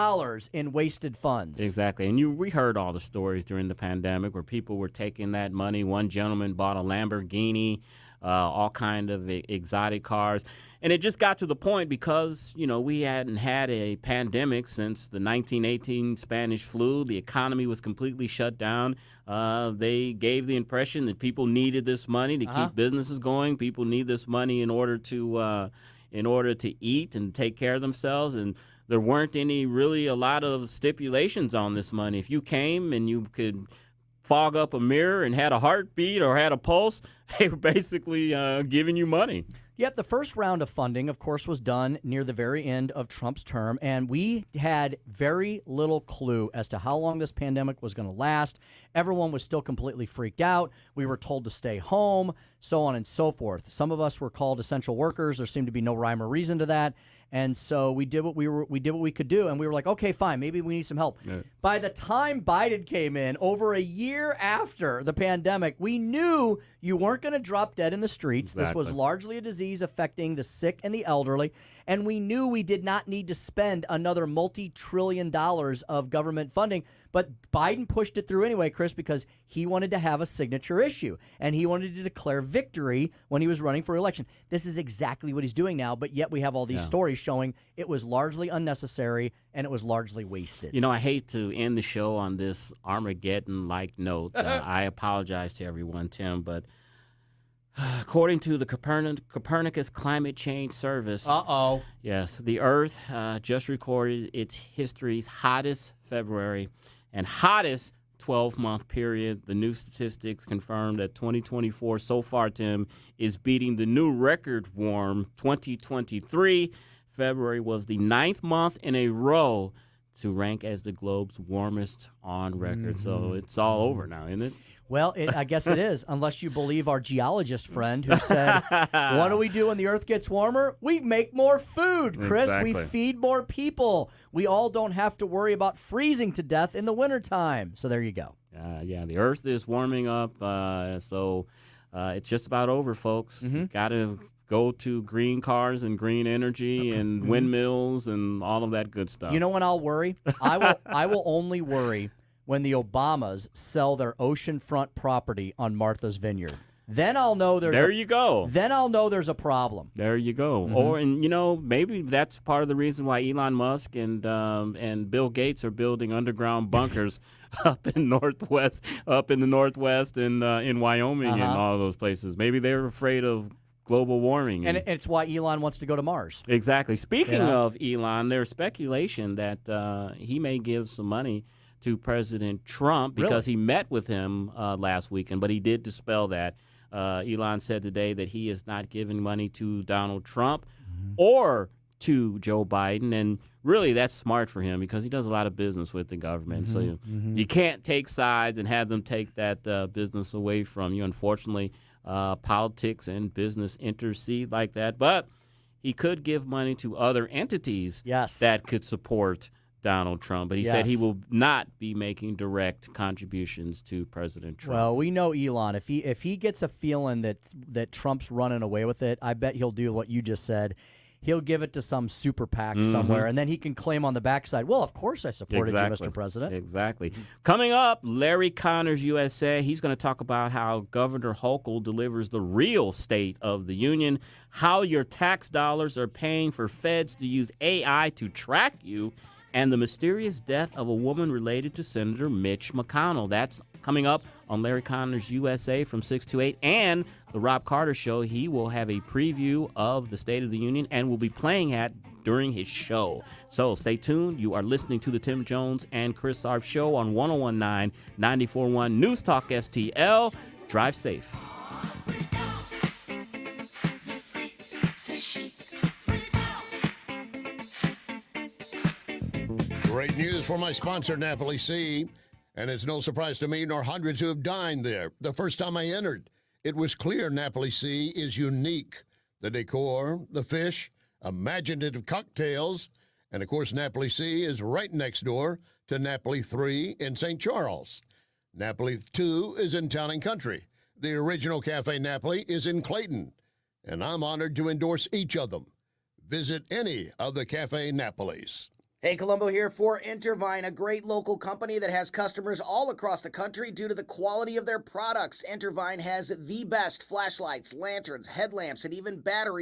in wasted funds. Exactly. And we heard all the stories during the pandemic where people were taking that money. One gentleman bought a Lamborghini, all kind of exotic cars. And it just got to the point because, we hadn't had a pandemic since the 1918 Spanish flu. The economy was completely shut down. They gave the impression that people needed this money to keep businesses going. People need this money in order to eat and take care of themselves. And there weren't a lot of stipulations on this money. If you came and you could fog up a mirror and had a heartbeat or had a pulse, they were basically giving you money. Yep, the first round of funding, of course, was done near the very end of Trump's term, and we had very little clue as to how long this pandemic was going to last. Everyone was still completely freaked out. We were told to stay home, so on and so forth. Some of us were called essential workers. There seemed to be no rhyme or reason to that. And so we did what we could do, and we were like, okay, fine, maybe we need some help. Yeah. By the time Biden came in, over a year after the pandemic, we knew you weren't going to drop dead in the streets. This was Exactly. largely a disease affecting the sick and the elderly, and we knew we did not need to spend another multi-trillion dollars of government funding. But Biden pushed it through anyway, Chris, because he wanted to have a signature issue, and he wanted to declare victory when he was running for election. This is exactly what he's doing now, but yet we have all these stories showing it was largely unnecessary and it was largely wasted. You know, I hate to end the show on this Armageddon-like note. I apologize to everyone, Tim, but according to the Copernicus Climate Change Service, yes, the Earth just recorded its history's hottest February and hottest 12-month period. The new statistics confirm that 2024 so far, Tim, is beating the new record warm 2023. February was the 9th month in a row to rank as the globe's warmest on record. So it's all over now, isn't it? Well, I guess it is, unless you believe our geologist friend who said, what do we do when the Earth gets warmer? We make more food, Chris. Exactly. We feed more people. We all don't have to worry about freezing to death in the wintertime. So there you go. Yeah, the Earth is warming up, so it's just about over, folks. Got to go to green cars and green energy and windmills and all of that good stuff. You know when I'll worry? I will only worry when the Obamas sell their oceanfront property on Martha's Vineyard. Then I'll know Then I'll know there's a problem. There you go. Or, and you know, maybe that's part of the reason why Elon Musk and Bill Gates are building underground bunkers up in the Northwest and in Wyoming and all of those places. Maybe they're afraid of global warming. And it's why Elon wants to go to Mars. Exactly. Speaking of Elon, there's speculation that he may give some money to President Trump because he met with him last weekend, but he did dispel that. Elon said today that he is not giving money to Donald Trump or to Joe Biden, and really that's smart for him because he does a lot of business with the government. So you can't take sides and have them take that business away from you. Unfortunately, politics and business intercede like that, but he could give money to other entities that could support Donald Trump, but he said he will not be making direct contributions to President Trump. Well, we know Elon. If he gets a feeling that Trump's running away with it, I bet he'll do what you just said. He'll give it to some super PAC somewhere, and then he can claim on the backside, well, of course I supported you, Mr. President. Exactly. Coming up, Larry Connors, USA. He's going to talk about how Governor Hochul delivers the real State of the Union, how your tax dollars are paying for feds to use AI to track you, and the mysterious death of a woman related to Senator Mitch McConnell. That's coming up on Larry Connors USA from 6 to 8. And the Rob Carter Show, he will have a preview of the State of the Union and will be playing it during his show. So stay tuned. You are listening to the Tim Jones and Chris Arps Show on 101.9, 94.1 News Talk STL. Drive safe. Great news for my sponsor, Napoli Sea. And it's no surprise to me, nor hundreds who have dined there. The first time I entered, it was clear Napoli Sea is unique. The decor, the fish, imaginative cocktails, and of course, Napoli Sea is right next door to Napoli 3 in St. Charles. Napoli 2 is in Town and Country. The original Cafe Napoli is in Clayton. And I'm honored to endorse each of them. Visit any of the Cafe Napolis. Hey, Columbo here for Intervine, a great local company that has customers all across the country due to the quality of their products. Intervine has the best flashlights, lanterns, headlamps, and even batteries